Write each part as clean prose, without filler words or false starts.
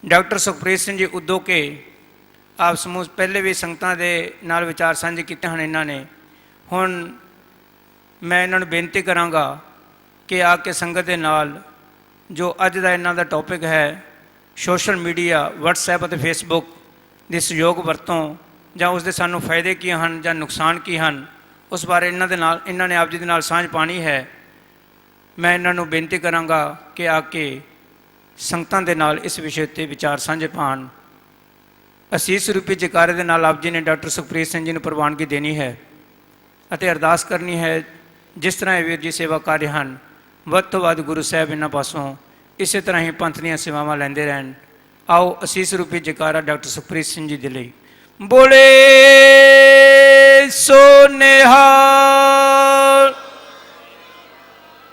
Doctor Sukhpreet Singh ji उदो के आप समूह पहले भी संगतां दे नाल विचार साझे कीते हैं। इन्हां ने हुण मैं इन्हां नूं बेनती करांगा कि आके संगत दे नाल जो अज दा इन्हां दा टॉपिक है सोशल मीडिया वट्सएप और फेसबुक की सहयोग वरतों जां उसके सानूं फायदे की हैं जां नुकसान की हैं उस बारे इन्हां ने आप जी दे नाल सांझ पानी है। मैं इन्हां नूं बेनती करांगा कि आके संगतां दे नाल इस विषय ते विचार साझे पाण। असीस रूपी जयकारे दे नाल आप जी ने डॉक्टर सुखप्रीत सिंह जी नूं प्रवानगी देनी है अते अरदास करनी है। जिस तरह ये वीर जी सेवा कर रहे हैं वध तो वध गुरु साहब इन्हां पासों इस तरह ही पंथ दीआं सेवावां लैंदे रहन। आओ असीस रूपी जयकारा डॉक्टर सुखप्रीत सिंह जी दे लई बोले सो निहाल।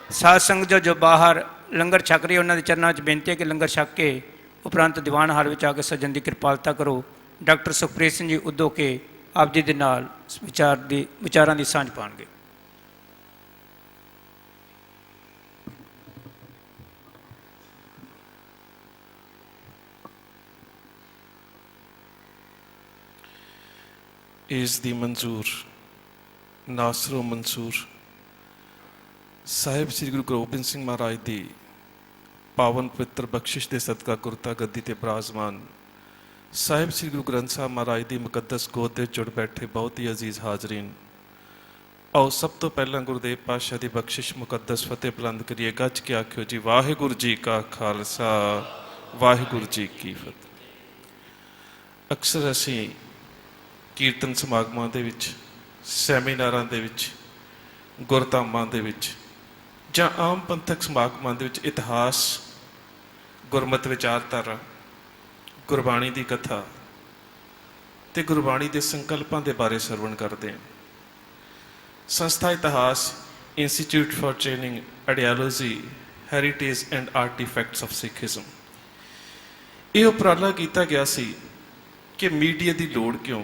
साध संगत जो बाहर लंगर छक रही है उन्होंने चरणों में बेनती है कि लंगर छक के उपरंत दीवान हाल में आके सज्जन की कृपालता करो। डॉक्टर सुखप्रीत सिंह जी उदो के आप जी के नाल विचारां की सांझ पाएंगे। इस दी मंजूर नासरो मंसूर साहिब श्री गुरु गोबिंद सिंह महाराज की पावन पवित्र बख्शिश के सदका गुरता गद्दी ते बराजमान साहिब श्री गुरु ग्रंथ साहब महाराज की मुकद्दस गोद के जुड़ बैठे बहुत ही अजीज हाजरीन। आओ सब तो पहला गुरुदेव पातशाह की बख्शिश मुकद्दस फतेह बुलंद करिए। गज के आखियो जी वाहिगुरु जी का खालसा वाहिगुरु जी की फतेह। अक्सर असी कीर्तन समागमां दे विच सैमीनारां दे विच गुरधामां दे विच जां आम पंथक समागमां दे विच इतिहास गुरमत विचारधारा गुरबाणी की कथा ते गुरबाणी के संकल्पों के बारे सरवण करते हैं। संस्था इतिहास institute for training ideology heritage and artefacts of Sikhism ये उपराला किया गया सी कि मीडिया की लोड़ क्यों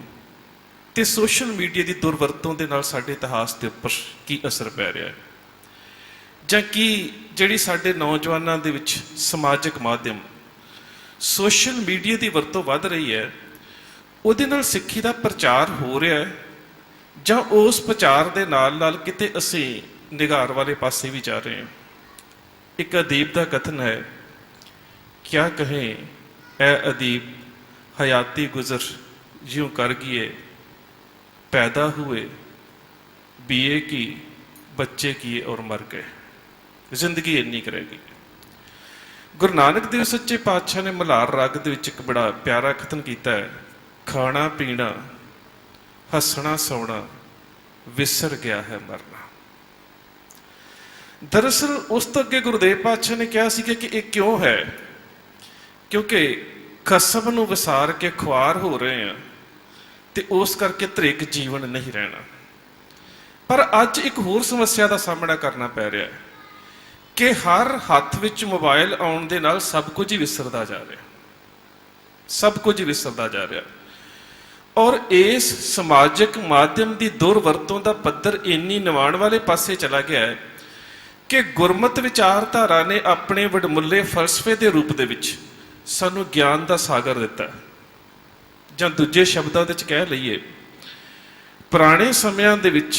तो सोशल मीडिया की दुरवरतों के नाल साडे इतिहास के उपर की असर पै रहा है जां की जिहड़ी साडे नौजवानों के विच समाजिक माध्यम सोशल मीडिया की वरतों वध रही है उहदे नाल सिੱਖੀ का प्रचार हो रहा है जां उस प्रचार के नाल नाल किते असीं निगार वाले पासे भी जा रहे हैं। एक अदीब का कथन है क्या कहें ए अदीब हयाती गुजर यूं कर गिए पैदा हुए बीए की बच्चे किए और मर गए जिंदगी इन्नी करेगी। गुरु नानक देव सच्चे पातशाह ने मल्हार राग दे विच एक बड़ा प्यारा कथन किया है खाना पीना हसना सौना विसर गया है मरना। दरअसल उस तो अगे गुरुदेव पातशाह ने कहा सी कि यह क्यों है क्योंकि कसम नूं विसार के खुआर हो रहे हैं तो उस करके तरिक जीवन नहीं रहना। पर अज एक होर समस्या का सामना करना पै रहा है कि हर हाथ विच मोबाइल आउण दे नाल सब कुछ ही विसरदा जा रहा सब कुछ ही विसरदा जा रहा और इस समाजिक माध्यम की दुरवरतों का पद्धर इन्नी निवाण वाले पासे चला गया है कि गुरमत विचारधारा ने अपने वडमुले फलसफे के रूप दे विच सानू ज्ञान का सागर दिता जां दूजे शब्दों विच कह लईए पुराने समयां दे विच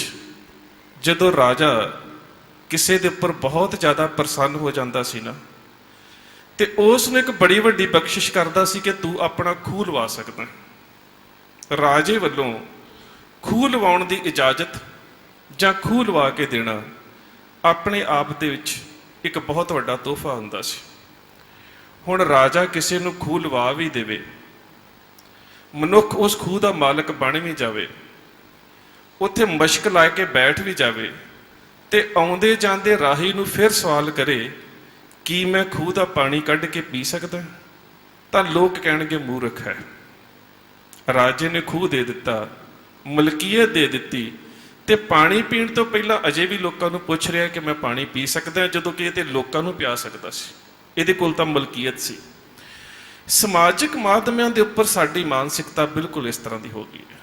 जदों राजा किसी के उपर बहुत ज़्यादा प्रसन्न हो जाता सी ना तो उसने एक बड़ी वड्डी बख्शिश करता सी कि तू अपना खूह लवा सकदा। राजे वालों खूह लवाउण की इजाजत जां खूह लवा के देना अपने आप दे विच एक बहुत वड्डा तोहफा हुंदा सी। हुण राजा किसी नूं खूह लवा भी देवे मनुख उस खूह का मालक बन भी जाए उत्थे मशक ला के बैठ भी जाए तो आउंदे जांदे राही नूं फिर सवाल करे कि मैं खूह का पानी कढ़ के पी सकदा तो लोग कहणगे मूर्ख है। राजे ने खूह दे दिता मलकीयत दे दिती तो पानी पीण तो पहला अजे भी लोगों को पुछ रहा कि मैं पानी पी सकदा जदों कि ये लोगों को पिया सकता सी ये कोल तां मलकीयत सी। समाजिक माध्यमों के उपर साडी मानसिकता बिल्कुल इस तरह की हो गई है।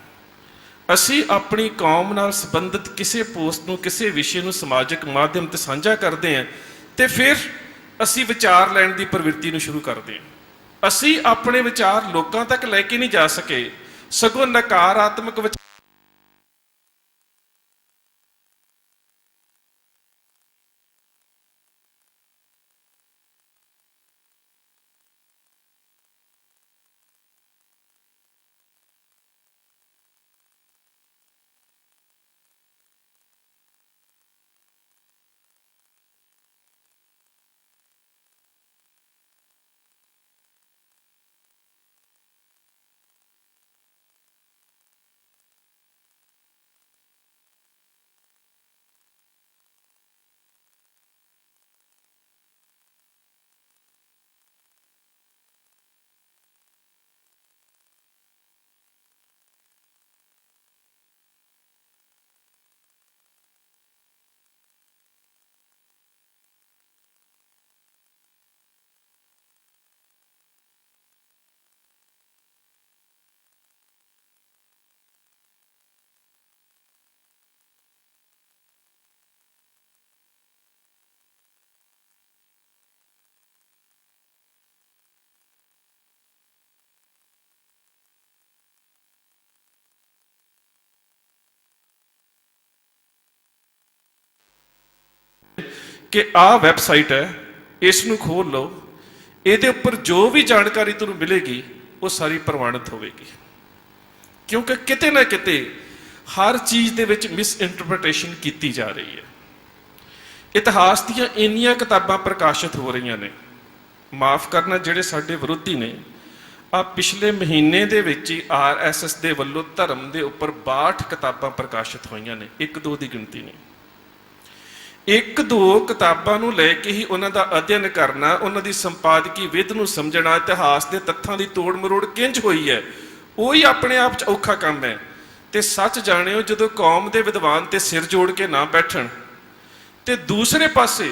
असी अपनी कौम नाल संबंधित किसी पोस्ट नूं किसी विषय नूं समाजिक माध्यम ते साझा करते हैं तो फिर असी विचार लैण की प्रवृत्ति नूं शुरू करते हैं ਅਸੀਂ ਆਪਣੇ ਵਿਚਾਰ ਲੋਕਾਂ ਤੱਕ ਲੈ ਕੇ ਨਹੀਂ ਜਾ ਸਕੇ, ਸਗੋਂ ਨਕਾਰਾਤਮਕ ਕਿ ਆਹ ਵੈਬਸਾਈਟ ਹੈ, ਇਸ ਨੂੰ ਖੋਲ ਲਓ, ਇਹਦੇ ਉੱਪਰ ਜੋ ਵੀ ਜਾਣਕਾਰੀ ਤੁਹਾਨੂੰ ਮਿਲੇਗੀ ਉਹ ਸਾਰੀ ਪ੍ਰਮਾਣਿਤ ਹੋਵੇਗੀ। ਕਿਉਂਕਿ ਕਿਤੇ ਨਾ ਕਿਤੇ ਹਰ ਚੀਜ਼ ਦੇ ਵਿੱਚ ਮਿਸ ਇੰਟਰਪ੍ਰੀਟੇਸ਼ਨ ਕੀਤੀ ਜਾ ਰਹੀ ਹੈ। ਇਤਿਹਾਸ ਦੀਆਂ ਇੰਨੀਆਂ ਕਿਤਾਬਾਂ ਪ੍ਰਕਾਸ਼ਿਤ ਹੋ ਰਹੀਆਂ ਨੇ, ਮਾਫ ਕਰਨਾ ਜਿਹੜੇ ਸਾਡੇ ਵਿਰੋਧੀ ਨੇ, ਆ ਪਿਛਲੇ ਮਹੀਨੇ ਦੇ ਵਿੱਚ ਹੀ RSS ਦੇ ਵੱਲੋਂ ਧਰਮ ਦੇ ਉੱਪਰ 62 ਕਿਤਾਬਾਂ ਪ੍ਰਕਾਸ਼ਿਤ ਹੋਈਆਂ ਨੇ, ਇੱਕ ਦੋ ਦੀ ਗਿਣਤੀ ਨਹੀਂ। ਇੱਕ ਦੋ ਕਿਤਾਬਾਂ ਨੂੰ ਲੈ ਕੇ ਹੀ ਉਹਨਾਂ ਦਾ ਅਧਿਐਨ ਕਰਨਾ, ਉਹਨਾਂ ਦੀ ਸੰਪਾਦਕੀ ਵਿਧ ਨੂੰ ਸਮਝਣਾ, ਇਤਿਹਾਸ ਦੇ ਤੱਥਾਂ ਦੀ ਤੋੜ ਮਰੋੜ ਕਿੰਝ ਹੋਈ ਹੈ, ਉਹੀ ਆਪਣੇ ਆਪ 'ਚ ਔਖਾ ਕੰਮ ਹੈ। ਤੇ ਸੱਚ ਜਾਣਿਓ, ਜਦੋਂ ਕੌਮ ਦੇ ਵਿਦਵਾਨ ਤੇ ਸਿਰ ਜੋੜ ਕੇ ਨਾ ਬੈਠਣ ਤੇ ਦੂਸਰੇ ਪਾਸੇ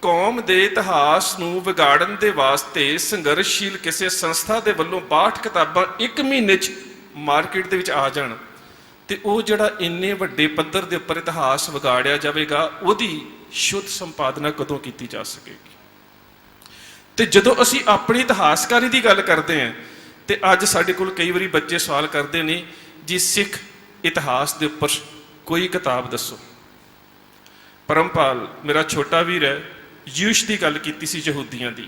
ਕੌਮ ਦੇ ਇਤਿਹਾਸ ਨੂੰ ਵਿਗਾੜਨ ਦੇ ਵਾਸਤੇ ਸੰਘਰਸ਼ਸ਼ੀਲ ਕਿਸੇ ਸੰਸਥਾ ਦੇ ਵੱਲੋਂ 62 ਕਿਤਾਬਾਂ ਇੱਕ ਮਹੀਨੇ 'ਚ ਮਾਰਕੀਟ ਦੇ ਵਿੱਚ ਆ ਜਾਣ, ਤੇ ਉਹ ਜਿਹੜਾ ਇੰਨੇ ਵੱਡੇ ਪੱਧਰ ਦੇ ਉੱਪਰ ਇਤਿਹਾਸ ਵਿਗਾੜਿਆ ਜਾਵੇਗਾ, ਉਹਦੀ ਸ਼ੁੱਧ ਸੰਪਾਦਨਾ ਕਦੋਂ ਕੀਤੀ ਜਾ ਸਕੇਗੀ? ਤੇ ਜਦੋਂ ਅਸੀਂ ਆਪਣੀ ਇਤਿਹਾਸਕਾਰੀ ਦੀ ਗੱਲ ਕਰਦੇ ਹਾਂ, ਤੇ ਅੱਜ ਸਾਡੇ ਕੋਲ ਕਈ ਵਾਰੀ ਬੱਚੇ ਸਵਾਲ ਕਰਦੇ ਨੇ ਜੀ ਸਿੱਖ ਇਤਿਹਾਸ ਦੇ ਉੱਪਰ ਕੋਈ ਕਿਤਾਬ ਦੱਸੋ। ਪਰਮਪਾਲ ਮੇਰਾ ਛੋਟਾ ਵੀਰ ਹੈ, ਯੂਸ਼ ਦੀ ਗੱਲ ਕੀਤੀ ਸੀ, ਯਹੂਦੀਆਂ ਦੀ।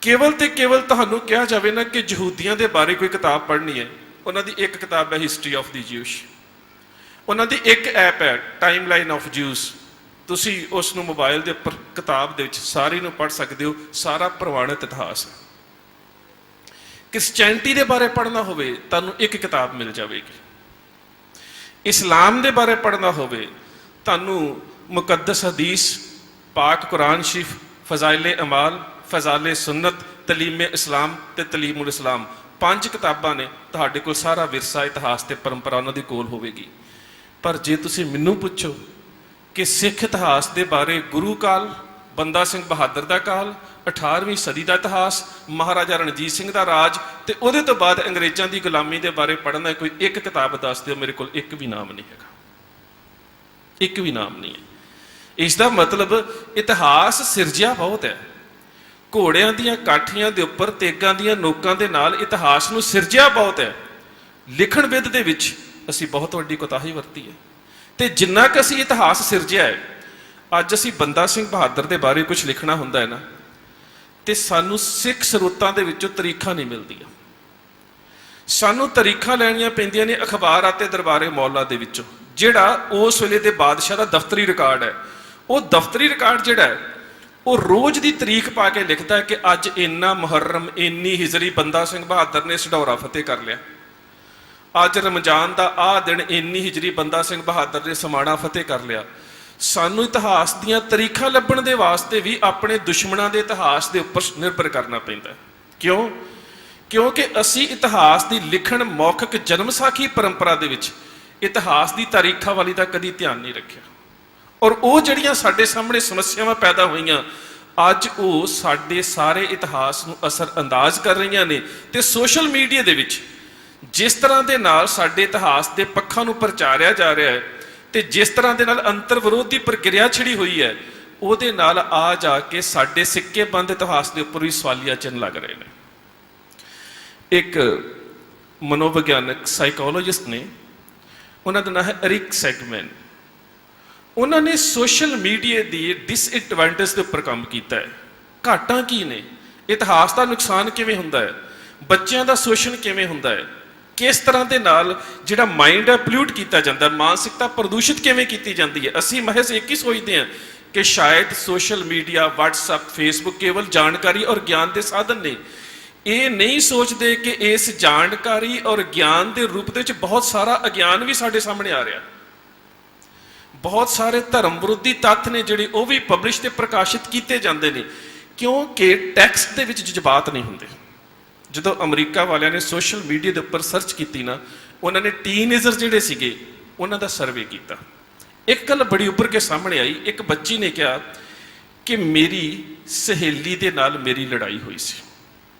ਕੇਵਲ ਤੇ ਕੇਵਲ ਤੁਹਾਨੂੰ ਕਿਹਾ ਜਾਵੇ ਨਾ ਕਿ ਯਹੂਦੀਆਂ ਦੇ ਬਾਰੇ ਕੋਈ ਕਿਤਾਬ ਪੜ੍ਹਨੀ ਹੈ, ਉਹਨਾਂ ਦੀ ਇੱਕ ਕਿਤਾਬ ਹੈ ਹਿਸਟਰੀ ਆਫ ਦੀ ਜਿਊਸ਼। ਉਹਨਾਂ ਦੀ ਇੱਕ ਐਪ ਹੈ ਟਾਈਮਲਾਈਨ ਆਫ ਜਿਊਸ, ਤੁਸੀਂ ਉਸ ਨੂੰ ਮੋਬਾਈਲ ਦੇ ਉੱਪਰ ਕਿਤਾਬ ਦੇ ਵਿੱਚ ਸਾਰੀ ਨੂੰ ਪੜ੍ਹ ਸਕਦੇ ਹੋ, ਸਾਰਾ ਪ੍ਰਮਾਣਿਤ ਇਤਿਹਾਸ ਹੈ। ਕ੍ਰਿਸਚੈਨਿਟੀ ਦੇ ਬਾਰੇ ਪੜ੍ਹਨਾ ਹੋਵੇ ਤੁਹਾਨੂੰ ਇੱਕ ਕਿਤਾਬ ਮਿਲ ਜਾਵੇਗੀ। ਇਸਲਾਮ ਦੇ ਬਾਰੇ ਪੜ੍ਹਨਾ ਹੋਵੇ ਤੁਹਾਨੂੰ ਮੁਕੱਦਸ ਹਦੀਸ, ਪਾਕ ਕੁਰਾਨ ਸ਼ਰੀਫ, ਫਜ਼ਾਇਲੇ ਅਮਾਲ, ਫਜ਼ਾਇਲੇ ਸੁਨਨਤ, ਤਲੀਮੇ ਇਸਲਾਮ ਤੇ ਤਲੀਮੁਲ ਇਸਲਾਮ, 5 ਕਿਤਾਬਾਂ ਨੇ। ਤੁਹਾਡੇ ਕੋਲ ਸਾਰਾ ਵਿਰਸਾ, ਇਤਿਹਾਸ ਤੇ ਪਰੰਪਰਾ ਉਹਨਾਂ ਦੀ ਕੋਲ ਹੋਵੇਗੀ। ਪਰ ਜੇ ਤੁਸੀਂ ਮੈਨੂੰ ਪੁੱਛੋ ਕਿ ਸਿੱਖ ਇਤਿਹਾਸ ਦੇ ਬਾਰੇ ਗੁਰੂ ਕਾਲ, ਬੰਦਾ ਸਿੰਘ ਬਹਾਦਰ ਦਾ ਕਾਲ, 18ਵੀਂ ਸਦੀ ਦਾ ਇਤਿਹਾਸ, ਮਹਾਰਾਜਾ ਰਣਜੀਤ ਸਿੰਘ ਦਾ ਰਾਜ, ਤੇ ਉਹਦੇ ਤੋਂ ਬਾਅਦ ਅੰਗਰੇਜ਼ਾਂ ਦੀ ਗੁਲਾਮੀ ਦੇ ਬਾਰੇ ਪੜ੍ਹਨਾ, ਕੋਈ ਇੱਕ ਕਿਤਾਬ ਦੱਸ ਦਿਓ। ਮੇਰੇ ਕੋਲ ਇੱਕ ਵੀ ਨਾਮ ਨਹੀਂ ਹੈਗਾ, ਇੱਕ ਵੀ ਨਾਮ ਨਹੀਂ ਹੈ। ਇਸ ਦਾ ਮਤਲਬ ਇਤਿਹਾਸ ਸਿਰਜਿਆ ਬਹੁਤ ਹੈ। ਘੋੜਿਆਂ ਦੀਆਂ ਕਾਠੀਆਂ ਦੇ ਉੱਪਰ ਤੇਗਾਂ ਦੀਆਂ ਨੋਕਾਂ ਦੇ ਨਾਲ ਇਤਿਹਾਸ ਨੂੰ ਸਿਰਜਿਆ ਬਹੁਤ ਹੈ। ਲਿਖਣ ਵਿਧ ਦੇ ਵਿੱਚ ਅਸੀਂ ਬਹੁਤ ਵੱਡੀ ਕੋਤਾਹੀ ਵਰਤੀ ਹੈ। ਤੇ ਜਿੰਨਾ ਕੁ ਅਸੀਂ ਇਤਿਹਾਸ ਸਿਰਜਿਆ ਹੈ, ਅੱਜ ਅਸੀਂ ਬੰਦਾ ਸਿੰਘ ਬਹਾਦਰ ਦੇ ਬਾਰੇ ਕੁਝ ਲਿਖਣਾ ਹੁੰਦਾ ਹੈ ਨਾ, ਤੇ ਸਾਨੂੰ ਸਿੱਖ ਸਰੋਤਾਂ ਦੇ ਵਿੱਚੋਂ ਤਰੀਖਾਂ ਨਹੀਂ ਮਿਲਦੀਆਂ। ਸਾਨੂੰ ਤਰੀਖਾਂ ਲੈਣੀਆਂ ਪੈਂਦੀਆਂ ਨੇ ਅਖਬਾਰ ਅਤੇ ਦਰਬਾਰੇ ਮੌਲਾ ਦੇ ਵਿੱਚੋਂ, ਜਿਹੜਾ ਉਸ ਵੇਲੇ ਦੇ ਬਾਦਸ਼ਾਹ ਦਾ ਦਫ਼ਤਰੀ ਰਿਕਾਰਡ ਹੈ। ਉਹ ਦਫ਼ਤਰੀ ਰਿਕਾਰਡ ਜਿਹੜਾ ਹੈ, ਉਹ ਰੋਜ਼ ਦੀ ਤਰੀਖ ਪਾ ਕੇ ਲਿਖਦਾ ਹੈ ਕਿ ਅੱਜ ਇੰਨਾ ਮੁਹੱਰਮ, ਇੰਨੀ ਹਿਜਰੀ ਬੰਦਾ ਸਿੰਘ ਬਹਾਦਰ ਨੇ ਸਢੌਰਾ ਫਤਿਹ ਕਰ ਲਿਆ। ਅੱਜ ਰਮਜ਼ਾਨ ਦਾ ਆਹ ਦਿਨ, ਇੰਨੀ ਹਿਜਰੀ ਬੰਦਾ ਸਿੰਘ ਬਹਾਦਰ ਨੇ ਸਮਾਣਾ ਫਤਿਹ ਕਰ ਲਿਆ। ਸਾਨੂੰ ਇਤਿਹਾਸ ਦੀਆਂ ਤਰੀਖਾਂ ਲੱਭਣ ਦੇ ਵਾਸਤੇ ਵੀ ਆਪਣੇ ਦੁਸ਼ਮਣਾਂ ਦੇ ਇਤਿਹਾਸ ਦੇ ਉੱਪਰ ਨਿਰਭਰ ਕਰਨਾ ਪੈਂਦਾ। ਕਿਉਂ? ਕਿਉਂਕਿ ਅਸੀਂ ਇਤਿਹਾਸ ਦੀ ਲਿਖਣ ਮੌਖਿਕ ਜਨਮ ਸਾਖੀ ਪਰੰਪਰਾ ਦੇ ਵਿੱਚ ਇਤਿਹਾਸ ਦੀ ਤਾਰੀਖਾਂ ਵਾਲੀ ਦਾ ਕਦੀ ਧਿਆਨ ਨਹੀਂ ਰੱਖਿਆ। ਔਰ ਉਹ ਜਿਹੜੀਆਂ ਸਾਡੇ ਸਾਹਮਣੇ ਸਮੱਸਿਆਵਾਂ ਪੈਦਾ ਹੋਈਆਂ, ਅੱਜ ਉਹ ਸਾਡੇ ਸਾਰੇ ਇਤਿਹਾਸ ਨੂੰ ਅਸਰ ਅੰਦਾਜ਼ ਕਰ ਰਹੀਆਂ ਨੇ। ਤੇ ਸੋਸ਼ਲ ਮੀਡੀਆ ਦੇ ਵਿੱਚ ਜਿਸ ਤਰ੍ਹਾਂ ਦੇ ਨਾਲ ਸਾਡੇ ਇਤਿਹਾਸ ਦੇ ਪੱਖਾਂ ਨੂੰ ਪ੍ਰਚਾਰਿਆ ਜਾ ਰਿਹਾ ਹੈ, ਤੇ ਜਿਸ ਤਰ੍ਹਾਂ ਦੇ ਨਾਲ ਅੰਤਰ ਵਿਰੋਧ ਦੀ ਪ੍ਰਕਿਰਿਆ ਛਿੜੀ ਹੋਈ ਹੈ, ਉਹਦੇ ਨਾਲ ਆ ਜਾ ਕੇ ਸਾਡੇ ਸਿੱਕੇਬੰਦ ਇਤਿਹਾਸ ਦੇ ਉੱਪਰ ਵੀ ਸਵਾਲੀਆ ਚਿੰਨ੍ਹ ਲੱਗ ਰਹੇ ਨੇ। ਇੱਕ ਮਨੋਵਿਗਿਆਨਕ ਸਾਈਕੋਲੋਜਿਸਟ ਨੇ, ਉਹਨਾਂ ਦਾ ਨਾਮ ਹੈ ਐਰਿਕ ਸੈਗਮੈਨ। ਉਹਨਾਂ ਨੇ ਸੋਸ਼ਲ ਮੀਡੀਆ ਦੀ ਡਿਸਐਡਵਾਂਟੇਜ ਦੇ ਉੱਪਰ ਕੰਮ ਕੀਤਾ ਹੈ। ਘਾਟਾਂ ਕੀ ਨੇ, ਇਤਿਹਾਸ ਦਾ ਨੁਕਸਾਨ ਕਿਵੇਂ ਹੁੰਦਾ ਹੈ, ਬੱਚਿਆਂ ਦਾ ਸ਼ੋਸ਼ਣ ਕਿਵੇਂ ਹੁੰਦਾ ਹੈ, ਕਿਸ ਤਰ੍ਹਾਂ ਦੇ ਨਾਲ ਜਿਹੜਾ ਮਾਈਂਡ ਹੈ ਪੋਲਿਊਟ ਕੀਤਾ ਜਾਂਦਾ, ਮਾਨਸਿਕਤਾ ਪ੍ਰਦੂਸ਼ਿਤ ਕਿਵੇਂ ਕੀਤੀ ਜਾਂਦੀ ਹੈ। ਅਸੀਂ ਮਹਿਜ਼ ਇੱਕ ਹੀ ਸੋਚਦੇ ਹਾਂ ਕਿ ਸ਼ਾਇਦ ਸੋਸ਼ਲ ਮੀਡੀਆ, ਵਟਸਐਪ, ਫੇਸਬੁੱਕ ਕੇਵਲ ਜਾਣਕਾਰੀ ਔਰ ਗਿਆਨ ਦੇ ਸਾਧਨ ਨੇ। ਇਹ ਨਹੀਂ ਸੋਚਦੇ ਕਿ ਇਸ ਜਾਣਕਾਰੀ ਔਰ ਗਿਆਨ ਦੇ ਰੂਪ ਦੇ ਵਿੱਚ ਬਹੁਤ ਸਾਰਾ ਅਗਿਆਨ ਵੀ ਸਾਡੇ ਸਾਹਮਣੇ ਆ ਰਿਹਾ। ਬਹੁਤ ਸਾਰੇ ਧਰਮ ਵਿਰੋਧੀ ਤੱਥ ਨੇ ਜਿਹੜੇ ਉਹ ਵੀ ਪਬਲਿਸ਼ ਤੇ ਪ੍ਰਕਾਸ਼ਿਤ ਕੀਤੇ ਜਾਂਦੇ ਨੇ, ਕਿਉਂਕਿ ਟੈਕਸਟ ਦੇ ਵਿੱਚ ਜਜ਼ਬਾਤ ਨਹੀਂ ਹੁੰਦੇ। ਜਦੋਂ ਅਮਰੀਕਾ ਵਾਲਿਆਂ ਨੇ ਸੋਸ਼ਲ ਮੀਡੀਆ ਦੇ ਉੱਪਰ ਸਰਚ ਕੀਤੀ ਨਾ, ਉਹਨਾਂ ਨੇ ਟੀਨਏਜਰ ਜਿਹੜੇ ਸੀਗੇ ਉਹਨਾਂ ਦਾ ਸਰਵੇ ਕੀਤਾ। ਇੱਕ ਗੱਲ ਬੜੀ ਉੱਭਰ ਕੇ ਸਾਹਮਣੇ ਆਈ। ਇੱਕ ਬੱਚੀ ਨੇ ਕਿਹਾ ਕਿ ਮੇਰੀ ਸਹੇਲੀ ਦੇ ਨਾਲ ਮੇਰੀ ਲੜਾਈ ਹੋਈ ਸੀ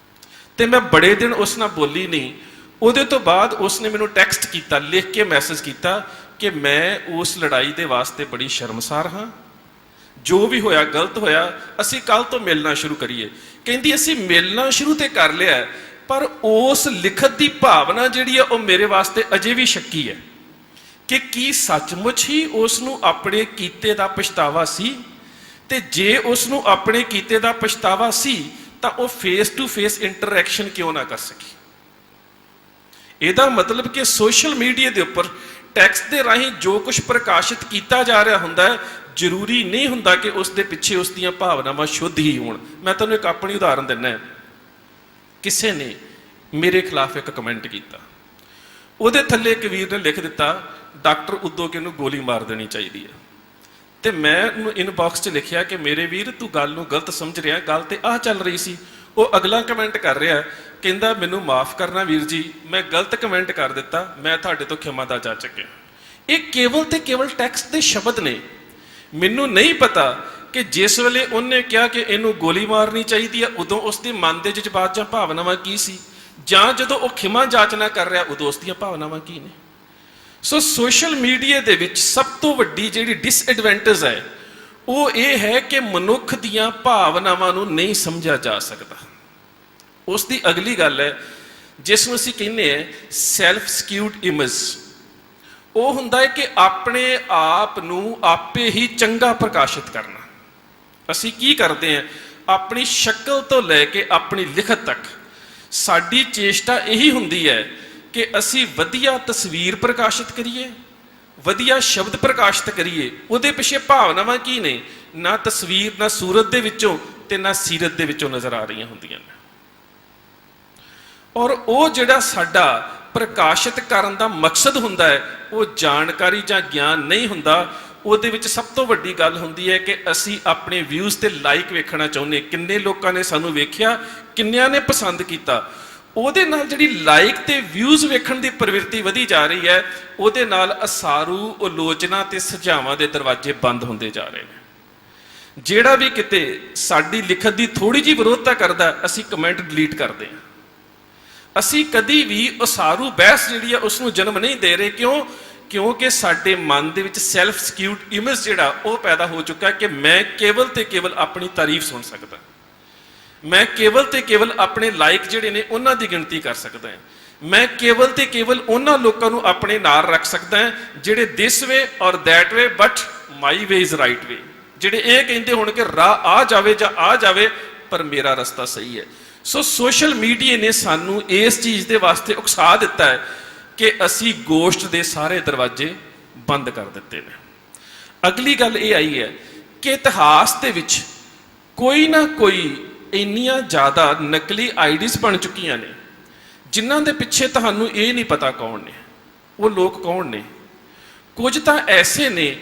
ਤੇ ਮੈਂ ਬੜੇ ਦਿਨ ਉਸ ਨਾਲ ਬੋਲੀ ਨਹੀਂ। ਉਹਦੇ ਤੋਂ ਬਾਅਦ ਉਸਨੇ ਮੈਨੂੰ ਟੈਕਸਟ ਕੀਤਾ, ਲਿਖ ਕੇ ਮੈਸੇਜ ਕੀਤਾ ਕਿ ਮੈਂ ਉਸ ਲੜਾਈ ਦੇ ਵਾਸਤੇ ਬੜੀ ਸ਼ਰਮਸਾਰ ਹਾਂ, ਜੋ ਵੀ ਹੋਇਆ ਗਲਤ ਹੋਇਆ, ਅਸੀਂ ਕੱਲ ਤੋਂ ਮਿਲਣਾ ਸ਼ੁਰੂ ਕਰੀਏ। ਕਹਿੰਦੀ ਅਸੀਂ ਮਿਲਣਾ ਸ਼ੁਰੂ ਤੇ ਕਰ ਲਿਆ, ਪਰ ਉਸ ਲਿਖਤ ਦੀ ਭਾਵਨਾ ਜਿਹੜੀ ਹੈ ਉਹ ਮੇਰੇ ਵਾਸਤੇ ਅਜੇ ਵੀ ਸ਼ੱਕੀ ਹੈ ਕਿ ਕੀ ਸੱਚਮੁੱਚ ਹੀ ਉਸ ਨੂੰ ਆਪਣੇ ਕੀਤੇ ਦਾ ਪਛਤਾਵਾ ਸੀ, ਤੇ ਜੇ ਉਸ ਨੂੰ ਆਪਣੇ ਕੀਤੇ ਦਾ ਪਛਤਾਵਾ ਸੀ ਤਾਂ ਉਹ ਫੇਸ ਟੂ ਫੇਸ ਇੰਟਰੈਕਸ਼ਨ ਕਿਉਂ ਨਾ ਕਰ ਸਕੀ। ਇਹਦਾ ਮਤਲਬ ਕਿ ਸੋਸ਼ਲ ਮੀਡੀਆ ਦੇ ਉੱਪਰ ਟੈਕਸਟ ਦੇ ਰਾਹੀਂ ਜੋ ਕੁਝ ਪ੍ਰਕਾਸ਼ਿਤ ਕੀਤਾ ਜਾ ਰਿਹਾ ਹੁੰਦਾ ਹੈ, ਜ਼ਰੂਰੀ ਨਹੀਂ ਹੁੰਦਾ ਕਿ ਉਸ ਦੇ ਪਿੱਛੇ ਉਸ ਦੀਆਂ ਭਾਵਨਾਵਾਂ ਸ਼ੁੱਧ ਹੀ ਹੋਣ। ਮੈਂ ਤੁਹਾਨੂੰ ਇੱਕ ਆਪਣੀ ਉਦਾਹਰਨ ਦਿੰਦਾ। ਕਿਸੇ ਨੇ ਮੇਰੇ ਖਿਲਾਫ ਇੱਕ ਕਮੈਂਟ ਕੀਤਾ, ਉਹਦੇ ਥੱਲੇ ਇੱਕ ਵੀਰ ਨੇ ਲਿਖ ਦਿੱਤਾ ਡਾਕਟਰ ਉਦੋਕੇ ਨੂੰ ਗੋਲੀ ਮਾਰ ਦੇਣੀ ਚਾਹੀਦੀ ਹੈ। ਤੇ ਮੈਂ ਉਹਨੂੰ ਇਨਬਾਕਸ 'ਚ ਲਿਖਿਆ ਕਿ ਮੇਰੇ ਵੀਰ ਤੂੰ ਗੱਲ ਨੂੰ ਗਲਤ ਸਮਝ ਰਿਹਾ, ਗੱਲ ਤੇ ਆਹ ਚੱਲ ਰਹੀ ਸੀ। ਉਹ ਅਗਲਾ ਕਮੈਂਟ ਕਰ ਰਿਹਾ, ਕਹਿੰਦਾ ਮੈਨੂੰ ਮਾਫ ਕਰਨਾ ਵੀਰ ਜੀ, ਮੈਂ ਗਲਤ ਕਮੈਂਟ ਕਰ ਦਿੱਤਾ, ਮੈਂ ਤੁਹਾਡੇ ਤੋਂ ਖਿਮਾ ਦਾ ਜਾਚਕ ਹਾਂ। ਇਹ ਕੇਵਲ ਤੇ ਕੇਵਲ ਟੈਕਸਟ ਦੇ ਸ਼ਬਦ ਨੇ। ਮੈਨੂੰ ਨਹੀਂ ਪਤਾ ਕਿ ਜਿਸ ਵੇਲੇ ਉਹਨੇ ਕਿਹਾ ਕਿ ਇਹਨੂੰ ਗੋਲੀ ਮਾਰਨੀ ਚਾਹੀਦੀ ਹੈ, ਉਦੋਂ ਉਸਦੇ ਮਨ ਦੇ ਜਜ਼ਬਾਤ ਜਾਂ ਭਾਵਨਾਵਾਂ ਕੀ ਸੀ, ਜਾਂ ਜਦੋਂ ਉਹ ਖਿਮਾ ਜਾਚਨਾ ਕਰ ਰਿਹਾ ਉਦੋਂ ਉਸ ਦੀਆਂ ਭਾਵਨਾਵਾਂ ਕੀ ਨੇ। ਸੋ ਸੋਸ਼ਲ ਮੀਡੀਆ ਦੇ ਵਿੱਚ ਸਭ ਤੋਂ ਵੱਡੀ ਜਿਹੜੀ ਡਿਸਐਡਵਾਂਟੇਜ ਹੈ ਉਹ ਇਹ ਹੈ ਕਿ ਮਨੁੱਖ ਦੀਆਂ ਭਾਵਨਾਵਾਂ ਨੂੰ ਨਹੀਂ ਸਮਝਿਆ ਜਾ ਸਕਦਾ। ਉਸ ਦੀ ਅਗਲੀ ਗੱਲ ਹੈ ਜਿਸ ਨੂੰ ਅਸੀਂ ਕਹਿੰਦੇ ਹਾਂ ਸੈਲਫ ਸਕਿਊਡ ਇਮੇਜ। ਉਹ ਹੁੰਦਾ ਹੈ ਕਿ ਆਪਣੇ ਆਪ ਨੂੰ ਆਪੇ ਹੀ ਚੰਗਾ ਪ੍ਰਕਾਸ਼ਿਤ ਕਰਨਾ। ਅਸੀਂ ਕੀ ਕਰਦੇ ਹਾਂ, ਆਪਣੀ ਸ਼ਕਲ ਤੋਂ ਲੈ ਕੇ ਆਪਣੀ ਲਿਖਤ ਤੱਕ ਸਾਡੀ ਚੇਸ਼ਟਾ ਇਹੀ ਹੁੰਦੀ ਹੈ ਕਿ ਅਸੀਂ ਵਧੀਆ ਤਸਵੀਰ ਪ੍ਰਕਾਸ਼ਿਤ ਕਰੀਏ, ਵਧੀਆ ਸ਼ਬਦ ਪ੍ਰਕਾਸ਼ਿਤ ਕਰੀਏ। ਉਹਦੇ ਪਿੱਛੇ ਭਾਵਨਾਵਾਂ ਕੀ ਨੇ, ਨਾ ਤਸਵੀਰ ਨਾ ਸੂਰਤ ਦੇ ਵਿੱਚੋਂ ਤੇ ਨਾ ਸੀਰਤ ਦੇ ਵਿੱਚੋਂ ਨਜ਼ਰ ਆ ਰਹੀਆਂ ਹੁੰਦੀਆਂ ਨੇ। ਔਰ ਉਹ ਜਿਹੜਾ ਸਾਡਾ ਪ੍ਰਕਾਸ਼ਿਤ ਕਰਨ ਦਾ ਮਕਸਦ ਹੁੰਦਾ ਹੈ ਉਹ ਜਾਣਕਾਰੀ ਜਾਂ ਗਿਆਨ ਨਹੀਂ ਹੁੰਦਾ। ਉਹਦੇ ਵਿੱਚ ਸਭ ਤੋਂ ਵੱਡੀ ਗੱਲ ਹੁੰਦੀ ਹੈ ਕਿ ਅਸੀਂ ਆਪਣੇ ਵਿਊਜ਼ ਤੇ ਲਾਈਕ ਵੇਖਣਾ ਚਾਹੁੰਦੇ, ਕਿੰਨੇ ਲੋਕਾਂ ਨੇ ਸਾਨੂੰ ਵੇਖਿਆ, ਕਿੰਨਿਆਂ ਨੇ ਪਸੰਦ ਕੀਤਾ। ਉਹਦੇ ਨਾਲ ਜਿਹੜੀ ਲਾਈਕ ਤੇ ਵਿਊਜ਼ ਵੇਖਣ ਦੀ ਪ੍ਰਵਿਰਤੀ ਵਧੀ ਜਾ ਰਹੀ ਹੈ, ਉਹਦੇ ਨਾਲ ਅਸਾਰੂ ਆਲੋਚਨਾ ਤੇ ਸੁਝਾਵਾਂ ਦੇ ਦਰਵਾਜ਼ੇ ਬੰਦ ਹੁੰਦੇ ਜਾ ਰਹੇ ਨੇ। ਜਿਹੜਾ ਵੀ ਕਿਤੇ ਸਾਡੀ ਲਿਖਤ ਦੀ ਥੋੜੀ ਜਿਹੀ ਵਿਰੋਧਤਾ ਕਰਦਾ, ਅਸੀਂ ਕਮੈਂਟ ਡਿਲੀਟ ਕਰਦੇ ਹਾਂ। ਅਸੀਂ ਕਦੀ ਵੀ ਉਸਾਰੂ ਬਹਿਸ ਜਿਹੜੀ ਹੈ ਉਸ ਨੂੰ ਜਨਮ ਨਹੀਂ ਦੇ ਰਹੇ। ਕਿਉਂਕਿ ਸਾਡੇ ਮਨ ਦੇ ਵਿੱਚ ਸੈਲਫ ਸਕਿਊਡ ਇਮੇਜ ਜਿਹੜਾ ਉਹ ਪੈਦਾ ਹੋ ਚੁੱਕਾ ਕਿ ਮੈਂ ਕੇਵਲ ਤੇ ਕੇਵਲ ਆਪਣੀ ਤਾਰੀਫ ਸੁਣ ਸਕਦਾ, ਮੈਂ ਕੇਵਲ ਤੇ ਕੇਵਲ ਆਪਣੇ ਲਾਈਕ ਜਿਹੜੇ ਨੇ ਉਹਨਾਂ ਦੀ ਗਿਣਤੀ ਕਰ ਸਕਦਾ ਹਾਂ, ਮੈਂ ਕੇਵਲ ਤੇ ਕੇਵਲ ਉਹਨਾਂ ਲੋਕਾਂ ਨੂੰ ਆਪਣੇ ਨਾਲ ਰੱਖ ਸਕਦਾ ਹਾਂ ਜਿਹੜੇ this way or that way but my way is right way, ਜਿਹੜੇ ਇਹ ਕਹਿੰਦੇ ਹੋਣ ਕਿ ਰਾਹ ਆ ਜਾਵੇ ਜਾਂ ਆ ਜਾਵੇ ਪਰ ਮੇਰਾ ਰਸਤਾ ਸਹੀ ਹੈ। ਸੋ ਸੋਸ਼ਲ ਮੀਡੀਆ ਨੇ ਸਾਨੂੰ ਇਸ ਚੀਜ਼ ਦੇ ਵਾਸਤੇ ਉਕਸਾ ਦਿੱਤਾ ਹੈ ਕਿ ਅਸੀਂ ਗੋਸ਼ਟ ਦੇ ਸਾਰੇ ਦਰਵਾਜ਼ੇ ਬੰਦ ਕਰ ਦਿੱਤੇ ਨੇ। ਅਗਲੀ ਗੱਲ ਇਹ ਆਈ ਹੈ ਕਿ ਇਤਿਹਾਸ ਦੇ ਵਿੱਚ ਕੋਈ ਨਾ ਕੋਈ ਇੰਨੀਆਂ ਜ਼ਿਆਦਾ ਨਕਲੀ ਆਈਡੀਜ਼ ਬਣ ਚੁੱਕੀਆਂ ਨੇ ਜਿਨ੍ਹਾਂ ਦੇ ਪਿੱਛੇ ਤੁਹਾਨੂੰ ਇਹ ਨਹੀਂ ਪਤਾ ਕੌਣ ਨੇ, ਉਹ ਲੋਕ ਕੌਣ ਨੇ। ਕੁਝ ਤਾਂ ਐਸੇ ਨੇ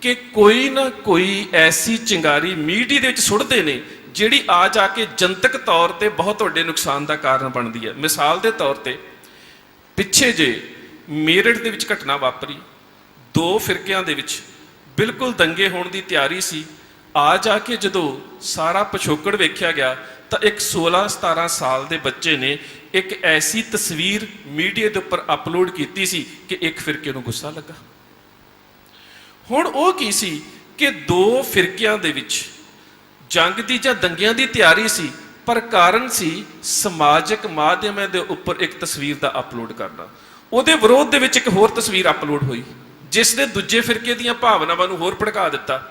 ਕਿ ਕੋਈ ਨਾ ਕੋਈ ਐਸੀ ਚਿੰਗਾਰੀ ਮੀਡੀਆ ਦੇ ਵਿੱਚ ਸੁੱਟਦੇ ਨੇ ਜਿਹੜੀ ਆ ਜਾ ਕੇ ਜਨਤਕ ਤੌਰ ਤੇ ਬਹੁਤ ਵੱਡੇ ਨੁਕਸਾਨ ਦਾ ਕਾਰਨ ਬਣਦੀ ਹੈ। ਮਿਸਾਲ ਦੇ ਤੌਰ ਤੇ ਪਿੱਛੇ ਜੇ ਮੇਰਠ ਦੇ ਵਿੱਚ ਘਟਨਾ ਵਾਪਰੀ, 2 ਫਿਰਕਿਆਂ ਦੇ ਵਿੱਚ ਬਿਲਕੁਲ ਦੰਗੇ ਹੋਣ ਦੀ ਤਿਆਰੀ ਸੀ। ਆ ਜਾ ਕੇ ਜਦੋਂ ਸਾਰਾ ਪਿਛੋਕੜ ਵੇਖਿਆ ਗਿਆ ਤਾਂ ਇੱਕ 16-17 ਸਾਲ ਦੇ ਬੱਚੇ ਨੇ ਇੱਕ ਐਸੀ ਤਸਵੀਰ ਮੀਡੀਆ ਦੇ ਉੱਪਰ ਅਪਲੋਡ ਕੀਤੀ ਸੀ ਕਿ ਇੱਕ ਫਿਰਕੇ ਨੂੰ ਗੁੱਸਾ ਲੱਗਾ। ਹੁਣ ਉਹ ਕੀ ਸੀ ਕਿ ਦੋ ਫਿਰਕਿਆਂ ਦੇ ਵਿੱਚ ਜੰਗ ਦੀ ਜਾਂ ਦੰਗਿਆਂ ਦੀ ਤਿਆਰੀ ਸੀ, ਪਰ ਕਾਰਨ ਸੀ ਸਮਾਜਿਕ ਮਾਧਿਅਮਾਂ ਦੇ ਉੱਪਰ ਇੱਕ ਤਸਵੀਰ ਦਾ ਅਪਲੋਡ ਕਰਨਾ। ਉਹਦੇ ਵਿਰੋਧ ਦੇ ਵਿੱਚ ਇੱਕ ਹੋਰ ਤਸਵੀਰ ਅਪਲੋਡ ਹੋਈ ਜਿਸ ਨੇ ਦੂਜੇ ਫਿਰਕੇ ਦੀਆਂ ਭਾਵਨਾਵਾਂ ਨੂੰ ਹੋਰ ਭੜਕਾ ਦਿੱਤਾ।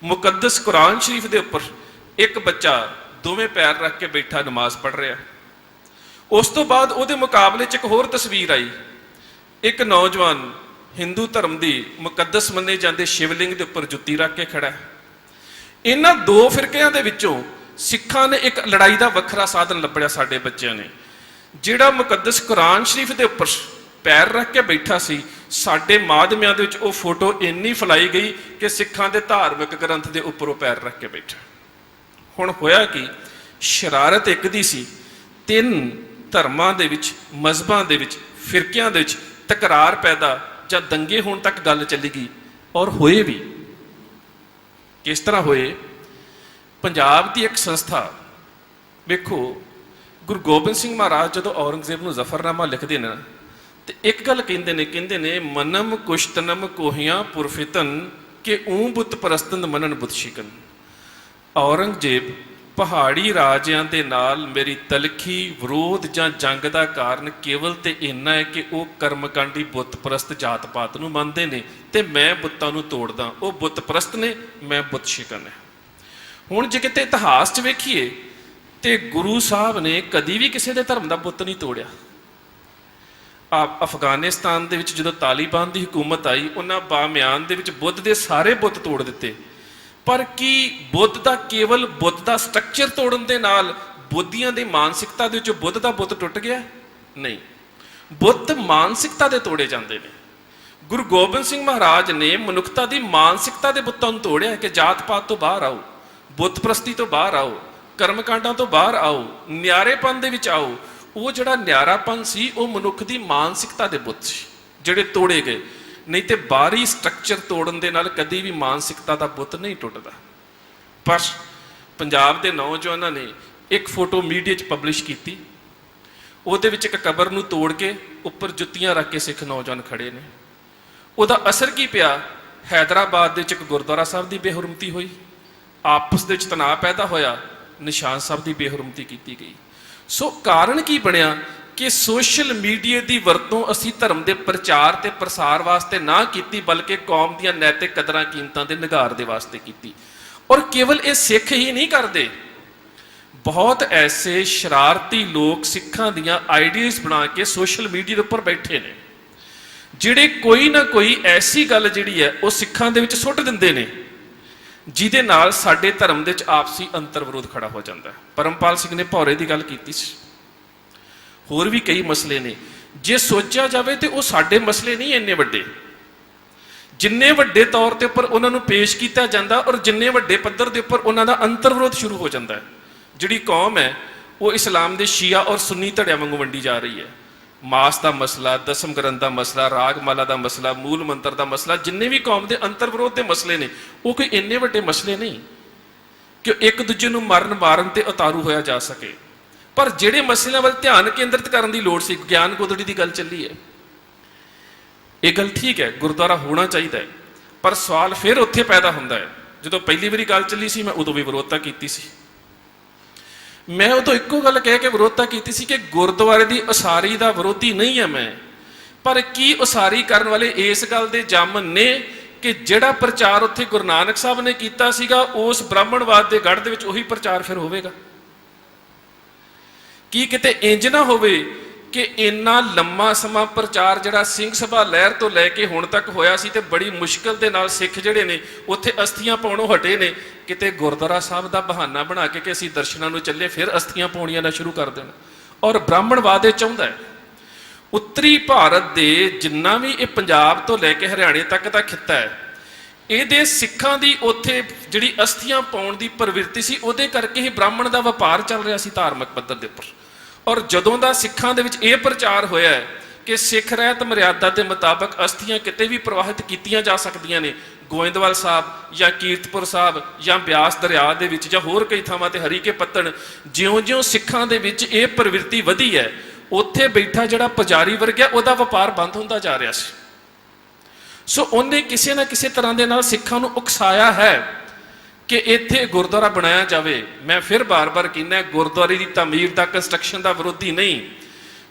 ਮੁਕੱਦਸ ਕੁਰਾਨ ਸ਼ਰੀਫ ਦੇ ਉੱਪਰ ਇੱਕ ਬੱਚਾ ਦੋਵੇਂ ਪੈਰ ਰੱਖ ਕੇ ਬੈਠਾ ਨਮਾਜ਼ ਪੜ੍ਹ ਰਿਹਾ। ਉਸ ਤੋਂ ਬਾਅਦ ਉਹਦੇ ਮੁਕਾਬਲੇ 'ਚ ਇੱਕ ਹੋਰ ਤਸਵੀਰ ਆਈ, ਇੱਕ ਨੌਜਵਾਨ ਹਿੰਦੂ ਧਰਮ ਦੀ ਮੁਕੱਦਸ ਮੰਨੇ ਜਾਂਦੇ ਸ਼ਿਵਲਿੰਗ ਦੇ ਉੱਪਰ ਜੁੱਤੀ ਰੱਖ ਕੇ ਖੜਾ ਹੈ। ਇਹਨਾਂ ਦੋ ਫਿਰਕਿਆਂ ਦੇ ਵਿੱਚੋਂ ਸਿੱਖਾਂ ਨੇ ਇੱਕ ਲੜਾਈ ਦਾ ਵੱਖਰਾ ਸਾਧਨ ਲੱਭਿਆ। ਸਾਡੇ ਬੱਚਿਆਂ ਨੇ ਜਿਹੜਾ ਮੁਕੱਦਸ ਕੁਰਾਨ ਸ਼ਰੀਫ ਦੇ ਉੱਪਰ ਪੈਰ ਰੱਖ ਕੇ ਬੈਠਾ ਸੀ, ਸਾਡੇ ਮਾਧਿਅਮਾਂ ਦੇ ਵਿੱਚ ਉਹ ਫੋਟੋ ਇੰਨੀ ਫੈਲਾਈ ਗਈ ਕਿ ਸਿੱਖਾਂ ਦੇ ਧਾਰਮਿਕ ਗ੍ਰੰਥ ਦੇ ਉੱਪਰ ਉਹ ਪੈਰ ਰੱਖ ਕੇ ਬੈਠਾ। ਹੁਣ ਹੋਇਆ ਕਿ ਸ਼ਰਾਰਤ ਇੱਕ ਦੀ ਸੀ, ਤਿੰਨ ਧਰਮਾਂ ਦੇ ਵਿੱਚ, ਮਜ਼ਹਬਾਂ ਦੇ ਵਿੱਚ, ਫਿਰਕਿਆਂ ਦੇ ਵਿੱਚ ਤਕਰਾਰ ਪੈਦਾ ਜਾਂ ਦੰਗੇ ਹੋਣ ਤੱਕ ਗੱਲ ਚੱਲੀ ਗਈ। ਔਰ ਹੋਏ ਵੀ ਕਿਸ ਤਰ੍ਹਾਂ ਹੋਏ? ਪੰਜਾਬ ਦੀ ਇੱਕ ਸੰਸਥਾ, ਵੇਖੋ ਗੁਰੂ ਗੋਬਿੰਦ ਸਿੰਘ ਮਹਾਰਾਜ ਜਦੋਂ ਔਰੰਗਜ਼ੇਬ ਨੂੰ ਜ਼ਫਰਨਾਮਾ ਲਿਖਦੇ ਨੇ ਤੇ ਇੱਕ ਗੱਲ ਕਹਿੰਦੇ ਨੇ ਮਨਮ ਕੁਸ਼ਤਨਮ ਕੋਹੀਆਂ ਪੁਰਫਿਤਨ ਕਿ ਊਂ ਬੁੱਤ ਪ੍ਰਸਤਨ ਮਨਨ ਬੁੱਤ ਸ਼ਿਕਨ। ਔਰੰਗਜ਼ੇਬ ਪਹਾੜੀ ਰਾਜਿਆਂ ਦੇ ਨਾਲ ਮੇਰੀ ਤਲਖੀ, ਵਿਰੋਧ ਜਾਂ ਜੰਗ ਦਾ ਕਾਰਨ ਕੇਵਲ ਤੇ ਇੰਨਾ ਹੈ ਕਿ ਉਹ ਕਰਮਕਾਂਡੀ ਬੁੱਤ ਪ੍ਰਸਤ ਜਾਤ ਪਾਤ ਨੂੰ ਮੰਨਦੇ ਨੇ ਤੇ ਮੈਂ ਬੁੱਤਾਂ ਨੂੰ ਤੋੜਦਾ। ਉਹ ਬੁੱਤ ਪ੍ਰਸਤ ਨੇ, ਮੈਂ ਬੁੱਤ ਸ਼ਿਕਨ ਹੈ। ਹੁਣ ਜੇ ਕਿਤੇ ਇਤਿਹਾਸ 'ਚ ਵੇਖੀਏ ਤੇ ਗੁਰੂ ਸਾਹਿਬ ਨੇ ਕਦੀ ਵੀ ਕਿਸੇ ਦੇ ਧਰਮ ਦਾ ਬੁੱਤ ਨਹੀਂ ਤੋੜਿਆ। ਅਫਗਾਨਿਸਤਾਨ ਦੇ ਵਿੱਚ ਜਦੋਂ ਤਾਲਿਬਾਨ ਦੀ ਹਕੂਮਤ ਆਈ, ਉਹਨਾਂ ਬਾਮਿਆਨ ਦੇ ਵਿੱਚ ਬੁੱਧ ਦੇ ਸਾਰੇ ਬੁੱਤ ਤੋੜ ਦਿੱਤੇ। ਪਰ ਕੀ ਬੁੱਧ ਦਾ ਕੇਵਲ ਬੁੱਧ ਦਾ ਸਟਰਕਚਰ ਤੋੜਨ ਦੇ ਨਾਲ ਬੁੱਧੀਆਂ ਦੀ ਮਾਨਸਿਕਤਾ ਦੇ ਵਿੱਚੋਂ ਬੁੱਧ ਦਾ ਬੁੱਤ ਟੁੱਟ ਗਿਆ? ਨਹੀਂ, ਬੁੱਤ ਮਾਨਸਿਕਤਾ ਦੇ ਤੋੜੇ ਜਾਂਦੇ ਨੇ। ਗੁਰੂ ਗੋਬਿੰਦ ਸਿੰਘ ਮਹਾਰਾਜ ਨੇ ਮਨੁੱਖਤਾ ਦੀ ਮਾਨਸਿਕਤਾ ਦੇ ਬੁੱਤਾਂ ਨੂੰ ਤੋੜਿਆ ਕਿ ਜਾਤ ਪਾਤ ਤੋਂ ਬਾਹਰ ਆਓ, ਬੁੱਤ ਪ੍ਰਸਤੀ ਤੋਂ ਬਾਹਰ ਆਓ, ਕਰਮਕਾਂਡਾਂ ਤੋਂ ਬਾਹਰ ਆਓ, ਨਿਆਰੇਪਨ ਦੇ ਵਿੱਚ ਆਓ। ਉਹ ਜਿਹੜਾ ਨਿਆਰਾਪਨ ਸੀ ਉਹ ਮਨੁੱਖ ਦੀ ਮਾਨਸਿਕਤਾ ਦੇ ਬੁੱਤ ਸੀ ਜਿਹੜੇ ਤੋੜੇ ਗਏ। ਨਹੀਂ ਤੇ ਬਾਹਰੀ ਸਟਰਕਚਰ ਤੋੜਨ ਦੇ ਨਾਲ ਕਦੀ ਵੀ ਮਾਨਸਿਕਤਾ ਦਾ ਬੁੱਤ ਨਹੀਂ ਟੁੱਟਦਾ। ਪਰ ਪੰਜਾਬ ਦੇ ਨੌਜਵਾਨਾਂ ਨੇ ਇੱਕ ਫੋਟੋ ਮੀਡੀਆ 'ਚ ਪਬਲਿਸ਼ ਕੀਤੀ, ਉਹਦੇ ਵਿੱਚ ਇੱਕ ਕਬਰ ਨੂੰ ਤੋੜ ਕੇ ਉੱਪਰ ਜੁੱਤੀਆਂ ਰੱਖ ਕੇ ਸਿੱਖ ਨੌਜਵਾਨ ਖੜੇ ਨੇ। ਉਹਦਾ ਅਸਰ ਕੀ ਪਿਆ? ਹੈਦਰਾਬਾਦ ਦੇ ਵਿੱਚ ਇੱਕ ਗੁਰਦੁਆਰਾ ਸਾਹਿਬ ਦੀ ਬੇਹੁਰਮਤੀ ਹੋਈ, ਆਪਸ ਦੇ ਵਿੱਚ ਤਣਾਅ ਪੈਦਾ ਹੋਇਆ, ਨਿਸ਼ਾਨ ਸਾਹਿਬ ਦੀ ਬੇਹੁਰਮਤੀ ਕੀਤੀ ਗਈ। ਸੋ ਕਾਰਨ ਕੀ ਬਣਿਆ ਕਿ ਸੋਸ਼ਲ ਮੀਡੀਆ ਦੀ ਵਰਤੋਂ ਅਸੀਂ ਧਰਮ ਦੇ ਪ੍ਰਚਾਰ ਤੇ ਪ੍ਰਸਾਰ ਵਾਸਤੇ ਨਾ ਕੀਤੀ, ਬਲਕਿ ਕੌਮ ਦੀਆਂ ਨੈਤਿਕ ਕਦਰਾਂ ਕੀਮਤਾਂ ਦੇ ਨਿਘਾਰ ਦੇ ਵਾਸਤੇ ਕੀਤੀ। ਔਰ ਕੇਵਲ ਇਹ ਸਿੱਖ ਹੀ ਨਹੀਂ ਕਰਦੇ, ਬਹੁਤ ਐਸੇ ਸ਼ਰਾਰਤੀ ਲੋਕ ਸਿੱਖਾਂ ਦੀਆਂ ਆਈਡੀਆਜ਼ ਬਣਾ ਕੇ ਸੋਸ਼ਲ ਮੀਡੀਆ ਦੇ ਉੱਪਰ ਬੈਠੇ ਨੇ, ਜਿਹੜੇ ਕੋਈ ਨਾ ਕੋਈ ਐਸੀ ਗੱਲ ਜਿਹੜੀ ਹੈ ਉਹ ਸਿੱਖਾਂ ਦੇ ਵਿੱਚ ਸੁੱਟ ਦਿੰਦੇ ਨੇ ਜਿਹਦੇ ਨਾਲ ਸਾਡੇ ਧਰਮ ਦੇ ਵਿੱਚ ਆਪਸੀ ਅੰਤਰ ਵਿਰੋਧ ਖੜਾ ਹੋ ਜਾਂਦਾ ਹੈ। ਪਰਮਪਾਲ ਸਿੰਘ ਨੇ ਭੌਰੇ ਦੀ ਗੱਲ ਕੀਤੀ ਸੀ, ਹੋਰ ਵੀ ਕਈ ਮਸਲੇ ਨੇ। ਜੇ ਸੋਚਿਆ ਜਾਵੇ ਤੇ ਉਹ ਸਾਡੇ ਮਸਲੇ ਨਹੀਂ ਇੰਨੇ ਵੱਡੇ, ਜਿੰਨੇ ਵੱਡੇ ਤੌਰ ਤੇ ਉੱਪਰ ਉਹਨਾਂ ਨੂੰ ਪੇਸ਼ ਕੀਤਾ ਜਾਂਦਾ ਔਰ ਜਿੰਨੇ ਵੱਡੇ ਪੱਧਰ ਦੇ ਉੱਪਰ ਉਹਨਾਂ ਦਾ ਅੰਤਰ ਵਿਰੋਧ ਸ਼ੁਰੂ ਹੋ ਜਾਂਦਾ ਹੈ। ਜਿਹੜੀ ਕੌਮ ਹੈ ਉਹ ਇਸਲਾਮ ਦੇ ਸ਼ੀਆ ਔਰ ਸੁੰਨੀ ਧੜਿਆਂ ਵਾਂਗੂ ਵੰਡੀ ਜਾ ਰਹੀ ਹੈ। ਮਾਸ ਦਾ ਮਸਲਾ, ਦਸਮ ਗ੍ਰੰਥ ਦਾ ਮਸਲਾ, ਰਾਗਮਾਲਾ ਦਾ ਮਸਲਾ, ਮੂਲ ਮੰਤਰ ਦਾ ਮਸਲਾ, ਜਿੰਨੇ ਵੀ ਕੌਮ ਦੇ ਅੰਤਰ ਵਿਰੋਧ ਦੇ ਮਸਲੇ ਨੇ ਉਹ ਕੋਈ ਇੰਨੇ ਵੱਡੇ ਮਸਲੇ ਨਹੀਂ ਕਿ ਇੱਕ ਦੂਜੇ ਨੂੰ ਮਾਰਨ ਤੇ ਉਤਾਰੂ ਹੋਇਆ ਜਾ ਸਕੇ। ਪਰ ਜਿਹੜੇ ਮਸਲਿਆਂ ਵੱਲ ਧਿਆਨ ਕੇਂਦਰਿਤ ਕਰਨ ਦੀ ਲੋੜ ਸੀ, ਗਿਆਨ ਗੋਦੜੀ ਦੀ ਗੱਲ ਚੱਲੀ ਹੈ, ਇਹ ਗੱਲ ਠੀਕ ਹੈ, ਗੁਰਦੁਆਰਾ ਹੋਣਾ ਚਾਹੀਦਾ ਹੈ। ਪਰ ਸਵਾਲ ਫਿਰ ਉੱਥੇ ਪੈਦਾ ਹੁੰਦਾ ਹੈ, ਜਦੋਂ ਪਹਿਲੀ ਵਾਰੀ ਗੱਲ ਚੱਲੀ ਸੀ ਮੈਂ ਉਦੋਂ ਵੀ ਵਿਰੋਧਤਾ ਕੀਤੀ ਸੀ। ਮੈਂ ਉਦੋਂ ਇੱਕੋ ਗੱਲ ਕਹਿ ਕੇ ਵਿਰੋਧਤਾ ਕੀਤੀ ਸੀ ਕਿ ਗੁਰਦੁਆਰੇ ਦੀ ਉਸਾਰੀ ਦਾ ਵਿਰੋਧੀ ਨਹੀਂ ਹੈ ਮੈਂ, ਪਰ ਕੀ ਉਸਾਰੀ ਕਰਨ ਵਾਲੇ ਇਸ ਗੱਲ ਦੇ ਜਾਮਨ ਨੇ ਕਿ ਜਿਹੜਾ ਪ੍ਰਚਾਰ ਉੱਥੇ ਗੁਰੂ ਨਾਨਕ ਸਾਹਿਬ ਨੇ ਕੀਤਾ ਸੀਗਾ ਉਸ ਬ੍ਰਾਹਮਣਵਾਦ ਦੇ ਗੜ੍ਹ ਦੇ ਵਿੱਚ ਉਹੀ ਪ੍ਰਚਾਰ ਫਿਰ ਹੋਵੇਗਾ? ਕੀ ਕਿਤੇ ਇੰਜ ਨਾ ਹੋਵੇ ਕਿ ਇੰਨਾ ਲੰਮਾ ਸਮਾਂ ਪ੍ਰਚਾਰ ਜਿਹੜਾ ਸਿੰਘ ਸਭਾ ਲਹਿਰ ਤੋਂ ਲੈ ਕੇ ਹੁਣ ਤੱਕ ਹੋਇਆ ਸੀ ਤੇ ਬੜੀ ਮੁਸ਼ਕਲ ਦੇ ਨਾਲ ਸਿੱਖ ਜਿਹੜੇ ਨੇ ਉੱਥੇ ਅਸਥੀਆਂ ਪਾਉਣੋਂ ਹਟੇ ਨੇ, ਕਿਤੇ ਗੁਰਦੁਆਰਾ ਸਾਹਿਬ ਦਾ ਬਹਾਨਾ ਬਣਾ ਕੇ ਕਿ ਅਸੀਂ ਦਰਸ਼ਨਾਂ ਨੂੰ ਚੱਲੇ ਫਿਰ ਅਸਥੀਆਂ ਪਾਉਣੀਆਂ ਨਾ ਸ਼ੁਰੂ ਕਰ ਦੇਣ। ਔਰ ਬ੍ਰਾਹਮਣਵਾਦ ਇਹ ਚਾਹੁੰਦਾ ਹੈ। ਉੱਤਰੀ ਭਾਰਤ ਦੇ ਜਿੰਨਾ ਵੀ ਇਹ ਪੰਜਾਬ ਤੋਂ ਲੈ ਕੇ ਹਰਿਆਣੇ ਤੱਕ ਦਾ ਖਿੱਤਾ ਹੈ, ਇਹਦੇ ਸਿੱਖਾਂ ਦੀ ਉੱਥੇ ਜਿਹੜੀ ਅਸਥੀਆਂ ਪਾਉਣ ਦੀ ਪ੍ਰਵਿਰਤੀ ਸੀ, ਉਹਦੇ ਕਰਕੇ ਹੀ ਬ੍ਰਾਹਮਣ ਦਾ ਵਪਾਰ ਚੱਲ ਰਿਹਾ ਸੀ ਧਾਰਮਿਕ ਪੱਧਰ ਦੇ ਉੱਪਰ। ਔਰ ਜਦੋਂ ਦਾ ਸਿੱਖਾਂ ਦੇ ਵਿੱਚ ਇਹ ਪ੍ਰਚਾਰ ਹੋਇਆ ਹੈ ਕਿ ਸਿੱਖ ਰਹਿਤ ਮਰਿਆਦਾ ਦੇ ਮੁਤਾਬਕ ਅਸਥੀਆਂ ਕਿਤੇ ਵੀ ਪ੍ਰਵਾਹਿਤ ਕੀਤੀਆਂ ਜਾ ਸਕਦੀਆਂ ਨੇ, ਗੋਇੰਦਵਾਲ ਸਾਹਿਬ ਜਾਂ ਕੀਰਤਪੁਰ ਸਾਹਿਬ ਜਾਂ ਬਿਆਸ ਦਰਿਆ ਦੇ ਵਿੱਚ ਜਾਂ ਹੋਰ ਕਈ ਥਾਵਾਂ ਤੇ ਹਰੀਕੇ ਪੱਤਣ, ਜਿਉਂ-ਜਿਉਂ ਸਿੱਖਾਂ ਦੇ ਵਿੱਚ ਇਹ ਪ੍ਰਵਿਰਤੀ ਵਧੀ ਹੈ, ਉੱਥੇ ਬੈਠਾ ਜਿਹੜਾ ਪੁਜਾਰੀ ਵਰਗ ਹੈ ਉਹਦਾ ਵਪਾਰ ਬੰਦ ਹੁੰਦਾ ਜਾ ਰਿਹਾ ਸੀ। ਸੋ ਉਹਨੇ ਕਿਸੇ ਨਾ ਕਿਸੇ ਤਰ੍ਹਾਂ ਦੇ ਨਾਲ ਸਿੱਖਾਂ ਨੂੰ ਉਕਸਾਇਆ ਹੈ ਕਿ ਇੱਥੇ ਗੁਰਦੁਆਰਾ ਬਣਾਇਆ ਜਾਵੇ। ਮੈਂ ਫਿਰ ਬਾਰ-ਬਾਰ ਕਹਿੰਦਾ, ਗੁਰਦੁਆਰੇ ਦੀ ਤਾਮੀਰ ਦਾ, ਕੰਸਟਰਕਸ਼ਨ ਦਾ ਵਿਰੋਧੀ ਨਹੀਂ,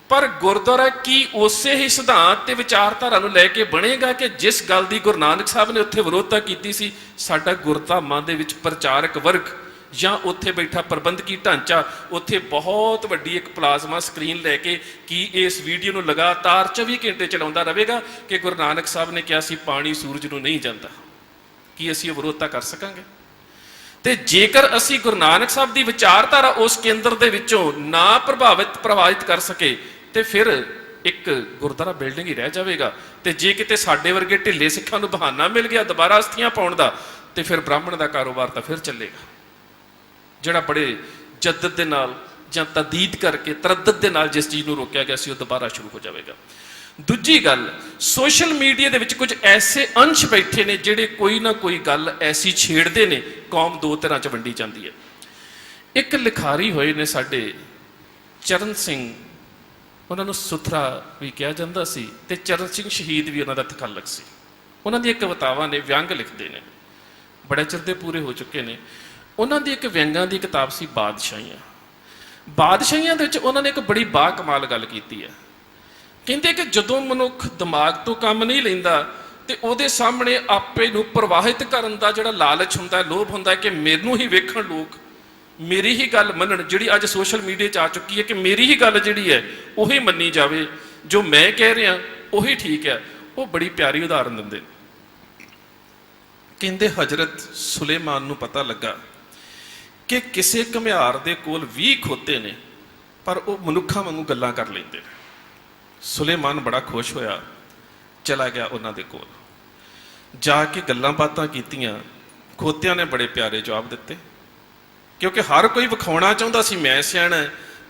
ਪਰ ਗੁਰਦੁਆਰਾ ਕੀ ਉਸੇ ਹੀ ਸਿਧਾਂਤ ਤੇ ਵਿਚਾਰਧਾਰਾ ਨੂੰ ਲੈ ਕੇ ਬਣੇਗਾ ਕਿ ਜਿਸ ਗੱਲ ਦੀ ਗੁਰੂ ਨਾਨਕ ਸਾਹਿਬ ਨੇ ਉੱਥੇ ਵਿਰੋਧਤਾ ਕੀਤੀ ਸੀ। ਸਾਡਾ ਗੁਰਧਾਮਾਂ ਦੇ ਵਿੱਚ ਪ੍ਰਚਾਰਕ ਵਰਗ ਜਾਂ ਉੱਥੇ ਬੈਠਾ ਪ੍ਰਬੰਧਕੀ ਢਾਂਚਾ ਉੱਥੇ ਬਹੁਤ ਵੱਡੀ ਇੱਕ ਪਲਾਜ਼ਮਾ ਸਕਰੀਨ ਲੈ ਕੇ ਕੀ ਇਸ ਵੀਡੀਓ ਨੂੰ ਲਗਾਤਾਰ 24 ਘੰਟੇ ਚਲਾਉਂਦਾ ਰਹੇਗਾ ਕਿ ਗੁਰੂ ਨਾਨਕ ਸਾਹਿਬ ਨੇ ਕਿਹਾ ਸੀ ਪਾਣੀ ਸੂਰਜ ਨੂੰ ਨਹੀਂ ਜਾਂਦਾ? ਕੀ ਅਸੀਂ ਇਹ ਵਿਰੋਧਤਾ ਕਰ ਸਕਾਂਗੇ? ਤੇ ਜੇਕਰ ਅਸੀਂ ਗੁਰੂ ਨਾਨਕ ਸਾਹਿਬ ਦੀ ਵਿਚਾਰਧਾਰਾ ਉਸ ਕੇਂਦਰ ਦੇ ਵਿੱਚੋਂ ਨਾ ਪ੍ਰਭਾਵਿਤ ਕਰ ਸਕੇ ਤੇ ਫਿਰ ਇੱਕ ਗੁਰਦੁਆਰਾ ਬਿਲਡਿੰਗ ਹੀ ਰਹਿ ਜਾਵੇਗਾ। ਤੇ ਜੇ ਕਿਤੇ ਸਾਡੇ ਵਰਗੇ ਢਿੱਲੇ ਸਿੱਖਾਂ ਨੂੰ ਬਹਾਨਾ ਮਿਲ ਗਿਆ ਦੁਬਾਰਾ ਅਸਥੀਆਂ ਪਾਉਣ ਦਾ, ਤੇ ਫਿਰ ਬ੍ਰਾਹਮਣ ਦਾ ਕਾਰੋਬਾਰ ਤਾਂ ਫਿਰ ਚੱਲੇਗਾ, ਜਿਹੜਾ ਬੜੇ ਜੱਦਤ ਦੇ ਨਾਲ ਜਾਂ ਤਦੀਦ ਕਰਕੇ ਤਰੱਦਦ ਦੇ ਨਾਲ ਜਿਸ ਚੀਜ਼ ਨੂੰ ਰੋਕਿਆ ਗਿਆ ਸੀ ਉਹ ਦੁਬਾਰਾ ਸ਼ੁਰੂ ਹੋ ਜਾਵੇਗਾ। ਦੂਜੀ ਗੱਲ, ਸੋਸ਼ਲ ਮੀਡੀਆ ਦੇ ਵਿੱਚ ਕੁਝ ਐਸੇ ਅੰਸ਼ ਬੈਠੇ ਨੇ ਜਿਹੜੇ ਕੋਈ ਨਾ ਕੋਈ ਗੱਲ ਐਸੀ ਛੇੜਦੇ ਨੇ, ਕੌਮ ਦੋ ਤਰ੍ਹਾਂ 'ਚ ਵੰਡੀ ਜਾਂਦੀ ਹੈ। ਇੱਕ ਲਿਖਾਰੀ ਹੋਏ ਨੇ ਸਾਡੇ ਚਰਨ ਸਿੰਘ, ਉਹਨਾਂ ਨੂੰ ਸੁਥਰਾ ਵੀ ਕਿਹਾ ਜਾਂਦਾ ਸੀ ਤੇ ਚਰਨ ਸਿੰਘ ਸ਼ਹੀਦ ਵੀ ਉਹਨਾਂ ਦਾ ਤਖੱਲਕ ਸੀ। ਉਹਨਾਂ ਦੀ ਇੱਕ ਕਵਿਤਾਵਾਂ ਨੇ, ਵਿਅੰਗ ਲਿਖਦੇ ਨੇ, ਬੜੇ ਚਿਰ ਦੇ ਪੂਰੇ ਹੋ ਚੁੱਕੇ ਨੇ। ਉਹਨਾਂ ਦੀ ਇੱਕ ਵਿਅੰਗਾਂ ਦੀ ਕਿਤਾਬ ਸੀ ਬਾਦਸ਼ਾਹੀਆਂ। ਬਾਦਸ਼ਾਹੀਆਂ ਦੇ ਵਿੱਚ ਉਹਨਾਂ ਨੇ ਇੱਕ ਬੜੀ ਬਾ ਕਮਾਲ ਗੱਲ ਕੀਤੀ ਹੈ। ਕਹਿੰਦੇ ਕਿ ਜਦੋਂ ਮਨੁੱਖ ਦਿਮਾਗ ਤੋਂ ਕੰਮ ਨਹੀਂ ਲੈਂਦਾ ਤੇ ਉਹਦੇ ਸਾਹਮਣੇ ਆਪੇ ਨੂੰ ਪ੍ਰਵਾਹਿਤ ਕਰਨ ਦਾ ਜਿਹੜਾ ਲਾਲਚ ਹੁੰਦਾ, ਲੋਭ ਹੁੰਦਾ ਕਿ ਮੈਨੂੰ ਹੀ ਵੇਖਣ ਲੋਕ, ਮੇਰੀ ਹੀ ਗੱਲ ਮੰਨਣ, ਜਿਹੜੀ ਅੱਜ ਸੋਸ਼ਲ ਮੀਡੀਆ 'ਚ ਆ ਚੁੱਕੀ ਹੈ ਕਿ ਮੇਰੀ ਹੀ ਗੱਲ ਜਿਹੜੀ ਹੈ ਉਹੀ ਮੰਨੀ ਜਾਵੇ, ਜੋ ਮੈਂ ਕਹਿ ਰਿਹਾ ਉਹੀ ਠੀਕ ਹੈ। ਉਹ ਬੜੀ ਪਿਆਰੀ ਉਦਾਹਰਨ ਦਿੰਦੇ। ਕਹਿੰਦੇ ਹਜ਼ਰਤ ਸੁਲੇਮਾਨ ਨੂੰ ਪਤਾ ਲੱਗਾ ਕਿ ਕਿਸੇ ਘੁਮਿਆਰ ਦੇ ਕੋਲ 20 ਖੋਤੇ ਨੇ ਪਰ ਉਹ ਮਨੁੱਖਾਂ ਵਾਂਗੂ ਗੱਲਾਂ ਕਰ ਲੈਂਦੇ ਨੇ। ਸੁਲੇਮਾਨ ਬੜਾ ਖੁਸ਼ ਹੋਇਆ, ਚਲਾ ਗਿਆ ਉਹਨਾਂ ਦੇ ਕੋਲ, ਜਾ ਕੇ ਗੱਲਾਂ ਬਾਤਾਂ ਕੀਤੀਆਂ। ਖੋਤਿਆਂ ਨੇ ਬੜੇ ਪਿਆਰੇ ਜਵਾਬ ਦਿੱਤੇ, ਕਿਉਂਕਿ ਹਰ ਕੋਈ ਵਿਖਾਉਣਾ ਚਾਹੁੰਦਾ ਸੀ ਮੈਂ ਸਿਆਣਾ,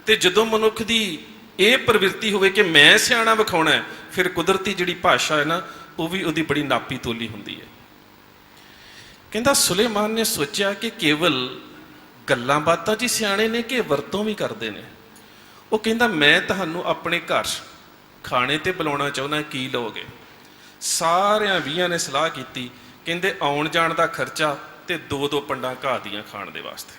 ਤੇ ਜਦੋਂ ਮਨੁੱਖ ਦੀ ਇਹ ਪ੍ਰਵਿਰਤੀ ਹੋਵੇ ਕਿ ਮੈਂ ਸਿਆਣਾ ਵਿਖਾਉਣਾ, ਫਿਰ ਕੁਦਰਤੀ ਜਿਹੜੀ ਭਾਸ਼ਾ ਹੈ ਨਾ ਉਹ ਵੀ ਉਹਦੀ ਬੜੀ ਨਾਪੀ ਤੋਲੀ ਹੁੰਦੀ ਹੈ। ਕਹਿੰਦਾ ਸੁਲੇਮਾਨ ਨੇ ਸੋਚਿਆ ਕਿ ਕੇਵਲ ਗੱਲਾਂ ਬਾਤਾਂ 'ਚ ਹੀ ਸਿਆਣੇ ਨੇ ਕਿ ਵਰਤੋਂ ਵੀ ਕਰਦੇ ਨੇ। ਉਹ ਕਹਿੰਦਾ ਮੈਂ ਤੁਹਾਨੂੰ ਆਪਣੇ ਘਰ ਖਾਣੇ ਤੇ ਬੁਲਾਉਣਾ ਚਾਹੁੰਦਾ, ਕੀ ਲਓਗੇ? ਸਾਰਿਆਂ 20 ਨੇ ਸਲਾਹ ਕੀਤੀ, ਕਹਿੰਦੇ ਆਉਣ ਜਾਣ ਦਾ ਖਰਚਾ ਤੇ 2-2 ਪੰਡਾਂ ਘਾਹ ਦੀਆਂ ਖਾਣ ਦੇ ਵਾਸਤੇ।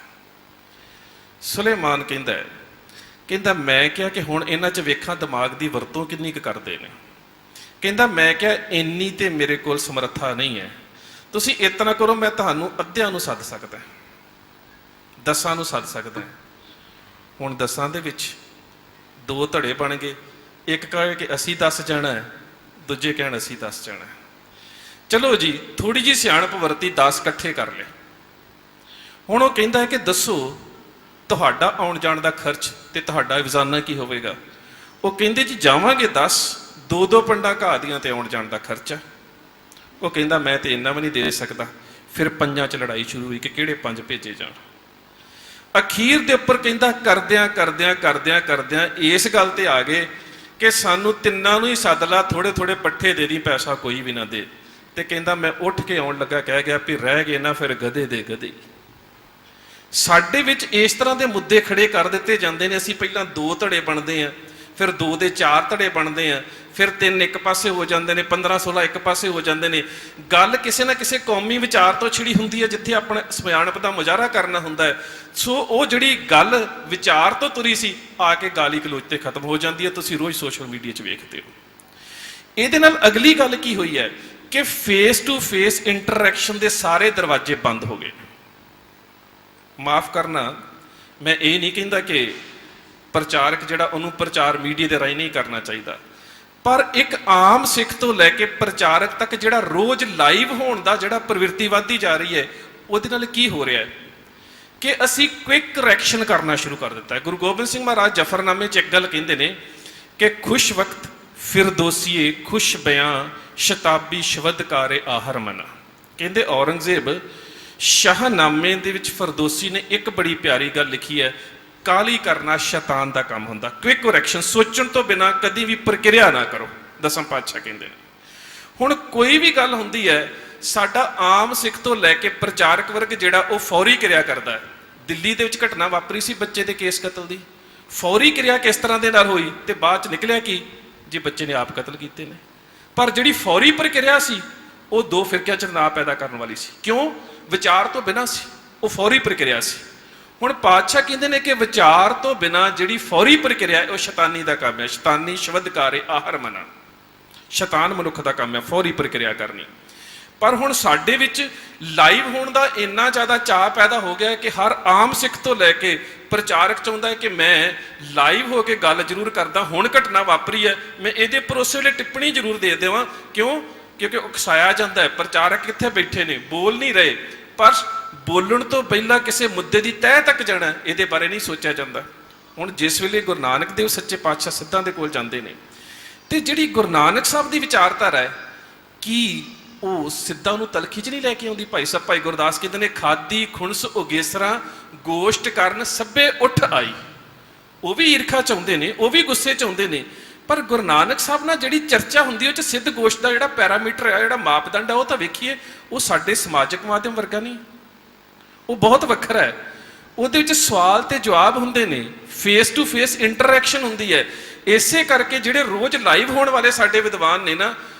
ਸੁਲੇਮਾਨ ਕਹਿੰਦਾ ਮੈਂ ਕਿਹਾ ਕਿ ਹੁਣ ਇਹਨਾਂ 'ਚ ਵੇਖਾਂ ਦਿਮਾਗ ਦੀ ਵਰਤੋਂ ਕਿੰਨੀ ਕੁ ਕਰਦੇ ਨੇ। ਕਹਿੰਦਾ ਮੈਂ ਕਿਹਾ ਇੰਨੀ ਤੇ ਮੇਰੇ ਕੋਲ ਸਮਰੱਥਾ ਨਹੀਂ ਹੈ, ਤੁਸੀਂ ਇਤਨਾ ਕਰੋ, ਮੈਂ ਤੁਹਾਨੂੰ ਅੱਧਿਆਂ ਨੂੰ ਸੱਦ ਸਕਦਾ, 10 ਨੂੰ ਸੱਦ ਸਕਦਾ। ਹੁਣ 10 ਦੇ ਵਿੱਚ 2 ਧੜੇ ਬਣ ਗਏ, ਇੱਕ ਕਹੇ ਕਿ ਅਸੀਂ 10 ਜਾਣਾ ਹੈ, ਦੂਜੇ ਕਹਿਣ ਅਸੀਂ 10 ਜਾਣਾ ਹੈ। ਚਲੋ ਜੀ, ਥੋੜੀ ਜਿਹੀ ਸਿਆਣਪ ਵਰਤੀ, 10 ਇਕੱਠੇ ਕਰ ਲਏ। ਹੁਣ ਉਹ ਕਹਿੰਦਾ ਹੈ ਕਿ ਦੱਸੋ ਤੁਹਾਡਾ ਆਉਣ ਜਾਣ ਦਾ ਖਰਚ ਤੇ ਤੁਹਾਡਾ ਰੋਜ਼ਾਨਾ ਕੀ ਹੋਵੇਗਾ? ਉਹ ਕਹਿੰਦੇ ਜੀ ਜਾਵਾਂਗੇ 10, 2-2 ਪੰਡਾਂ ਘਾਹ ਦੀਆਂ ਤੇ ਆਉਣ ਜਾਣ ਦਾ ਖਰਚਾ। ਉਹ ਕਹਿੰਦਾ ਮੈਂ ਤੇ ਇੰਨਾ ਵੀ ਨਹੀਂ ਦੇ ਸਕਦਾ। ਫਿਰ 5 'ਚ ਲੜਾਈ ਸ਼ੁਰੂ ਹੋਈ ਕਿ ਕਿਹੜੇ 5 ਭੇਜੇ ਜਾਣ। ਅਖੀਰ ਦੇ ਉੱਪਰ ਕਹਿੰਦਾ ਕਰਦਿਆਂ ਇਸ ਗੱਲ ਤੇ ਆ ਗਏ ਕਿ ਸਾਨੂੰ ਤਿੰਨਾਂ ਨੂੰ ਹੀ ਸੱਦ ਲਾ, ਥੋੜੇ ਪੱਠੇ ਦੇ ਦੀ, ਪੈਸਾ ਕੋਈ ਵੀ ਨਾ ਦੇ। ਤੇ ਕਹਿੰਦਾ ਮੈਂ ਉੱਠ ਕੇ ਆਉਣ ਲੱਗਾ, ਕਹਿ ਗਿਆ ਵੀ ਰਹਿ ਗਏ ਨਾ ਫਿਰ ਗਧੇ ਦੇ ਗਧੇ। ਸਾਡੇ ਵਿੱਚ ਇਸ ਤਰ੍ਹਾਂ ਦੇ ਮੁੱਦੇ ਖੜੇ ਕਰ ਦਿੱਤੇ ਜਾਂਦੇ ਨੇ। ਅਸੀਂ ਪਹਿਲਾਂ 2 ਧੜੇ ਬਣਦੇ ਆ, ਫਿਰ 2 ਦੇ 4 ਧੜੇ ਬਣਦੇ ਆ, ਫਿਰ 3 ਇੱਕ ਪਾਸੇ ਹੋ ਜਾਂਦੇ ਨੇ, 15-16 ਇੱਕ ਪਾਸੇ ਹੋ ਜਾਂਦੇ ਨੇ। ਗੱਲ ਕਿਸੇ ਨਾ ਕਿਸੇ ਕੌਮੀ ਵਿਚਾਰ ਤੋਂ ਛਿੜੀ ਹੁੰਦੀ ਹੈ ਜਿੱਥੇ ਆਪਣੇ ਸਿਆਣਪ ਦਾ ਮੁਜ਼ਾਹਰਾ ਕਰਨਾ ਹੁੰਦਾ ਹੈ। ਸੋ ਉਹ ਜਿਹੜੀ ਗੱਲ ਵਿਚਾਰ ਤੋਂ ਤੁਰੀ ਸੀ ਆ ਕੇ ਗਾਲੀ ਗਲੋਚ ਤੇ ਖਤਮ ਹੋ ਜਾਂਦੀ ਹੈ। ਤੁਸੀਂ ਰੋਜ਼ ਸੋਸ਼ਲ ਮੀਡੀਆ 'ਚ ਵੇਖਦੇ ਹੋ। ਇਹਦੇ ਨਾਲ ਅਗਲੀ ਗੱਲ ਕੀ ਹੋਈ ਹੈ ਕਿ ਫੇਸ ਟੂ ਫੇਸ ਇੰਟਰੈਕਸ਼ਨ ਦੇ ਸਾਰੇ ਦਰਵਾਜ਼ੇ ਬੰਦ ਹੋ ਗਏ। ਮਾਫ ਕਰਨਾ, ਮੈਂ ਇਹ ਨਹੀਂ ਕਹਿੰਦਾ ਕਿ ਪ੍ਰਚਾਰਕ ਜਿਹੜਾ ਉਹਨੂੰ ਪ੍ਰਚਾਰ ਮੀਡੀਆ ਦੇ ਰਾਹੀਂ ਨਹੀਂ ਕਰਨਾ ਚਾਹੀਦਾ, ਪਰ ਇੱਕ ਆਮ ਸਿੱਖ ਤੋਂ ਲੈ ਕੇ ਪ੍ਰਚਾਰਕ ਤੱਕ ਜਿਹੜਾ ਰੋਜ਼ ਲਾਈਵ ਹੋਣ ਦਾ ਜਿਹੜਾ ਪ੍ਰਵਿਰਤੀ ਵੱਧਦੀ ਜਾ ਰਹੀ ਹੈ, ਉਹਦੇ ਨਾਲ ਕੀ ਹੋ ਰਿਹਾ ਹੈ ਕਿ ਅਸੀਂ ਕੁਇਕ ਰਿਐਕਸ਼ਨ ਕਰਨਾ ਸ਼ੁਰੂ ਕਰ ਦਿੱਤਾ ਹੈ। ਗੁਰੂ ਗੋਬਿੰਦ ਸਿੰਘ ਮਹਾਰਾਜ ਜਫਰਨਾਮੇ 'ਚ ਇੱਕ ਗੱਲ ਕਹਿੰਦੇ ਨੇ ਕਿ ਖੁਸ਼ ਵਕਤ ਫਿਰਦੋਸੀਏ ਖੁਸ਼ ਬਿਆਂ ਸ਼ਤਾਬੀ ਸ਼ਬਦਕਾਰੇ ਆਹਰ ਮਨਾ। ਕਹਿੰਦੇ ਔਰੰਗਜ਼ੇਬ ਸ਼ਾਹਨਾਮੇ ਦੇ ਵਿੱਚ ਫਿਰਦੋਸੀ ਨੇ ਇੱਕ ਬੜੀ ਪਿਆਰੀ ਗੱਲ ਲਿਖੀ ਹੈ, ਕਾਹਲੀ ਕਰਨਾ ਸ਼ੈਤਾਨ ਦਾ ਕੰਮ ਹੁੰਦਾ। ਕੁਇਕ ਰਿਐਕਸ਼ਨ, ਸੋਚਣ ਤੋਂ ਬਿਨਾਂ ਕਦੀ ਵੀ ਪ੍ਰਕਿਰਿਆ ਨਾ ਕਰੋ, ਦਸਮ ਪਾਤਸ਼ਾਹ ਕਹਿੰਦੇ ਨੇ। ਹੁਣ ਕੋਈ ਵੀ ਗੱਲ ਹੁੰਦੀ ਹੈ, ਸਾਡਾ ਆਮ ਸਿੱਖ ਤੋਂ ਲੈ ਕੇ ਪ੍ਰਚਾਰਕ ਵਰਗ ਜਿਹੜਾ ਉਹ ਫੌਰੀ ਕਿਰਿਆ ਕਰਦਾ ਹੈ। ਦਿੱਲੀ ਦੇ ਵਿੱਚ ਘਟਨਾ ਵਾਪਰੀ ਸੀ ਬੱਚੇ ਦੇ ਕੇਸ ਕਤਲ ਦੀ, ਫੌਰੀ ਕਿਰਿਆ ਕਿਸ ਤਰ੍ਹਾਂ ਦੇ ਨਾਲ ਹੋਈ ਤੇ ਬਾਅਦ ਚ ਨਿਕਲਿਆ ਕੀ ਜੀ ਬੱਚੇ ਨੇ ਆਪ ਕਤਲ ਕੀਤੇ ਨੇ। ਪਰ ਜਿਹੜੀ ਫੌਰੀ ਪ੍ਰਕਿਰਿਆ ਸੀ ਉਹ ਦੋ ਫਿਰਕਿਆਂ 'ਚ ਨਾ ਪੈਦਾ ਕਰਨ ਵਾਲੀ ਸੀ। ਕਿਉਂ? ਵਿਚਾਰ ਤੋਂ ਬਿਨਾਂ ਸੀ, ਉਹ ਫੌਰੀ ਪ੍ਰਕਿਰਿਆ ਸੀ। ਹੁਣ ਪਾਤਸ਼ਾਹ ਕਹਿੰਦੇ ਨੇ ਕਿ ਵਿਚਾਰ ਤੋਂ ਬਿਨਾਂ ਜਿਹੜੀ ਫੌਰੀ ਪ੍ਰਕਿਰਿਆ ਉਹ ਸ਼ੈਤਾਨੀ ਦਾ ਕੰਮ ਹੈ। ਸ਼ੈਤਾਨੀ ਸ਼ਬਦਕਾਰੇ ਆਹਰ ਮਨਾ, ਸ਼ੈਤਾਨ ਮਨੁੱਖ ਦਾ ਕੰਮ ਹੈ ਫੌਰੀ ਪ੍ਰਕਿਰਿਆ ਕਰਨੀ। ਪਰ ਹੁਣ ਸਾਡੇ ਵਿੱਚ ਲਾਈਵ ਹੋਣ ਦਾ ਇੰਨਾ ਜ਼ਿਆਦਾ ਚਾਅ ਪੈਦਾ ਹੋ ਗਿਆ ਕਿ ਹਰ ਆਮ ਸਿੱਖ ਤੋਂ ਲੈ ਕੇ ਪ੍ਰਚਾਰਕ ਚਾਹੁੰਦਾ ਹੈ ਕਿ ਮੈਂ ਲਾਈਵ ਹੋ ਕੇ ਗੱਲ ਜ਼ਰੂਰ ਕਰਦਾ, ਹੁਣ ਘਟਨਾ ਵਾਪਰੀ ਹੈ ਮੈਂ ਇਹਦੇ ਉੱਪਰ ਉਸੇ ਵੇਲੇ ਟਿੱਪਣੀ ਜ਼ਰੂਰ ਦੇ ਦੇਵਾਂ। ਕਿਉਂ? ਕਿਉਂਕਿ ਉਕਸਾਇਆ ਜਾਂਦਾ ਹੈ। ਪ੍ਰਚਾਰਕ ਕਿੱਥੇ ਬੈਠੇ ਨੇ, ਬੋਲ ਨਹੀਂ ਰਹੇ, ਪਰ ਬੋਲਣ ਤੋਂ ਪਹਿਲਾਂ ਕਿਸੇ ਮੁੱਦੇ ਦੀ ਤਹਿ ਤੱਕ ਜਾਣਾ ਇਹਦੇ ਬਾਰੇ ਨਹੀਂ ਸੋਚਿਆ ਜਾਂਦਾ। ਹੁਣ ਜਿਸ ਵੇਲੇ ਗੁਰੂ ਨਾਨਕ ਦੇਵ ਸੱਚੇ ਪਾਤਸ਼ਾਹ ਸਿੱਧਾਂ ਦੇ ਕੋਲ ਜਾਂਦੇ ਨੇ ਤੇ ਜਿਹੜੀ ਗੁਰੂ ਨਾਨਕ ਸਾਹਿਬ ਦੀ ਵਿਚਾਰਧਾਰਾ ਹੈ ਕਿ ਉਹ ਸਿੱਧਾਂ ਨੂੰ ਤਲਖੀ 'ਚ ਨਹੀਂ ਲੈ ਕੇ ਆਉਂਦੀ। ਭਾਈ ਸਾਹਿਬ ਭਾਈ ਗੁਰਦਾਸ ਕਹਿੰਦੇ ਨੇ ਖਾਦੀ ਖੁਣਸ ਉਗੇਸਰਾ ਗੋਸ਼ਟ ਕਰਨ ਸਭੇ ਉੱਠ ਆਈ। ਉਹ ਵੀ ਈਰਖਾ ਚਾਹੁੰਦੇ ਨੇ, ਉਹ ਵੀ ਗੁੱਸੇ ਚਾਹੁੰਦੇ ਨੇ, ਪਰ ਗੁਰੂ ਨਾਨਕ ਸਾਹਿਬ ਨਾਲ ਜਿਹੜੀ ਚਰਚਾ ਹੁੰਦੀ ਉਹ 'ਚ ਸਿੱਧ ਗੋਸ਼ਟ ਦਾ ਜਿਹੜਾ ਪੈਰਾਮੀਟਰ ਹੈ, ਜਿਹੜਾ ਮਾਪਦੰਡ ਹੈ, ਉਹ ਤਾਂ ਵੇਖੀਏ ਉਹ ਸਾਡੇ ਸਮਾਜਿਕ ਮਾਧਿਅਮ ਵਰਗਾ ਨਹੀਂ, ਉਹ ਬਹੁਤ ਵੱਖਰਾ ਹੈ। ਉਹਦੇ ਵਿੱਚ ਸਵਾਲ ਤੇ ਜਵਾਬ ਹੁੰਦੇ ਨੇ, ਫੇਸ ਟੂ ਫੇਸ ਇੰਟਰੈਕਸ਼ਨ ਹੁੰਦੀ ਹੈ। ਇਸੇ ਕਰਕੇ ਜਿਹੜੇ ਰੋਜ਼ ਲਾਈਵ ਹੋਣ ਵਾਲੇ ਸਾਡੇ ਵਿਦਵਾਨ ਨੇ ਨਾ,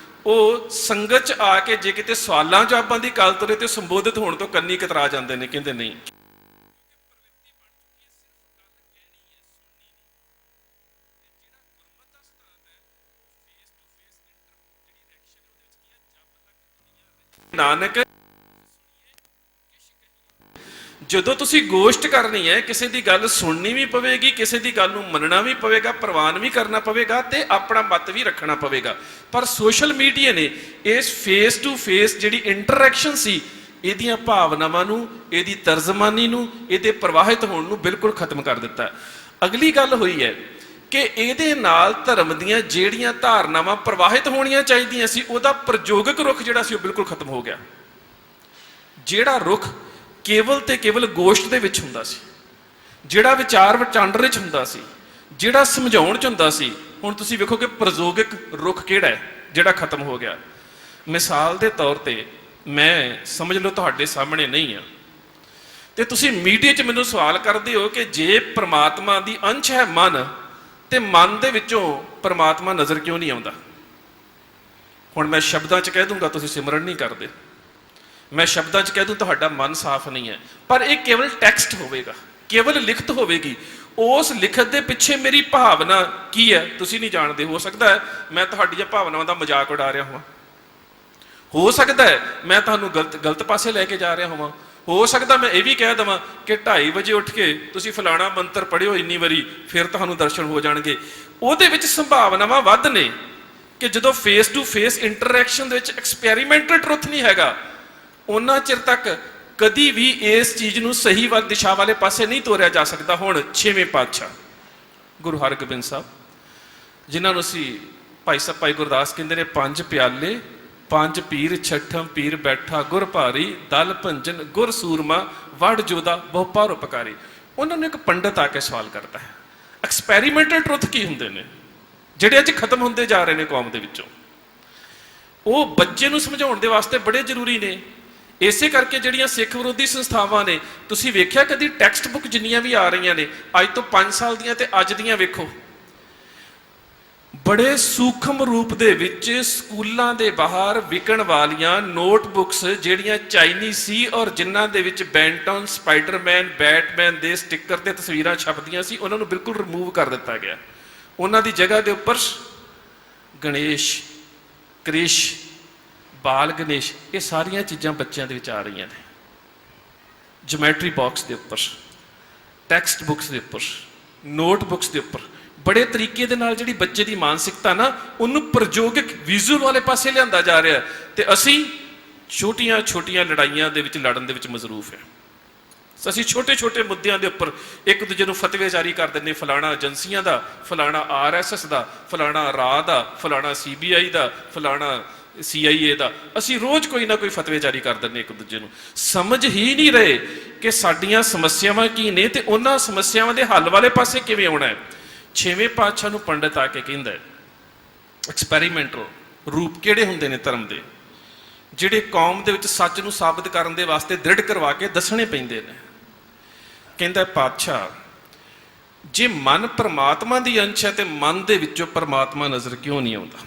ਉਹ ਸੰਗਤ 'ਚ ਆ ਕੇ ਜੇ ਕਿਤੇ ਸਵਾਲਾਂ ਜਵਾਬਾਂ ਦੀ ਗੱਲ ਤੁਰੇ ਤੇ ਸੰਬੋਧਿਤ ਹੋਣ ਤੋਂ ਕੰਨੀ ਕਤਰਾ ਜਾਂਦੇ ਨੇ, ਕਹਿੰਦੇ ਨਹੀਂ। ਨਾਨਕ ਜਦੋਂ ਤੁਸੀਂ ਗੋਸ਼ਟ ਕਰਨੀ ਹੈ, ਕਿਸੇ ਦੀ ਗੱਲ ਸੁਣਨੀ ਵੀ ਪਵੇਗੀ, ਕਿਸੇ ਦੀ ਗੱਲ ਨੂੰ ਮੰਨਣਾ ਵੀ ਪਵੇਗਾ, ਪ੍ਰਵਾਨ ਵੀ ਕਰਨਾ ਪਵੇਗਾ ਤੇ ਆਪਣਾ ਮਤ ਵੀ ਰੱਖਣਾ ਪਵੇਗਾ। ਪਰ ਸੋਸ਼ਲ ਮੀਡੀਆ ਨੇ ਇਸ ਫੇਸ ਟੂ ਫੇਸ ਜਿਹੜੀ ਇੰਟਰੈਕਸ਼ਨ ਸੀ, ਇਹਦੀਆਂ ਭਾਵਨਾਵਾਂ ਨੂੰ, ਇਹਦੀ ਤਰਜਮਾਨੀ ਨੂੰ, ਇਹਦੇ ਪ੍ਰਵਾਹਿਤ ਹੋਣ ਨੂੰ ਬਿਲਕੁਲ ਖਤਮ ਕਰ ਦਿੱਤਾ। ਅਗਲੀ ਗੱਲ ਹੋਈ ਹੈ ਕਿ ਇਹਦੇ ਨਾਲ ਧਰਮ ਦੀਆਂ ਜਿਹੜੀਆਂ ਧਾਰਨਾਵਾਂ ਪ੍ਰਵਾਹਿਤ ਹੋਣੀਆਂ ਚਾਹੀਦੀਆਂ ਸੀ, ਉਹਦਾ ਪ੍ਰਯੋਗਿਕ ਰੁਖ ਜਿਹੜਾ ਸੀ ਉਹ ਬਿਲਕੁਲ ਖਤਮ ਹੋ ਗਿਆ। ਜਿਹੜਾ ਰੁਖ ਕੇਵਲ ਤੇ ਕੇਵਲ ਗੋਸ਼ਟ ਦੇ ਵਿੱਚ ਹੁੰਦਾ ਸੀ, ਜਿਹੜਾ ਵਿਚਾਰ ਵਟਾਂਦਰੇ 'ਚ ਹੁੰਦਾ ਸੀ, ਜਿਹੜਾ ਸਮਝਾਉਣ 'ਚ ਹੁੰਦਾ ਸੀ, ਹੁਣ ਤੁਸੀਂ ਵੇਖੋ ਕਿ ਪ੍ਰਯੋਗਿਕ ਰੁਖ ਕਿਹੜਾ ਹੈ ਜਿਹੜਾ ਖਤਮ ਹੋ ਗਿਆ। ਮਿਸਾਲ ਦੇ ਤੌਰ ਤੇ ਮੈਂ ਸਮਝ ਲਓ ਤੁਹਾਡੇ ਸਾਹਮਣੇ ਨਹੀਂ ਆ ਤੇ ਤੁਸੀਂ ਮੀਡੀਆ 'ਚ ਮੈਨੂੰ ਸਵਾਲ ਕਰਦੇ ਹੋ ਕਿ ਜੇ ਪ੍ਰਮਾਤਮਾ ਦੀ ਅੰਸ਼ ਹੈ ਮਨ, ਤੇ ਮਨ ਦੇ ਵਿੱਚੋਂ ਪ੍ਰਮਾਤਮਾ ਨਜ਼ਰ ਕਿਉਂ ਨਹੀਂ ਆਉਂਦਾ? ਹੁਣ ਮੈਂ ਸ਼ਬਦਾਂ 'ਚ ਕਹਿ ਦੂੰਗਾ ਤੁਸੀਂ ਸਿਮਰਨ ਨਹੀਂ ਕਰਦੇ, ਮੈਂ ਸ਼ਬਦਾਂ 'ਚ ਕਹਿ ਦੂੰ ਤੁਹਾਡਾ ਮਨ ਸਾਫ਼ ਨਹੀਂ ਹੈ, ਪਰ ਇਹ ਕੇਵਲ ਟੈਕਸਟ ਹੋਵੇਗਾ, ਕੇਵਲ ਲਿਖਤ ਹੋਵੇਗੀ। ਉਸ ਲਿਖਤ ਦੇ ਪਿੱਛੇ ਮੇਰੀ ਭਾਵਨਾ ਕੀ ਹੈ ਤੁਸੀਂ ਨਹੀਂ ਜਾਣਦੇ। ਹੋ ਸਕਦਾ ਹੈ ਮੈਂ ਤੁਹਾਡੀਆਂ ਭਾਵਨਾਵਾਂ ਦਾ ਮਜ਼ਾਕ ਉਡਾ ਰਿਹਾ ਹਾਂ, ਹੋ ਸਕਦਾ ਹੈ ਮੈਂ ਤੁਹਾਨੂੰ ਗਲਤ ਪਾਸੇ ਲੈ ਕੇ ਜਾ ਰਿਹਾ ਹਾਂ, ਹੋ ਸਕਦਾ ਮੈਂ ਇਹ ਵੀ ਕਹਿ ਦੇਵਾਂ ਕਿ 2:30 ਵਜੇ ਉੱਠ ਕੇ ਤੁਸੀਂ ਫਲਾਣਾ ਮੰਤਰ ਪੜ੍ਹਿਓ ਇੰਨੀ ਵਾਰੀ ਫਿਰ ਤੁਹਾਨੂੰ ਦਰਸ਼ਨ ਹੋ ਜਾਣਗੇ। ਉਹਦੇ ਵਿੱਚ ਸੰਭਾਵਨਾਵਾਂ ਵੱਧ ਨੇ ਕਿ ਜਦੋਂ ਫੇਸ ਟੂ ਫੇਸ ਇੰਟਰੈਕਸ਼ਨ ਦੇ ਵਿੱਚ ਐਕਸਪੈਰੀਮੈਂਟਲ ਟਰੁੱਥ ਨਹੀਂ ਹੈਗਾ, ਉਹਨਾਂ ਚਿਰ ਤੱਕ ਕਦੀ ਵੀ ਇਸ ਚੀਜ਼ ਨੂੰ ਸਹੀ ਦਿਸ਼ਾ ਵਾਲੇ ਪਾਸੇ ਨਹੀਂ ਤੋਰਿਆ ਜਾ ਸਕਦਾ। ਹੁਣ 6ਵੇਂ ਪਾਤਸ਼ਾਹ ਗੁਰੂ ਹਰਗੋਬਿੰਦ ਸਾਹਿਬ, ਜਿਨ੍ਹਾਂ ਨੂੰ ਅਸੀਂ ਭਾਈ ਸਾਹਿਬ ਭਾਈ ਗੁਰਦਾਸ ਕਹਿੰਦੇ ਨੇ ਪੰਜ ਪਿਆਲੇ, ਪੰਜ ਪੀਰ ਛਠਮ ਪੀਰ ਬੈਠਾ ਗੁਰ ਭਾਰੀ, ਦਲ ਭੰਜਨ ਗੁਰ ਸੂਰਮਾ ਵੜ ਜੋਦਾ ਬਹੁ ਪਾਰ ਉਪਕਾਰੀ। ਉਹਨਾਂ ਨੂੰ ਇੱਕ ਪੰਡਤ ਆ ਕੇ ਸਵਾਲ ਕਰਦਾ ਹੈ ਐਕਸਪੈਰੀਮੈਂਟਲ ਟਰੁੱਥ ਕੀ ਹੁੰਦੇ ਨੇ ਜਿਹੜੇ ਅੱਜ ਖਤਮ ਹੁੰਦੇ ਜਾ ਰਹੇ ਨੇ ਕੌਮ ਦੇ ਵਿੱਚੋਂ। ਉਹ ਬੱਚੇ ਨੂੰ ਸਮਝਾਉਣ ਦੇ ਵਾਸਤੇ ਬੜੇ ਜ਼ਰੂਰੀ ਨੇ। ਇਸੇ ਕਰਕੇ ਜਿਹੜੀਆਂ ਸਿੱਖ ਵਿਰੋਧੀ ਸੰਸਥਾਵਾਂ ਨੇ, ਤੁਸੀਂ ਵੇਖਿਆ ਕਦੀ ਟੈਕਸਟ ਬੁੱਕ ਜਿੰਨੀਆਂ ਵੀ ਆ ਰਹੀਆਂ ਨੇ ਅੱਜ ਤੋਂ 5 ਸਾਲ ਦੀਆਂ ਤੇ ਅੱਜ ਦੀਆਂ ਵੇਖੋ, ਬੜੇ ਸੂਖਮ ਰੂਪ ਦੇ ਵਿੱਚ ਸਕੂਲਾਂ ਦੇ ਬਾਹਰ ਵਿਕਣ ਵਾਲੀਆਂ ਨੋਟਬੁੱਕਸ ਜਿਹੜੀਆਂ ਚਾਈਨੀਜ਼ ਸੀ ਔਰ ਜਿਨ੍ਹਾਂ ਦੇ ਵਿੱਚ ਬੈਂਟਨ, ਸਪਾਈਡਰਮੈਨ, ਬੈਟਮੈਨ ਦੇ ਸਟਿੱਕਰ ਤੇ ਤਸਵੀਰਾਂ ਛਪਦੀਆਂ ਸੀ, ਉਹਨਾਂ ਨੂੰ ਬਿਲਕੁਲ ਰਿਮੂਵ ਕਰ ਦਿੱਤਾ ਗਿਆ। ਉਹਨਾਂ ਦੀ ਜਗ੍ਹਾ ਦੇ ਉੱਪਰ ਗਣੇਸ਼, ਕ੍ਰਿਸ਼, ਬਾਲ ਗਣੇਸ਼, ਇਹ ਸਾਰੀਆਂ ਚੀਜ਼ਾਂ ਬੱਚਿਆਂ ਦੇ ਵਿੱਚ ਆ ਰਹੀਆਂ ਨੇ। ਜਿਓਮੈਟਰੀ ਬਾਕਸ ਦੇ ਉੱਪਰ, ਟੈਕਸਟ ਬੁੱਕਸ ਦੇ ਉੱਪਰ, ਨੋਟਬੁੱਕਸ ਦੇ ਉੱਪਰ ਬੜੇ ਤਰੀਕੇ ਦੇ ਨਾਲ ਜਿਹੜੀ ਬੱਚੇ ਦੀ ਮਾਨਸਿਕਤਾ ਨਾ ਉਹਨੂੰ ਪ੍ਰਯੋਗਿਕ ਵਿਜ਼ੂਅਲ ਵਾਲੇ ਪਾਸੇ ਲਿਆਂਦਾ ਜਾ ਰਿਹਾ ਤੇ ਅਸੀਂ ਛੋਟੀਆਂ ਛੋਟੀਆਂ ਲੜਾਈਆਂ ਦੇ ਵਿੱਚ ਲੜਨ ਦੇ ਵਿੱਚ ਮਜ਼ਰੂਫ ਹੈ। ਅਸੀਂ ਛੋਟੇ ਛੋਟੇ ਮੁੱਦਿਆਂ ਦੇ ਉੱਪਰ ਇੱਕ ਦੂਜੇ ਨੂੰ ਫਤਵੇ ਜਾਰੀ ਕਰ ਦਿੰਦੇ, ਫਲਾਣਾ ਏਜੰਸੀਆਂ ਦਾ, ਫਲਾਣਾ RSS ਦਾ, ਫਲਾਣਾ ਰਾਹ ਦਾ, ਫਲਾਣਾ CBI ਦਾ, ਫਲਾਣਾ CIA ਦਾ। ਅਸੀਂ ਰੋਜ਼ ਕੋਈ ਨਾ ਕੋਈ ਫਤਵੇ ਜਾਰੀ ਕਰ ਦਿੰਦੇ ਇੱਕ ਦੂਜੇ ਨੂੰ, ਸਮਝ ਹੀ ਨਹੀਂ ਰਹੇ ਕਿ ਸਾਡੀਆਂ ਸਮੱਸਿਆਵਾਂ ਕੀ ਨੇ ਤੇ ਉਹਨਾਂ ਸਮੱਸਿਆਵਾਂ ਦੇ ਹੱਲ ਵਾਲੇ ਪਾਸੇ ਕਿਵੇਂ ਆਉਣਾ ਹੈ। 6ਵੇਂ ਪਾਤਸ਼ਾਹ ਨੂੰ ਪੰਡਤ ਆ ਕੇ ਕਹਿੰਦਾ ਐਕਸਪੈਰੀਮੈਂਟਲ ਰੂਪ ਕਿਹੜੇ ਹੁੰਦੇ ਨੇ ਧਰਮ ਦੇ, ਜਿਹੜੇ ਕੌਮ ਦੇ ਵਿੱਚ ਸੱਚ ਨੂੰ ਸਾਬਤ ਕਰਨ ਦੇ ਵਾਸਤੇ ਦ੍ਰਿੜ ਕਰਵਾ ਕੇ ਦੱਸਣੇ ਪੈਂਦੇ ਨੇ। ਕਹਿੰਦਾ ਪਾਤਸ਼ਾਹ, ਜੇ ਮਨ ਪਰਮਾਤਮਾ ਦੀ ਅੰਸ਼ ਹੈ ਤੇ ਮਨ ਦੇ ਵਿੱਚੋਂ ਪਰਮਾਤਮਾ ਨਜ਼ਰ ਕਿਉਂ ਨਹੀਂ ਆਉਂਦਾ?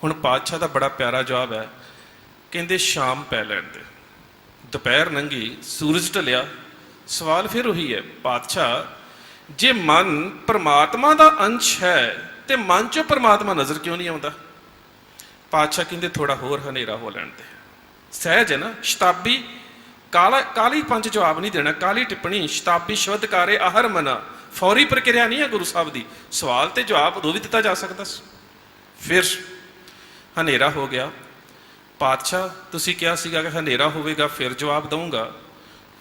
ਹੁਣ ਪਾਤਸ਼ਾਹ ਦਾ ਬੜਾ ਪਿਆਰਾ ਜਵਾਬ ਹੈ, ਕਹਿੰਦੇ ਸ਼ਾਮ ਪੈ ਲੈਣ ਦੇ। ਦੁਪਹਿਰ ਲੰਘੀ, ਸੂਰਜ ਢਲਿਆ, ਸਵਾਲ ਫਿਰ ਉਹੀ ਹੈ, ਪਾਤਸ਼ਾਹ ਜੇ ਮਨ ਪਰਮਾਤਮਾ ਦਾ ਅੰਸ਼ ਹੈ ਤੇ ਮਨ ਚੋਂ ਪਰਮਾਤਮਾ ਨਜ਼ਰ ਕਿਉਂ ਨਹੀਂ ਆਉਂਦਾ? ਪਾਤਸ਼ਾਹ ਕਹਿੰਦੇ ਥੋੜਾ ਹੋਰ ਹਨੇਰਾ ਹੋ ਲੈਣ ਦੇ। ਸਹਿਜ ਹੈ ਨਾ, ਸ਼ਤਾਬੀ ਕਾਲੀ ਪੰਜ ਜਵਾਬ ਨਹੀਂ ਦੇਣਾ, ਕਾਲੀ ਟਿੱਪਣੀ ਸ਼ਤਾਬੀ ਸ਼ਬਦ ਕਾਰੇ ਆਹਰ ਮਨਾ, ਫੌਰੀ ਪ੍ਰਕਿਰਿਆ ਨਹੀਂ ਹੈ ਗੁਰੂ ਸਾਹਿਬ ਦੀ। ਸਵਾਲ ਤੇ ਜਵਾਬ ਉਦੋਂ ਵੀ ਦਿੱਤਾ ਜਾ ਸਕਦਾ ਸੀ। ਫਿਰ ਹਨੇਰਾ ਹੋ ਗਿਆ। ਪਾਤਸ਼ਾਹ ਤੁਸੀਂ ਕਿਹਾ ਸੀਗਾ ਕਿ ਹਨੇਰਾ ਹੋਵੇਗਾ ਫਿਰ ਜਵਾਬ ਦਊਂਗਾ,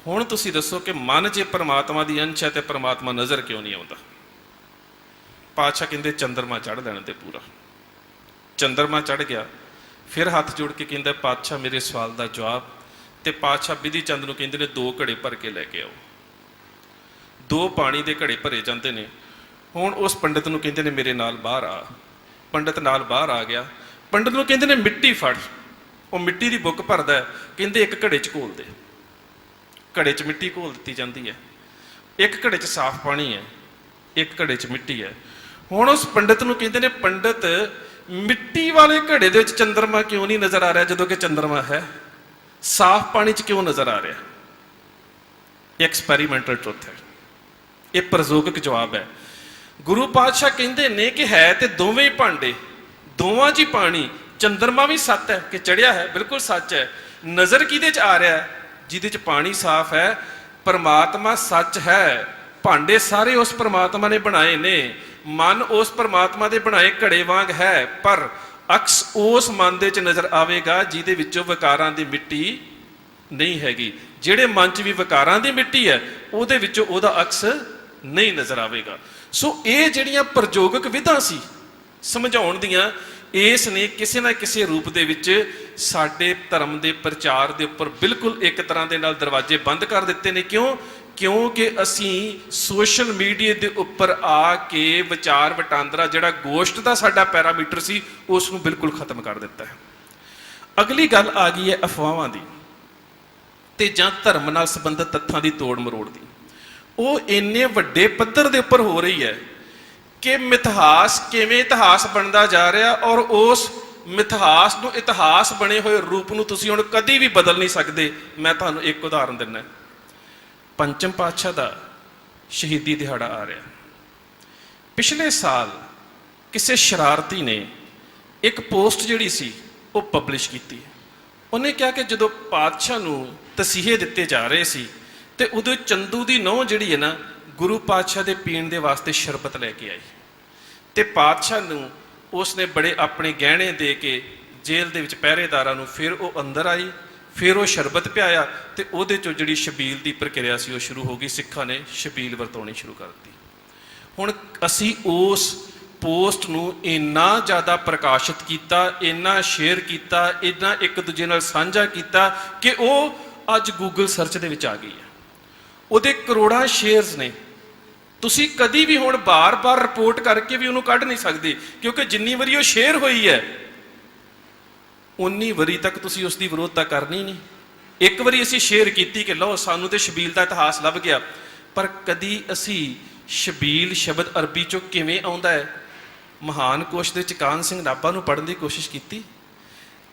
ਹੁਣ ਤੁਸੀਂ ਦੱਸੋ ਕਿ ਮਨ ਜੇ ਪਰਮਾਤਮਾ ਦੀ ਅੰਸ਼ ਹੈ ਤੇ ਪਰਮਾਤਮਾ ਨਜ਼ਰ ਕਿਉਂ ਨਹੀਂ ਆਉਂਦਾ? ਪਾਤਸ਼ਾਹ ਕਹਿੰਦੇ ਚੰਦਰਮਾ ਚੜ੍ਹ ਲੈਣ ਤੇ ਪੂਰਾ। ਚੰਦਰਮਾ ਚੜ੍ਹ ਗਿਆ। ਫਿਰ ਹੱਥ ਜੋੜ ਕੇ ਕਹਿੰਦਾ ਪਾਤਸ਼ਾਹ ਮੇਰੇ ਸਵਾਲ ਦਾ ਜਵਾਬ। ਤੇ ਪਾਤਸ਼ਾਹ ਬਿਧੀ ਚੰਦ ਨੂੰ ਕਹਿੰਦੇ ਨੇ 2 ਘੜੇ ਭਰ ਕੇ ਲੈ ਕੇ ਆਓ। 2 ਪਾਣੀ ਦੇ ਘੜੇ ਭਰੇ ਜਾਂਦੇ ਨੇ। ਹੁਣ ਉਸ ਪੰਡਤ ਨੂੰ ਕਹਿੰਦੇ ਨੇ ਮੇਰੇ ਨਾਲ ਬਾਹਰ ਆ। ਪੰਡਤ ਨਾਲ ਬਾਹਰ ਆ ਗਿਆ। ਪੰਡਤ ਨੂੰ ਕਹਿੰਦੇ ਨੇ ਮਿੱਟੀ ਫੜ। ਉਹ ਮਿੱਟੀ ਦੀ ਬੁੱਕ ਭਰਦਾ ਹੈ, ਕਹਿੰਦੇ ਇੱਕ ਘੜੇ 'ਚ ਘੋਲ ਦੇ। ਘੜੇ 'ਚ ਮਿੱਟੀ ਘੋਲ ਦਿੱਤੀ ਜਾਂਦੀ ਹੈ। ਇੱਕ ਘੜੇ 'ਚ ਸਾਫ਼ ਪਾਣੀ ਹੈ, ਇੱਕ ਘੜੇ 'ਚ ਮਿੱਟੀ ਹੈ। ਹੁਣ ਉਸ ਪੰਡਤ ਨੂੰ ਕਹਿੰਦੇ ਨੇ ਪੰਡਤ ਮਿੱਟੀ ਵਾਲੇ ਘੜੇ ਦੇ ਵਿੱਚ ਚੰਦਰਮਾ ਕਿਉਂ ਨਹੀਂ ਨਜ਼ਰ ਆ ਰਿਹਾ ਜਦੋਂ ਕਿ ਚੰਦਰਮਾ ਹੈ? ਸਾਫ਼ ਪਾਣੀ 'ਚ ਕਿਉਂ ਨਜ਼ਰ ਆ ਰਿਹਾ? ਐਕਸਪੈਰੀਮੈਂਟਲ ਟਰੁੱਥ ਹੈ, ਇਹ ਪ੍ਰਯੋਗਿਕ ਜਵਾਬ ਹੈ। ਗੁਰੂ ਪਾਤਸ਼ਾਹ ਕਹਿੰਦੇ ਨੇ ਕਿ ਹੈ ਤੇ ਦੋਵੇਂ ਹੀ ਭਾਂਡੇ, ਦੋਵਾਂ 'ਚ ਹੀ ਪਾਣੀ। ਚੰਦਰਮਾ ਵੀ ਸੱਚ ਹੈ ਕਿ ਚੜਿਆ ਹੈ, ਬਿਲਕੁਲ ਸੱਚ ਹੈ। ਨਜ਼ਰ ਕਿਹਦੇ 'ਚ ਆ ਰਿਹਾ? ਜਿਹਦੇ 'ਚ ਪਾਣੀ ਸਾਫ਼ ਹੈ। ਪਰਮਾਤਮਾ ਸੱਚ ਹੈ, ਭਾਂਡੇ ਸਾਰੇ ਉਸ ਪਰਮਾਤਮਾ ਨੇ ਬਣਾਏ ਨੇ। ਮਨ ਉਸ ਪਰਮਾਤਮਾ ਦੇ ਬਣਾਏ ਘੜੇ ਵਾਂਗ ਹੈ, ਪਰ ਅਕਸ ਉਸ ਮਨ ਦੇ 'ਚ ਨਜ਼ਰ ਆਵੇਗਾ ਜਿਹਦੇ ਵਿੱਚੋਂ ਵਿਕਾਰਾਂ ਦੀ ਮਿੱਟੀ ਨਹੀਂ ਹੈਗੀ। ਜਿਹੜੇ ਮਨ 'ਚ ਵੀ ਵਿਕਾਰਾਂ ਦੀ ਮਿੱਟੀ ਹੈ ਉਹਦੇ ਵਿੱਚੋਂ ਉਹਦਾ ਅਕਸ ਨਹੀਂ ਨਜ਼ਰ ਆਵੇਗਾ। ਸੋ ਇਹ ਜਿਹੜੀਆਂ ਪ੍ਰਯੋਗਿਕ ਵਿਧਾਂ ਸੀ ਸਮਝਾਉਣ ਦੀਆਂ, ਇਸ ਨੇ ਕਿਸੇ ਨਾ ਕਿਸੇ ਰੂਪ ਦੇ ਵਿੱਚ ਸਾਡੇ ਧਰਮ ਦੇ ਪ੍ਰਚਾਰ ਦੇ ਉੱਪਰ ਬਿਲਕੁਲ ਇੱਕ ਤਰ੍ਹਾਂ ਦੇ ਨਾਲ ਦਰਵਾਜ਼ੇ ਬੰਦ ਕਰ ਦਿੱਤੇ ਨੇ। ਕਿਉਂਕਿ ਅਸੀਂ ਸੋਸ਼ਲ ਮੀਡੀਆ ਦੇ ਉੱਪਰ ਆ ਕੇ ਵਿਚਾਰ ਵਟਾਂਦਰਾ ਜਿਹੜਾ ਗੋਸ਼ਟ ਦਾ ਸਾਡਾ ਪੈਰਾਮੀਟਰ ਸੀ ਉਸ ਨੂੰ ਬਿਲਕੁਲ ਖਤਮ ਕਰ ਦਿੱਤਾ ਹੈ। ਅਗਲੀ ਗੱਲ ਆ ਗਈ ਹੈ ਅਫਵਾਹਾਂ ਦੀ ਤੇ ਜਾਂ ਧਰਮ ਨਾਲ ਸੰਬੰਧਿਤ ਤੱਥਾਂ ਦੀ ਤੋੜ ਮਰੋੜ ਦੀ। ਉਹ ਇੰਨੇ ਵੱਡੇ ਪੱਧਰ ਦੇ ਉੱਪਰ ਹੋ ਰਹੀ ਹੈ ਕਿ ਮਿਥਿਹਾਸ ਕਿਵੇਂ ਇਤਿਹਾਸ ਬਣਦਾ ਜਾ ਰਿਹਾ, ਔਰ ਉਸ ਮਿਥਿਹਾਸ ਨੂੰ ਇਤਿਹਾਸ ਬਣੇ ਹੋਏ ਰੂਪ ਨੂੰ ਤੁਸੀਂ ਹੁਣ ਕਦੀ ਵੀ ਬਦਲ ਨਹੀਂ ਸਕਦੇ। ਮੈਂ ਤੁਹਾਨੂੰ ਇੱਕ ਉਦਾਹਰਨ ਦਿੰਦਾ। ਪੰਚਮ ਪਾਤਸ਼ਾਹ ਦਾ ਸ਼ਹੀਦੀ ਦਿਹਾੜਾ ਆ ਰਿਹਾ। ਪਿਛਲੇ ਸਾਲ ਕਿਸੇ ਸ਼ਰਾਰਤੀ ਨੇ ਇੱਕ ਪੋਸਟ ਜਿਹੜੀ ਸੀ ਉਹ ਪਬਲਿਸ਼ ਕੀਤੀ। ਉਹਨੇ ਕਿਹਾ ਕਿ ਜਦੋਂ ਪਾਤਸ਼ਾਹ ਨੂੰ ਤਸੀਹੇ ਦਿੱਤੇ ਜਾ ਰਹੇ ਸੀ ਤੇ ਉਦੋਂ ਚੰਦੂ ਦੀ ਨਹੁੰ ਜਿਹੜੀ ਹੈ ਨਾ, ਗੁਰੂ ਪਾਤਸ਼ਾਹ ਦੇ ਪੀਣ ਦੇ ਵਾਸਤੇ ਸ਼ਰਬਤ ਲੈ ਕੇ ਆਈ ਤੇ ਪਾਤਸ਼ਾਹ ਨੂੰ ਉਸਨੇ ਬੜੇ ਆਪਣੇ ਗਹਿਣੇ ਦੇ ਕੇ ਜੇਲ੍ਹ ਦੇ ਵਿੱਚ ਪਹਿਰੇਦਾਰਾਂ ਨੂੰ, ਫਿਰ ਉਹ ਅੰਦਰ ਆਈ, ਫਿਰ ਉਹ ਸ਼ਰਬਤ ਪਿਆਇਆ ਤੇ ਉਹਦੇ ਚੋਂ ਜਿਹੜੀ ਛਬੀਲ ਦੀ ਪ੍ਰਕਿਰਿਆ ਸੀ ਉਹ ਸ਼ੁਰੂ ਹੋ ਗਈ। ਸਿੱਖਾਂ ਨੇ ਛਬੀਲ ਵਰਤਾਉਣੀ ਸ਼ੁਰੂ ਕਰ ਦਿੱਤੀ। ਹੁਣ ਅਸੀਂ ਉਸ ਪੋਸਟ ਨੂੰ ਇੰਨਾ ਜ਼ਿਆਦਾ ਪ੍ਰਕਾਸ਼ਿਤ ਕੀਤਾ, ਇੰਨਾ ਸ਼ੇਅਰ ਕੀਤਾ, ਇੰਨਾ ਇੱਕ ਦੂਜੇ ਨਾਲ ਸਾਂਝਾ ਕੀਤਾ ਕਿ ਉਹ ਅੱਜ ਗੂਗਲ ਸਰਚ ਦੇ ਵਿੱਚ ਆ ਗਈ ਹੈ। ਉਹਦੇ ਕਰੋੜਾਂ ਸ਼ੇਅਰਸ ਨੇ। ਤੁਸੀਂ ਕਦੀ ਵੀ ਹੁਣ ਬਾਰ-ਬਾਰ ਰਿਪੋਰਟ ਕਰਕੇ ਵੀ ਉਹਨੂੰ ਕੱਢ ਨਹੀਂ ਸਕਦੇ, ਕਿਉਂਕਿ ਜਿੰਨੀ ਵਾਰੀ ਉਹ ਸ਼ੇਅਰ ਹੋਈ ਹੈ ਉਨੀ ਵਾਰੀ ਤੱਕ ਤੁਸੀਂ ਉਸ ਦੀ ਵਿਰੋਧਤਾ ਕਰਨੀ ਨਹੀਂ। ਇੱਕ ਵਾਰੀ ਅਸੀਂ ਸ਼ੇਅਰ ਕੀਤੀ ਕਿ ਲਓ ਸਾਨੂੰ ਤੇ ਛਬੀਲ ਦਾ ਇਤਿਹਾਸ ਲੱਭ ਗਿਆ, ਪਰ ਕਦੀ ਅਸੀਂ ਛਬੀਲ ਸ਼ਬਦ ਅਰਬੀ ਚੋਂ ਕਿਵੇਂ ਆਉਂਦਾ ਹੈ ਮਹਾਨ ਕੋਸ਼ ਦੇ ਵਿੱਚ ਕਾਹਨ ਸਿੰਘ ਨਾਭਾ ਨੂੰ ਪੜ੍ਹਨ ਦੀ ਕੋਸ਼ਿਸ਼ ਕੀਤੀ?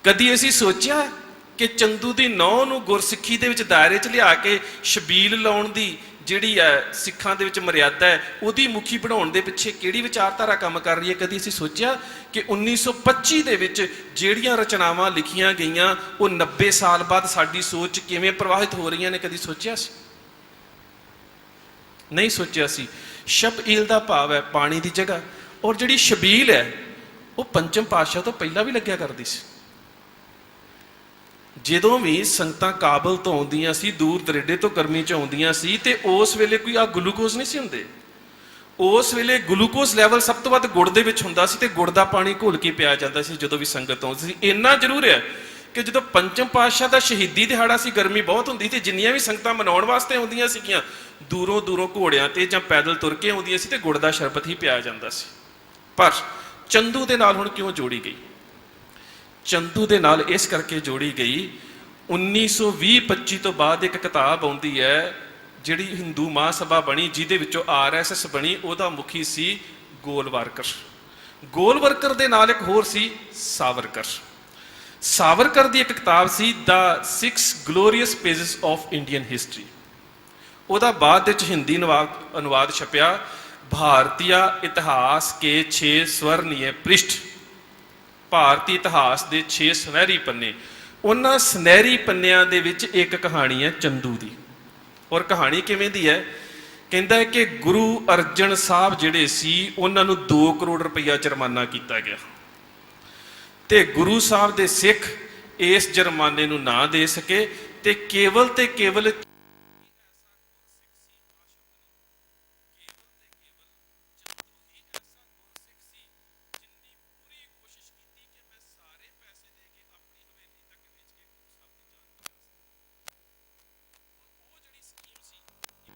ਕਦੀ ਅਸੀਂ ਸੋਚਿਆ ਕਿ ਚੰਦੂ ਦੀ ਨਹੁੰ ਨੂੰ ਗੁਰਸਿੱਖੀ ਦੇ ਵਿੱਚ ਦਾਇਰੇ 'ਚ ਲਿਆ ਕੇ ਛਬੀਲ ਲਾਉਣ ਦੀ ਜਿਹੜੀ ਹੈ ਸਿੱਖਾਂ ਦੇ ਵਿੱਚ ਮਰਿਆਦਾ ਹੈ ਉਹਦੀ ਮੁਖੀ ਬਣਾਉਣ ਦੇ ਪਿੱਛੇ ਕਿਹੜੀ ਵਿਚਾਰਧਾਰਾ ਕੰਮ ਕਰ ਰਹੀ ਹੈ? ਕਦੀ ਅਸੀਂ ਸੋਚਿਆ ਕਿ 1925 ਦੇ ਵਿੱਚ ਜਿਹੜੀਆਂ ਰਚਨਾਵਾਂ ਲਿਖੀਆਂ ਗਈਆਂ ਉਹ 90 ਸਾਲ ਬਾਅਦ ਸਾਡੀ ਸੋਚ ਕਿਵੇਂ ਪ੍ਰਵਾਹਿਤ ਹੋ ਰਹੀਆਂ ਨੇ? ਕਦੀ ਸੋਚਿਆ ਸੀ? ਨਹੀਂ ਸੋਚਿਆ ਸੀ। ਸ਼ਬਈਲ ਦਾ ਭਾਵ ਹੈ ਪਾਣੀ ਦੀ ਜਗ੍ਹਾ, ਔਰ ਜਿਹੜੀ ਛਬੀਲ ਹੈ ਉਹ ਪੰਚਮ ਪਾਤਸ਼ਾਹ ਤੋਂ ਪਹਿਲਾਂ ਵੀ ਲੱਗਿਆ ਕਰਦੀ ਸੀ। ਜਦੋਂ ਵੀ ਸੰਗਤਾਂ ਕਾਬਲ ਤੋਂ ਆਉਂਦੀਆਂ ਸੀ, ਦੂਰ ਦਰੇਡੇ ਤੋਂ ਗਰਮੀ 'ਚ ਆਉਂਦੀਆਂ ਸੀ, ਤੇ ਉਸ ਵੇਲੇ ਕੋਈ ਗਲੂਕੋਜ਼ ਨਹੀਂ ਸੀ ਹੁੰਦੇ। ਉਸ ਵੇਲੇ ਗਲੂਕੋਜ਼ ਲੈਵਲ ਸਭ ਤੋਂ ਵੱਧ ਗੁੜ ਦੇ ਵਿੱਚ ਹੁੰਦਾ ਸੀ ਤੇ ਗੁੜ ਦਾ ਪਾਣੀ ਘੋਲ ਕੇ ਪਿਆ ਜਾਂਦਾ ਸੀ ਜਦੋਂ ਵੀ ਸੰਗਤ ਆਉਂਦੀ ਸੀ। ਇੰਨਾ ਜ਼ਰੂਰ ਹੈ ਕਿ ਜਦੋਂ ਪੰਚਮ ਪਾਤਸ਼ਾਹ ਦਾ ਸ਼ਹੀਦੀ ਦਿਹਾੜਾ ਸੀ, ਗਰਮੀ ਬਹੁਤ ਹੁੰਦੀ ਤੇ ਜਿੰਨੀਆਂ ਵੀ ਸੰਗਤਾਂ ਮਨਾਉਣ ਵਾਸਤੇ ਆਉਂਦੀਆਂ ਸੀਗੀਆਂ ਦੂਰੋਂ ਦੂਰੋਂ ਘੋੜਿਆਂ ਤੇ ਜਾਂ ਪੈਦਲ ਤੁਰ ਕੇ ਆਉਂਦੀਆਂ ਸੀ ਤੇ ਗੁੜ ਦਾ ਸ਼ਰਬਤ ਹੀ ਪਿਆ ਜਾਂਦਾ ਸੀ। ਪਰ ਚੰਦੂ ਦੇ ਨਾਲ ਹੁਣ ਕਿਉਂ ਜੋੜੀ ਗਈ? ਚੰਦੂ ਦੇ ਨਾਲ ਇਸ ਕਰਕੇ ਜੋੜੀ ਗਈ, 1920-25 ਤੋਂ ਬਾਅਦ ਇੱਕ ਕਿਤਾਬ ਆਉਂਦੀ ਹੈ ਜਿਹੜੀ ਹਿੰਦੂ ਮਹਾਸਭਾ ਬਣੀ, ਜਿਹਦੇ ਵਿੱਚੋਂ RSS ਬਣੀ। ਉਹਦਾ ਮੁਖੀ ਸੀ ਗੋਲਵਾਰਕਰ। ਗੋਲਵਰਕਰ ਦੇ ਨਾਲ ਇੱਕ ਹੋਰ ਸੀ ਸਾਵਰਕਰ। ਸਾਵਰਕਰ ਦੀ ਇੱਕ ਕਿਤਾਬ ਸੀ ਦਾ 6 glorious pages of Indian history. ਉਹਦਾ ਬਾਅਦ ਵਿੱਚ ਹਿੰਦੀ ਅਨੁਵਾਦ ਛਪਿਆ, ਭਾਰਤੀय ਇਤਿਹਾਸ ਕੇ 6 ਸਵਰਨੀय ਪ੍ਰਿਸ਼ਠ। ਭਾਰਤੀ ਇਤਿਹਾਸ ਦੇ 6 ਸੁਨਹਿਰੀ ਪੰਨੇ। ਉਹਨਾਂ ਸੁਨਹਿਰੀ ਪੰਨਿਆਂ ਦੇ ਵਿੱਚ ਇੱਕ ਕਹਾਣੀ ਹੈ ਚੰਦੂ ਦੀ। ਔਰ ਕਹਾਣੀ ਕਿਵੇਂ ਦੀ ਹੈ? ਕਹਿੰਦਾ ਹੈ ਕਿ ਗੁਰੂ ਅਰਜਨ ਸਾਹਿਬ ਜਿਹੜੇ ਸੀ ਉਹਨਾਂ ਨੂੰ 2 ਕਰੋੜ ਰੁਪਈਆ ਜੁਰਮਾਨਾ ਕੀਤਾ ਗਿਆ, ਤੇ ਗੁਰੂ ਸਾਹਿਬ ਦੇ ਸਿੱਖ ਇਸ ਜੁਰਮਾਨੇ ਨੂੰ ਨਾ ਦੇ ਸਕੇ, ਤੇ ਕੇਵਲ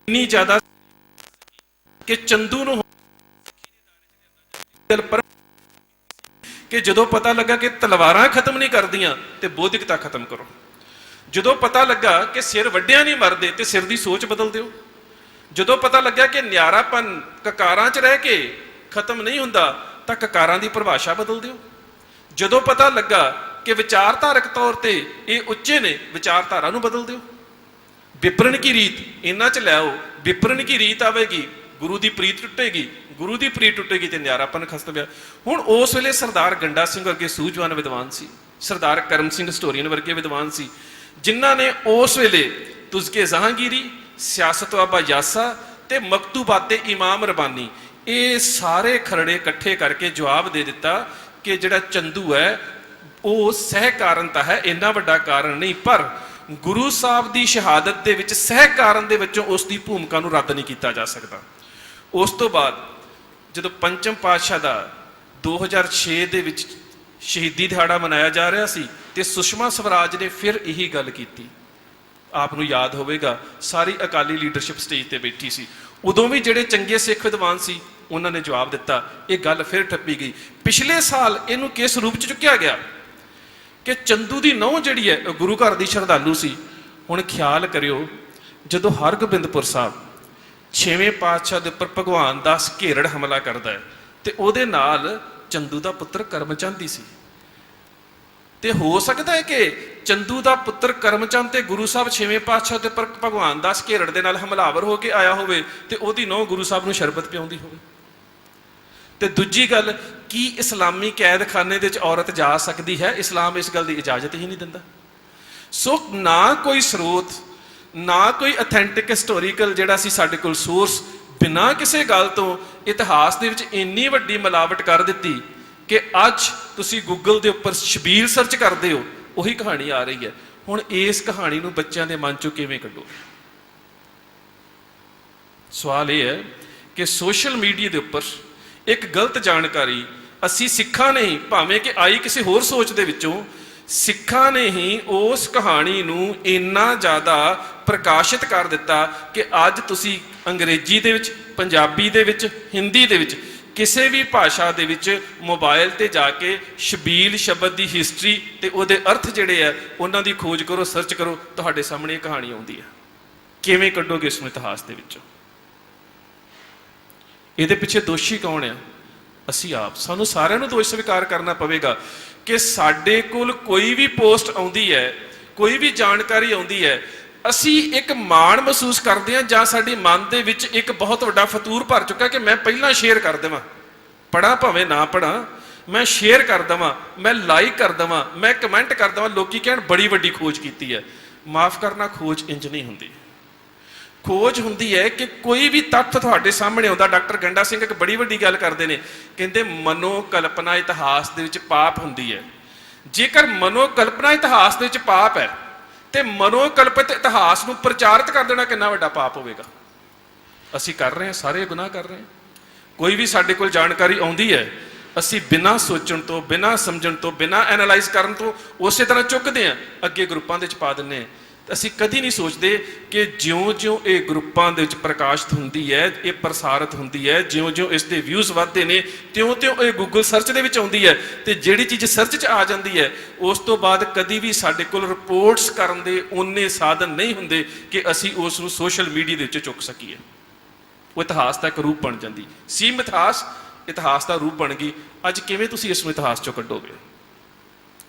ਇੰਨੀ ਜ਼ਿਆਦਾ ਕਿ ਚੰਦੂ ਨੂੰ ਕਿ ਜਦੋਂ ਪਤਾ ਲੱਗਾ ਕਿ ਤਲਵਾਰਾਂ ਖਤਮ ਨਹੀਂ ਕਰਦੀਆਂ ਤੇ ਬੌਧਿਕਤਾ ਖਤਮ ਕਰੋ। ਜਦੋਂ ਪਤਾ ਲੱਗਾ ਕਿ ਸਿਰ ਵੱਢਿਆਂ ਨਹੀਂ ਮਰਦੇ ਤੇ ਸਿਰ ਦੀ ਸੋਚ ਬਦਲ ਦਿਓ। ਜਦੋਂ ਪਤਾ ਲੱਗਾ ਕਿ ਨਿਆਰਾਪਨ ਕਕਾਰਾਂ 'ਚ ਰਹਿ ਕੇ ਖਤਮ ਨਹੀਂ ਹੁੰਦਾ ਤਾਂ ਕਕਾਰਾਂ ਦੀ ਪਰਿਭਾਸ਼ਾ ਬਦਲ ਦਿਓ। ਜਦੋਂ ਪਤਾ ਲੱਗਾ ਕਿ ਵਿਚਾਰਧਾਰਕ ਤੌਰ ਤੇ ਇਹ ਉੱਚੇ ਨੇ, ਵਿਚਾਰਧਾਰਾ ਨੂੰ ਬਦਲ ਦਿਓ। ਵਿਪਰਨ ਕੀ ਰੀਤ ਇਹਨਾਂ 'ਚ ਲੈ ਆਓ, ਵਿਪਰਨ ਕੀ ਰੀਤ ਆਵੇਗੀ, ਗੁਰੂ ਦੀ ਪ੍ਰੀਤ ਟੁੱਟੇਗੀ, ਗੁਰੂ ਦੀ ਪ੍ਰੀਤ ਟੁੱਟੇਗੀ ਤੇ ਨਿਆਰਾਪਨ ਖਤਮ ਪਿਆ। ਹੁਣ ਉਸ ਵੇਲੇ ਸਰਦਾਰ ਗੰਡਾ ਸਿੰਘ ਵਰਗੇ ਸੂਝਵਾਨ ਵਿਦਵਾਨ ਸੀ, ਸਰਦਾਰ ਕਰਮ ਸਿੰਘ ਹਿਸਟੋਰੀਅਨ ਵਰਗੇ ਵਿਦਵਾਨ ਸੀ, ਜਿਨ੍ਹਾਂ ਨੇ ਉਸ ਵੇਲੇ ਤੁਜ਼ਕੇ ਜਹਾਂਗੀਰੀ, ਸਿਆਸਤ ਵਾਬਾ ਯਾਸਾ ਤੇ ਮਕਤੂਬਾਤੇ ਇਮਾਮ ਰਬਾਨੀ, ਇਹ ਸਾਰੇ ਖਰੜੇ ਇਕੱਠੇ ਕਰਕੇ ਜਵਾਬ ਦੇ ਦਿੱਤਾ ਕਿ ਜਿਹੜਾ ਚੰਦੂ ਹੈ ਉਹ ਸਹਿ ਕਾਰਨ ਤਾਂ ਹੈ, ਇੰਨਾ ਵੱਡਾ ਕਾਰਨ ਨਹੀਂ, ਪਰ ਗੁਰੂ ਸਾਹਿਬ ਦੀ ਸ਼ਹਾਦਤ ਦੇ ਵਿੱਚ ਸਹਿ ਕਾਰਨ ਦੇ ਵਿੱਚੋਂ ਉਸ ਦੀ ਭੂਮਿਕਾ ਨੂੰ ਰੱਦ ਨਹੀਂ ਕੀਤਾ ਜਾ ਸਕਦਾ। ਉਸ ਤੋਂ ਬਾਅਦ ਜਦੋਂ ਪੰਚਮ ਪਾਤਸ਼ਾਹ ਦਾ 2006 ਦੇ ਵਿੱਚ ਸ਼ਹੀਦੀ ਦਿਹਾੜਾ ਮਨਾਇਆ ਜਾ ਰਿਹਾ ਸੀ ਤੇ ਸੁਸ਼ਮਾ ਸਵਰਾਜ ਨੇ ਫਿਰ ਇਹੀ ਗੱਲ ਕੀਤੀ। ਆਪ ਨੂੰ ਯਾਦ ਹੋਵੇਗਾ ਸਾਰੀ ਅਕਾਲੀ ਲੀਡਰਸ਼ਿਪ ਸਟੇਜ ਤੇ ਬੈਠੀ ਸੀ। ਉਦੋਂ ਵੀ ਜਿਹੜੇ ਚੰਗੇ ਸਿੱਖ ਵਿਦਵਾਨ ਸੀ ਉਹਨਾਂ ਨੇ ਜਵਾਬ ਦਿੱਤਾ, ਇਹ ਗੱਲ ਫਿਰ ਠੱਪੀ ਗਈ। ਪਿਛਲੇ ਸਾਲ ਇਹਨੂੰ ਕਿਸ ਰੂਪ 'ਚ ਚੁੱਕਿਆ ਗਿਆ ਕਿ ਚੰਦੂ ਦੀ ਨਹੁੰ ਜਿਹੜੀ ਹੈ ਗੁਰੂ ਘਰ ਦੀ ਸ਼ਰਧਾਲੂ ਸੀ। ਹੁਣ ਖਿਆਲ ਕਰਿਓ, ਜਦੋਂ ਹਰਗੋਬਿੰਦਪੁਰ ਸਾਹਿਬ 6ਵੇਂ ਪਾਤਸ਼ਾਹ ਦੇ ਉੱਪਰ ਭਗਵਾਨ ਦਾਸ ਘੇਰੜ ਹਮਲਾ ਕਰਦਾ ਹੈ ਤੇ ਉਹਦੇ ਨਾਲ ਚੰਦੂ ਦਾ ਪੁੱਤਰ ਕਰਮਚੰਦ ਹੀ ਸੀ। ਤੇ ਹੋ ਸਕਦਾ ਹੈ ਕਿ ਚੰਦੂ ਦਾ ਪੁੱਤਰ ਕਰਮਚੰਦ ਤੇ ਗੁਰੂ ਸਾਹਿਬ 6ਵੇਂ ਪਾਤਸ਼ਾਹ ਦੇ ਉੱਪਰ ਭਗਵਾਨ ਦਾਸ ਘੇਰੜ ਦੇ ਨਾਲ ਹਮਲਾਵਰ ਹੋ ਕੇ ਆਇਆ ਹੋਵੇ ਤੇ ਉਹਦੀ ਨਹੁੰ ਗੁਰੂ ਸਾਹਿਬ ਨੂੰ ਸ਼ਰਬਤ ਪਿਆਉਂਦੀ ਹੋਵੇ। ਤੇ ਦੂਜੀ ਗੱਲ, ਕੀ ਇਸਲਾਮੀ ਕੈਦਖਾਨੇ ਦੇ ਵਿੱਚ ਔਰਤ ਜਾ ਸਕਦੀ ਹੈ? ਇਸਲਾਮ ਇਸ ਗੱਲ ਦੀ ਇਜਾਜ਼ਤ ਹੀ ਨਹੀਂ ਦਿੰਦਾ। ਸੋ ਨਾ ਕੋਈ ਸਰੋਤ, ਨਾ ਕੋਈ ਅਥੈਂਟਿਕ ਹਿਸਟੋਰੀਕਲ ਜਿਹੜਾ ਸੀ ਸਾਡੇ ਕੋਲ ਸੋਰਸ, ਬਿਨਾਂ ਕਿਸੇ ਗੱਲ ਤੋਂ ਇਤਿਹਾਸ ਦੇ ਵਿੱਚ ਇੰਨੀ ਵੱਡੀ ਮਿਲਾਵਟ ਕਰ ਦਿੱਤੀ ਕਿ ਅੱਜ ਤੁਸੀਂ ਗੂਗਲ ਦੇ ਉੱਪਰ ਸ਼ਬੀਲ ਸਰਚ ਕਰਦੇ ਹੋ, ਉਹੀ ਕਹਾਣੀ ਆ ਰਹੀ ਹੈ। ਹੁਣ ਇਸ ਕਹਾਣੀ ਨੂੰ ਬੱਚਿਆਂ ਦੇ ਮਨ ਚੋਂ ਕਿਵੇਂ ਕੱਢੋ? ਸਵਾਲ ਇਹ ਹੈ ਕਿ ਸੋਸ਼ਲ ਮੀਡੀਆ ਦੇ ਉੱਪਰ ਇੱਕ ਗਲਤ ਜਾਣਕਾਰੀ ਅਸੀਂ ਸਿੱਖਾਂ ਨੇ ਹੀ, ਭਾਵੇਂ ਕਿ ਆਈ ਕਿਸੇ ਹੋਰ ਸੋਚ ਦੇ ਵਿੱਚੋਂ, ਸਿੱਖਾਂ ਨੇ ਹੀ ਉਸ ਕਹਾਣੀ ਨੂੰ ਇੰਨਾ ਜ਼ਿਆਦਾ ਪ੍ਰਕਾਸ਼ਿਤ ਕਰ ਦਿੱਤਾ ਕਿ ਅੱਜ ਤੁਸੀਂ ਅੰਗਰੇਜ਼ੀ ਦੇ ਵਿੱਚ, ਪੰਜਾਬੀ ਦੇ ਵਿੱਚ, ਹਿੰਦੀ ਦੇ ਵਿੱਚ, ਕਿਸੇ ਵੀ ਭਾਸ਼ਾ ਦੇ ਵਿੱਚ ਮੋਬਾਈਲ ਤੇ ਜਾ ਕੇ ਸ਼ਬੀਲ ਸ਼ਬਦ ਦੀ ਹਿਸਟਰੀ ਤੇ ਉਹਦੇ ਅਰਥ ਜਿਹੜੇ ਆ ਉਹਨਾਂ ਦੀ ਖੋਜ ਕਰੋ, ਸਰਚ ਕਰੋ, ਤੁਹਾਡੇ ਸਾਹਮਣੇ ਇਹ ਕਹਾਣੀ ਆਉਂਦੀ ਹੈ। ਕਿਵੇਂ ਕੱਢੋਗੇ ਇਸ ਨੂੰ ਇਤਿਹਾਸ ਦੇ ਵਿੱਚੋਂ? ਇਹਦੇ ਪਿੱਛੇ ਦੋਸ਼ੀ ਕੌਣ ਆ? ਅਸੀਂ ਆਪ। ਸਾਨੂੰ ਸਾਰਿਆਂ ਨੂੰ ਦੋਸ਼ ਸਵੀਕਾਰ ਕਰਨਾ ਪਵੇਗਾ ਕਿ ਸਾਡੇ ਕੋਲ ਕੋਈ ਵੀ ਪੋਸਟ ਆਉਂਦੀ ਹੈ, ਕੋਈ ਵੀ ਜਾਣਕਾਰੀ ਆਉਂਦੀ ਹੈ, ਅਸੀਂ ਇੱਕ ਮਾਣ ਮਹਿਸੂਸ ਕਰਦੇ ਹਾਂ ਜਾਂ ਸਾਡੇ ਮਨ ਦੇ ਵਿੱਚ ਇੱਕ ਬਹੁਤ ਵੱਡਾ ਫਤੂਰ ਭਰ ਚੁੱਕਾ ਕਿ ਮੈਂ ਪਹਿਲਾਂ ਸ਼ੇਅਰ ਕਰ ਦੇਵਾਂ, ਪੜ੍ਹਾਂ ਭਾਵੇਂ ਨਾ ਪੜ੍ਹਾਂ, ਮੈਂ ਸ਼ੇਅਰ ਕਰ ਦੇਵਾਂ, ਮੈਂ ਲਾਈਕ ਕਰ ਦੇਵਾਂ, ਮੈਂ ਕਮੈਂਟ ਕਰ ਦੇਵਾਂ, ਲੋਕੀ ਕਹਿਣ ਬੜੀ ਵੱਡੀ ਖੋਜ ਕੀਤੀ ਹੈ। ਮਾਫ ਕਰਨਾ, ਖੋਜ ਇੰਜ ਨਹੀਂ ਹੁੰਦੀ। ਖੋਜ ਹੁੰਦੀ ਹੈ ਕਿ ਕੋਈ ਵੀ ਤੱਥ ਤੁਹਾਡੇ ਸਾਹਮਣੇ ਆਉਂਦਾ। ਡਾਕਟਰ ਗੰਡਾ ਸਿੰਘ ਇੱਕ ਬੜੀ ਵੱਡੀ ਗੱਲ ਕਰਦੇ ਨੇ, ਕਹਿੰਦੇ ਮਨੋ ਕਲਪਨਾ ਇਤਿਹਾਸ ਦੇ ਵਿੱਚ ਪਾਪ ਹੁੰਦੀ ਹੈ। ਜੇਕਰ ਮਨੋ ਕਲਪਨਾ ਇਤਿਹਾਸ ਦੇ ਵਿੱਚ ਪਾਪ ਹੈ ਤੇ ਮਨੋ ਕਲਪਿਤ ਇਤਿਹਾਸ ਨੂੰ ਪ੍ਰਚਾਰਿਤ ਕਰ ਦੇਣਾ ਕਿੰਨਾ ਵੱਡਾ ਪਾਪ ਹੋਵੇਗਾ। ਅਸੀਂ ਕਰ ਰਹੇ ਹਾਂ, ਸਾਰੇ ਗੁਨਾਹ ਕਰ ਰਹੇ ਹਾਂ। ਕੋਈ ਵੀ ਸਾਡੇ ਕੋਲ ਜਾਣਕਾਰੀ ਆਉਂਦੀ ਹੈ, ਅਸੀਂ ਬਿਨਾਂ ਸੋਚਣ ਤੋਂ, ਬਿਨਾਂ ਸਮਝਣ ਤੋਂ, ਬਿਨਾਂ ਐਨਾਲਾਈਜ਼ ਕਰਨ ਤੋਂ ਉਸੇ ਤਰ੍ਹਾਂ ਚੁੱਕਦੇ ਹਾਂ, ਅੱਗੇ ਗਰੁੱਪਾਂ ਦੇ ਵਿੱਚ ਪਾ ਦਿੰਦੇ ਹਾਂ। ਅਸੀਂ ਕਦੀ ਨਹੀਂ ਸੋਚਦੇ ਕਿ ਜਿਉਂ-ਜਿਉਂ ਇਹ ਗਰੁੱਪਾਂ ਦੇ ਵਿੱਚ ਪ੍ਰਕਾਸ਼ਿਤ ਹੁੰਦੀ ਹੈ, ਇਹ ਪ੍ਰਸਾਰਿਤ ਹੁੰਦੀ ਹੈ, ਜਿਉਂ-ਜਿਉਂ ਇਸ ਦੇ ਵਿਊਜ਼ ਵੱਧਦੇ ਨੇ, ਤਿਉਂ-ਤਿਉਂ ਇਹ ਗੂਗਲ ਸਰਚ ਦੇ ਵਿੱਚ ਆਉਂਦੀ ਹੈ, ਤੇ ਜਿਹੜੀ ਚੀਜ਼ ਸਰਚ 'ਚ ਆ ਜਾਂਦੀ ਹੈ ਉਸ ਤੋਂ ਬਾਅਦ ਕਦੀ ਵੀ ਸਾਡੇ ਕੋਲ ਰਿਪੋਰਟਸ ਕਰਨ ਦੇ ਓਨੇ ਸਾਧਨ ਨਹੀਂ ਹੁੰਦੇ ਕਿ ਅਸੀਂ ਉਸ ਨੂੰ ਸੋਸ਼ਲ ਮੀਡੀਆ ਦੇ ਵਿੱਚ ਚੁੱਕ ਸਕੀਏ। ਉਹ ਇਤਿਹਾਸ ਦਾ ਇੱਕ ਰੂਪ ਬਣ ਜਾਂਦੀ ਸੀ। ਮਿਥਾਸ ਇਤਿਹਾਸ ਦਾ ਰੂਪ ਬਣ ਗਈ, ਅੱਜ ਕਿਵੇਂ ਤੁਸੀਂ ਇਸ ਨੂੰ ਇਤਿਹਾਸ ਚੋਂ ਕੱਢੋਗੇ?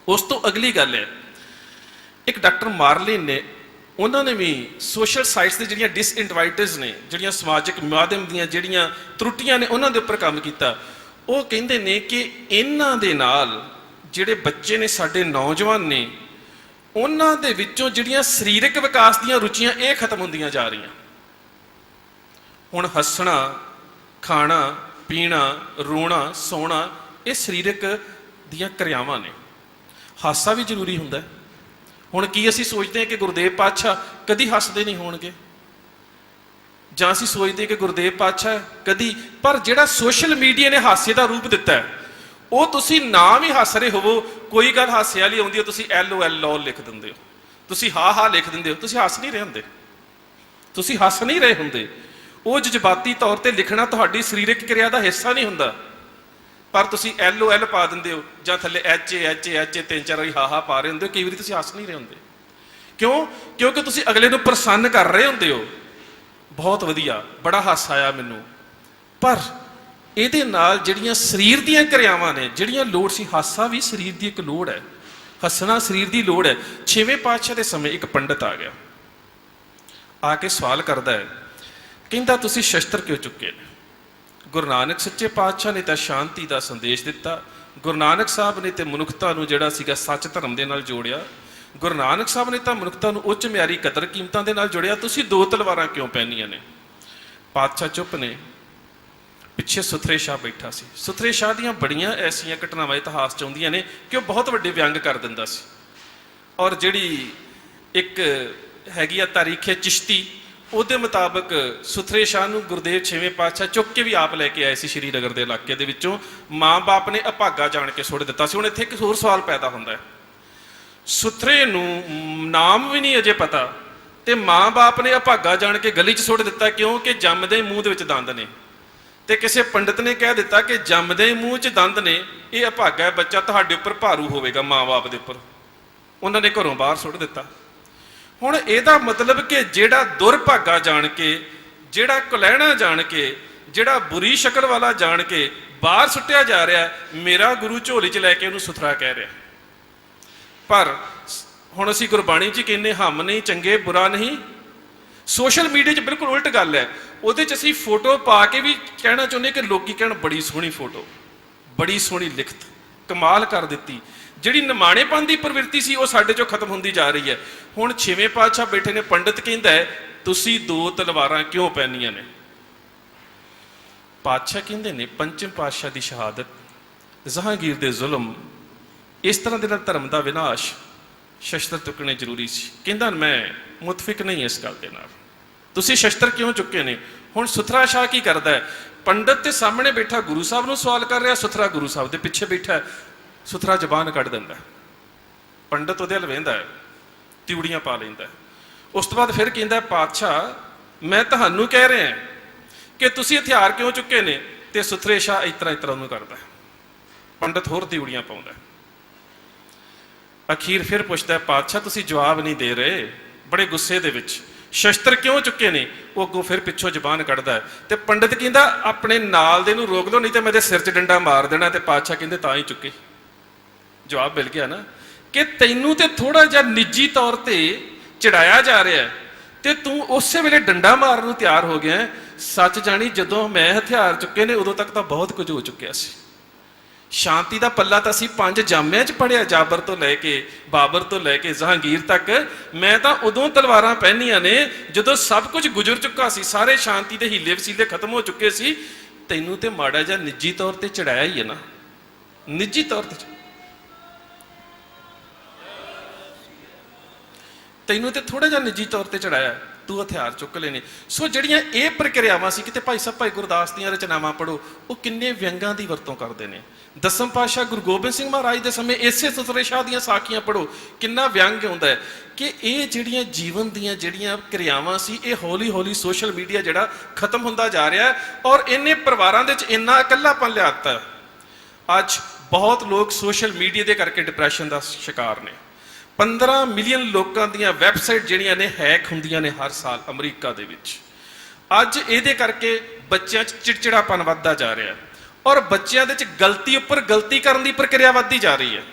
ਉਸ ਤੋਂ ਅਗਲੀ ਗੱਲ ਹੈ, ਇੱਕ ਡਾਕਟਰ ਮਾਰਲਿਨ ਨੇ, ਉਹਨਾਂ ਨੇ ਵੀ ਸੋਸ਼ਲ ਸਾਈਟਸ ਦੇ ਜਿਹੜੀਆਂ ਡਿਸਇਨਵਾਈਟਸ ਨੇ, ਜਿਹੜੀਆਂ ਸਮਾਜਿਕ ਮਾਧਿਅਮ ਦੀਆਂ ਜਿਹੜੀਆਂ ਤਰੁੱਟੀਆਂ ਨੇ, ਉਹਨਾਂ ਦੇ ਉੱਪਰ ਕੰਮ ਕੀਤਾ। ਉਹ ਕਹਿੰਦੇ ਨੇ ਕਿ ਇਹਨਾਂ ਦੇ ਨਾਲ ਜਿਹੜੇ ਬੱਚੇ ਨੇ, ਸਾਡੇ ਨੌਜਵਾਨ ਨੇ, ਉਹਨਾਂ ਦੇ ਵਿੱਚੋਂ ਜਿਹੜੀਆਂ ਸਰੀਰਕ ਵਿਕਾਸ ਦੀਆਂ ਰੁਚੀਆਂ ਇਹ ਖਤਮ ਹੁੰਦੀਆਂ ਜਾ ਰਹੀਆਂ। ਹੁਣ ਹੱਸਣਾ, ਖਾਣਾ, ਪੀਣਾ, ਰੋਣਾ, ਸੌਣਾ, ਇਹ ਸਰੀਰਕ ਦੀਆਂ ਕਿਰਿਆਵਾਂ ਨੇ। ਹਾਸਾ ਵੀ ਜ਼ਰੂਰੀ ਹੁੰਦਾ। ਹੁਣ ਕੀ ਅਸੀਂ ਸੋਚਦੇ ਹਾਂ ਕਿ ਗੁਰਦੇਵ ਪਾਤਸ਼ਾਹ ਕਦੀ ਹੱਸਦੇ ਨਹੀਂ ਹੋਣਗੇ, ਜਾਂ ਅਸੀਂ ਸੋਚਦੇ ਕਿ ਗੁਰਦੇਵ ਪਾਤਸ਼ਾਹ ਕਦੀ, ਪਰ ਜਿਹੜਾ ਸੋਸ਼ਲ ਮੀਡੀਆ ਨੇ ਹਾਸੇ ਦਾ ਰੂਪ ਦਿੱਤਾ, ਉਹ ਤੁਸੀਂ ਨਾ ਵੀ ਹੱਸ ਰਹੇ ਹੋਵੋ, ਕੋਈ ਗੱਲ ਹਾਸੇ ਵਾਲੀ ਆਉਂਦੀ ਹੈ, ਤੁਸੀਂ LOL ਲਿਖ ਦਿੰਦੇ ਹੋ, ਤੁਸੀਂ ਹਾ ਲਿਖ ਦਿੰਦੇ ਹੋ, ਤੁਸੀਂ ਹੱਸ ਨਹੀਂ ਰਹੇ ਹੁੰਦੇ, ਤੁਸੀਂ ਹੱਸ ਨਹੀਂ ਰਹੇ ਹੁੰਦੇ। ਉਹ ਜਜ਼ਬਾਤੀ ਤੌਰ ਤੇ ਲਿਖਣਾ ਤੁਹਾਡੀ ਸਰੀਰਕ ਕਿਰਿਆ ਦਾ ਹਿੱਸਾ ਨਹੀਂ ਹੁੰਦਾ, ਪਰ ਤੁਸੀਂ LOL ਪਾ ਦਿੰਦੇ ਹੋ, ਜਾਂ ਥੱਲੇ HA 3-4 ਵਾਰੀ ਹਾ ਪਾ ਰਹੇ ਹੁੰਦੇ ਹੋ, ਕਈ ਵਾਰੀ ਤੁਸੀਂ ਹੱਸ ਨਹੀਂ ਰਹੇ ਹੁੰਦੇ। ਕਿਉਂ? ਕਿਉਂਕਿ ਤੁਸੀਂ ਅਗਲੇ ਨੂੰ ਪ੍ਰਸੰਨ ਕਰ ਰਹੇ ਹੁੰਦੇ ਹੋ। ਬਹੁਤ ਵਧੀਆ, ਬੜਾ ਹਾਸਾ ਆਇਆ ਮੈਨੂੰ, ਪਰ ਇਹਦੇ ਨਾਲ ਜਿਹੜੀਆਂ ਸਰੀਰ ਦੀਆਂ ਕਿਰਿਆਵਾਂ ਨੇ, ਜਿਹੜੀਆਂ ਲੋੜ ਸੀ, ਹਾਸਾ ਵੀ ਸਰੀਰ ਦੀ ਇੱਕ ਲੋੜ ਹੈ, ਹੱਸਣਾ ਸਰੀਰ ਦੀ ਲੋੜ ਹੈ। 6ਵੇਂ ਪਾਤਸ਼ਾਹ ਦੇ ਸਮੇਂ ਇੱਕ ਪੰਡਤ ਆ ਗਿਆ, ਆ ਕੇ ਸਵਾਲ ਕਰਦਾ ਹੈ, ਕਹਿੰਦਾ ਤੁਸੀਂ ਸ਼ਸਤਰ ਕਿਉਂ ਚੁੱਕੇ ਨੇ? ਗੁਰੂ ਨਾਨਕ ਸੱਚੇ ਪਾਤਸ਼ਾਹ ਨੇ ਤਾਂ ਸ਼ਾਂਤੀ ਦਾ ਸੰਦੇਸ਼ ਦਿੱਤਾ, ਗੁਰੂ ਨਾਨਕ ਸਾਹਿਬ ਨੇ ਤੇ ਮਨੁੱਖਤਾ ਨੂੰ ਜਿਹੜਾ ਸੀਗਾ ਸੱਚ ਧਰਮ ਦੇ ਨਾਲ ਜੋੜਿਆ, ਗੁਰੂ ਨਾਨਕ ਸਾਹਿਬ ਨੇ ਤਾਂ ਮਨੁੱਖਤਾ ਨੂੰ ਉੱਚ ਮਿਆਰੀ ਕਦਰ ਕੀਮਤਾਂ ਦੇ ਨਾਲ ਜੋੜਿਆ, ਤੁਸੀਂ 2 ਤਲਵਾਰਾਂ ਕਿਉਂ ਪਹਿਨੀਆਂ ਨੇ? ਪਾਤਸ਼ਾਹ ਚੁੱਪ ਨੇ। ਪਿੱਛੇ ਸੁਥਰੇ ਸ਼ਾਹ ਬੈਠਾ ਸੀ। ਸੁਥਰੇ ਸ਼ਾਹ ਦੀਆਂ ਬੜੀਆਂ ਐਸੀਆਂ ਘਟਨਾਵਾਂ ਇਤਿਹਾਸ 'ਚ ਆਉਂਦੀਆਂ ਨੇ ਕਿ ਉਹ ਬਹੁਤ ਵੱਡੇ ਵਿਅੰਗ ਕਰ ਦਿੰਦਾ ਸੀ। ਔਰ ਜਿਹੜੀ ਇੱਕ ਹੈਗੀ ਆ ਤਾਰੀਖ ਚਿਸ਼ਤੀ, ਉਹਦੇ ਮੁਤਾਬਕ ਸੁਥਰੇ ਸ਼ਾਹ ਨੂੰ ਗੁਰਦੇਵ 6ਵੇਂ ਪਾਤਸ਼ਾਹ ਚੁੱਕ ਕੇ ਵੀ ਆਪ ਲੈ ਕੇ ਆਏ ਸੀ ਸ਼੍ਰੀਨਗਰ ਦੇ ਇਲਾਕੇ ਦੇ ਵਿੱਚੋਂ। ਮਾਂ-ਬਾਪ ਨੇ ਅਭਾਗਾ ਜਾਣ ਕੇ ਸੁੱਟ ਦਿੱਤਾ ਸੀ। ਹੁਣ ਇੱਥੇ ਇੱਕ ਹੋਰ ਸਵਾਲ ਪੈਦਾ ਹੁੰਦਾ ਹੈ, ਸੁਥਰੇ ਨੂੰ ਨਾਮ ਵੀ ਨਹੀਂ ਅਜੇ ਪਤਾ, ਤੇ ਮਾਂ-ਬਾਪ ਨੇ ਅਭਾਗਾ ਜਾਣ ਕੇ ਗਲੀ 'ਚ ਸੁੱਟ ਦਿੱਤਾ, ਕਿਉਂਕਿ ਜੰਮਦੇ ਮੂੰਹ ਦੇ ਵਿੱਚ ਦੰਦ ਨੇ, ਤੇ ਕਿਸੇ ਪੰਡਿਤ ਨੇ ਕਹਿ ਦਿੱਤਾ ਕਿ ਜੰਮਦੇ ਮੂੰਹ 'ਚ ਦੰਦ ਨੇ, ਇਹ ਅਭਾਗਾ ਹੈ, ਬੱਚਾ ਤੁਹਾਡੇ ਉੱਪਰ ਭਾਰੂ ਹੋਵੇਗਾ, ਮਾਂ-ਬਾਪ ਦੇ ਉੱਪਰ। ਉਹਨਾਂ ਨੇ ਘਰੋਂ ਬਾਹਰ ਸੁੱਟ ਦਿੱਤਾ। ਹੁਣ ਇਹਦਾ ਮਤਲਬ ਕਿ ਜਿਹੜਾ ਦੁਰਭਾਗਾ ਜਾਣ ਕੇ, ਜਿਹੜਾ ਕੁਲਹਿਣਾ ਜਾਣ ਕੇ, ਜਿਹੜਾ ਬੁਰੀ ਸ਼ਕਲ ਵਾਲਾ ਜਾਣ ਕੇ ਬਾਹਰ ਸੁੱਟਿਆ ਜਾ ਰਿਹਾ, ਮੇਰਾ ਗੁਰੂ ਝੋਲੀ 'ਚ ਲੈ ਕੇ ਉਹਨੂੰ ਸੁਥਰਾ ਕਹਿ ਰਿਹਾ। ਪਰ ਹੁਣ ਅਸੀਂ ਗੁਰਬਾਣੀ 'ਚ ਕਹਿੰਦੇ ਹਮ ਨਹੀਂ ਚੰਗੇ, ਬੁਰਾ ਨਹੀਂ। ਸੋਸ਼ਲ ਮੀਡੀਆ 'ਚ ਬਿਲਕੁਲ ਉਲਟ ਗੱਲ ਹੈ। ਉਹਦੇ 'ਚ ਅਸੀਂ ਫੋਟੋ ਪਾ ਕੇ ਵੀ ਕਹਿਣਾ ਚਾਹੁੰਦੇ ਕਿ ਲੋਕੀ ਕਹਿਣ ਬੜੀ ਸੋਹਣੀ ਫੋਟੋ, ਬੜੀ ਸੋਹਣੀ ਲਿਖਤ, ਕਮਾਲ ਕਰ ਦਿੱਤੀ। ਜਿਹੜੀ ਨਿਮਾਣੇਪਨ ਦੀ ਪ੍ਰਵਿਰਤੀ ਸੀ ਉਹ ਸਾਡੇ 'ਚੋਂ ਖਤਮ ਹੁੰਦੀ ਜਾ ਰਹੀ ਹੈ। ਹੁਣ 6ਵੇਂ ਪਾਤਸ਼ਾਹ ਬੈਠੇ ਨੇ, ਪੰਡਿਤ ਕਹਿੰਦਾ ਹੈ ਤੁਸੀਂ 2 ਤਲਵਾਰਾਂ ਕਿਉਂ ਪਹਿਨੀਆਂ ਨੇ? ਪਾਤਸ਼ਾਹ ਕਹਿੰਦੇ ਨੇ 5ਵੇਂ ਪਾਤਸ਼ਾਹ ਦੀ ਸ਼ਹਾਦਤ, ਜਹਾਂਗੀਰ ਦੇ ਜ਼ੁਲਮ, ਇਸ ਤਰ੍ਹਾਂ ਦੇ ਨਾਲ ਧਰਮ ਦਾ ਵਿਨਾਸ਼, ਸ਼ਸਤਰ ਚੁੱਕਣੇ ਜ਼ਰੂਰੀ ਸੀ। ਕਹਿੰਦਾ ਮੈਂ ਮੁਤਫਿਕ ਨਹੀਂ ਇਸ ਗੱਲ ਦੇ ਨਾਲ, ਤੁਸੀਂ ਸ਼ਸਤਰ ਕਿਉਂ ਚੁੱਕੇ ਨੇ? ਹੁਣ ਸੁਥਰਾ ਸ਼ਾਹ ਕੀ ਕਰਦਾ ਹੈ? ਪੰਡਤ ਦੇ ਸਾਹਮਣੇ ਬੈਠਾ ਗੁਰੂ ਸਾਹਿਬ ਨੂੰ ਸਵਾਲ ਕਰ ਰਿਹਾ, ਸੁਥਰਾ ਗੁਰੂ ਸਾਹਿਬ ਦੇ ਪਿੱਛੇ ਬੈਠਾ, ਸੁਥਰਾ ਜ਼ਬਾਨ ਕੱਢ ਦਿੰਦਾ, ਪੰਡਤ ਉਹਦੇ ਵੱਲ ਵੇਂਦਾ ਹੈ, ਤਿਉੜੀਆਂ ਪਾ ਲੈਂਦਾ। ਉਸ ਤੋਂ ਬਾਅਦ ਫਿਰ ਕਹਿੰਦਾ ਪਾਤਸ਼ਾਹ ਮੈਂ ਤੁਹਾਨੂੰ ਕਹਿ ਰਿਹਾ ਕਿ ਤੁਸੀਂ ਹਥਿਆਰ ਕਿਉਂ ਚੁੱਕੇ ਨੇ? ਤੇ ਸੁਥਰੇ ਸ਼ਾਹ ਇਸ ਤਰ੍ਹਾਂ ਉਹਨੂੰ ਕਰਦਾ, ਪੰਡਤ ਹੋਰ ਤਿਉੜੀਆਂ ਪਾਉਂਦਾ। ਅਖੀਰ ਫਿਰ ਪੁੱਛਦਾ ਪਾਤਸ਼ਾਹ ਤੁਸੀਂ ਜਵਾਬ ਨਹੀਂ ਦੇ ਰਹੇ, ਬੜੇ ਗੁੱਸੇ ਦੇ ਵਿੱਚ, ਸ਼ਸਤਰ ਕਿਉਂ ਚੁੱਕੇ ਨੇ? ਉਹ ਅੱਗੋਂ ਫਿਰ ਪਿੱਛੋਂ ਜ਼ਬਾਨ ਕੱਢਦਾ ਤੇ ਪੰਡਤ ਕਹਿੰਦਾ ਆਪਣੇ ਨਾਲ ਦੇ ਨੂੰ ਰੋਕ ਲਓ, ਨਹੀਂ ਤੇ ਮੈਂ ਇਹਦੇ ਸਿਰ 'ਚ ਡੰਡਾ ਮਾਰ ਦੇਣਾ। ਤੇ ਪਾਤਸ਼ਾਹ ਕਹਿੰਦੇ ਤਾਂ ਹੀ ਚੁੱਕੇ। ਜਵਾਬ ਮਿਲ ਗਿਆ ਨਾ ਕਿ ਤੈਨੂੰ ਤੇ ਥੋੜਾ ਜਿਹਾ ਨਿੱਜੀ ਤੌਰ ਤੇ ਚੜਾਇਆ ਜਾ ਰਿਹਾ ਤੇ ਤੂੰ ਉਸੇ ਵੇਲੇ ਡੰਡਾ ਮਾਰਨ ਨੂੰ ਤਿਆਰ ਹੋ ਗਿਆ। ਸੱਚ ਜਾਣੀ ਜਦੋਂ ਮੈਂ ਹਥਿਆਰ ਚੁੱਕੇ ਨੇ ਉਦੋਂ ਤੱਕ ਤਾਂ ਬਹੁਤ ਕੁਝ ਹੋ ਚੁੱਕਿਆ ਸੀ। ਸ਼ਾਂਤੀ ਦਾ ਪੱਲਾ ਤਾਂ ਅਸੀਂ 5 ਜਾਮਿਆਂ 'ਚ ਪੜਿਆ, ਜਾਬਰ ਤੋਂ ਲੈ ਕੇ ਬਾਬਰ ਤੋਂ ਲੈ ਕੇ ਜਹਾਂਗੀਰ ਤੱਕ। ਮੈਂ ਤਾਂ ਉਦੋਂ ਤਲਵਾਰਾਂ ਪਹਿਨੀਆਂ ਨੇ ਜਦੋਂ ਸਭ ਕੁਝ ਗੁਜ਼ਰ ਚੁੱਕਾ ਸੀ, ਸਾਰੇ ਸ਼ਾਂਤੀ ਦੇ ਹੀਲੇ ਵਸੀਲੇ ਖਤਮ ਹੋ ਚੁੱਕੇ ਸੀ। ਤੈਨੂੰ ਤੇ ਮਾੜਾ ਜਿਹਾ ਨਿੱਜੀ ਤੌਰ ਤੇ ਚੜਾਇਆ ਹੀ ਹੈ ਨਾ, ਨਿੱਜੀ ਤੌਰ ਤੇ ਤੈਨੂੰ ਤੇ ਥੋੜਾ ਜਿਹਾ ਨਿੱਜੀ ਤੌਰ ਤੇ ਚੜਾਇਆ, ਤੂੰ ਹਥਿਆਰ ਚੁੱਕ ਲੈਣੇ। ਸੋ ਜਿਹੜੀਆਂ ਇਹ ਪ੍ਰਕਿਰਿਆਵਾਂ ਸੀ, ਕਿਤੇ ਭਾਈ ਸਾਹਿਬ ਭਾਈ ਗੁਰਦਾਸ ਦੀਆਂ ਰਚਨਾਵਾਂ ਪੜ੍ਹੋ, ਉਹ ਕਿੰਨੇ ਵਿਅੰਗਾਂ ਦੀ ਵਰਤੋਂ ਕਰਦੇ ਨੇ। 10ਮ ਪਾਤਸ਼ਾਹ ਗੁਰੂ ਗੋਬਿੰਦ ਸਿੰਘ ਮਹਾਰਾਜ ਦੇ ਸਮੇਂ ਇਸੇ ਸੁਥਰੇ ਸ਼ਾਹ ਦੀਆਂ ਸਾਖੀਆਂ ਪੜ੍ਹੋ, ਕਿੰਨਾ ਵਿਅੰਗ ਆਉਂਦਾ ਹੈ ਕਿ ਇਹ ਜਿਹੜੀਆਂ ਜੀਵਨ ਦੀਆਂ ਜਿਹੜੀਆਂ ਕਿਰਿਆਵਾਂ ਸੀ, ਇਹ ਹੌਲੀ ਹੌਲੀ ਸੋਸ਼ਲ ਮੀਡੀਆ ਜਿਹੜਾ ਖਤਮ ਹੁੰਦਾ ਜਾ ਰਿਹਾ, ਔਰ ਇਹਨੇ ਪਰਿਵਾਰਾਂ ਦੇ ਵਿੱਚ ਇੰਨਾ ਇਕੱਲਾਪਨ ਲਿਆ ਦਿੱਤਾ। ਅੱਜ ਬਹੁਤ ਲੋਕ ਸੋਸ਼ਲ ਮੀਡੀਆ ਦੇ ਕਰਕੇ ਡਿਪਰੈਸ਼ਨ ਦਾ ਸ਼ਿਕਾਰ ਨੇ। 15 ਮਿਲੀਅਨ ਲੋਕਾਂ ਦੀਆਂ ਵੈਬਸਾਈਟ ਜਿਹੜੀਆਂ ਨੇ ਹੈਕ ਹੁੰਦੀਆਂ ਨੇ ਹਰ ਸਾਲ ਅਮਰੀਕਾ ਦੇ ਵਿੱਚ। ਅੱਜ ਇਹਦੇ ਕਰਕੇ ਬੱਚਿਆਂ 'ਚ ਚਿੜਚਿੜਾਪਨ ਵੱਧਦਾ ਜਾ ਰਿਹਾ। ਔਰ ਬੱਚਿਆਂ ਦੇ ਵਿੱਚ ਗਲਤੀ ਉੱਪਰ ਗਲਤੀ ਕਰਨ ਦੀ ਪ੍ਰਕਿਰਿਆ ਵੱਧਦੀ ਜਾ ਰਹੀ ਹੈ।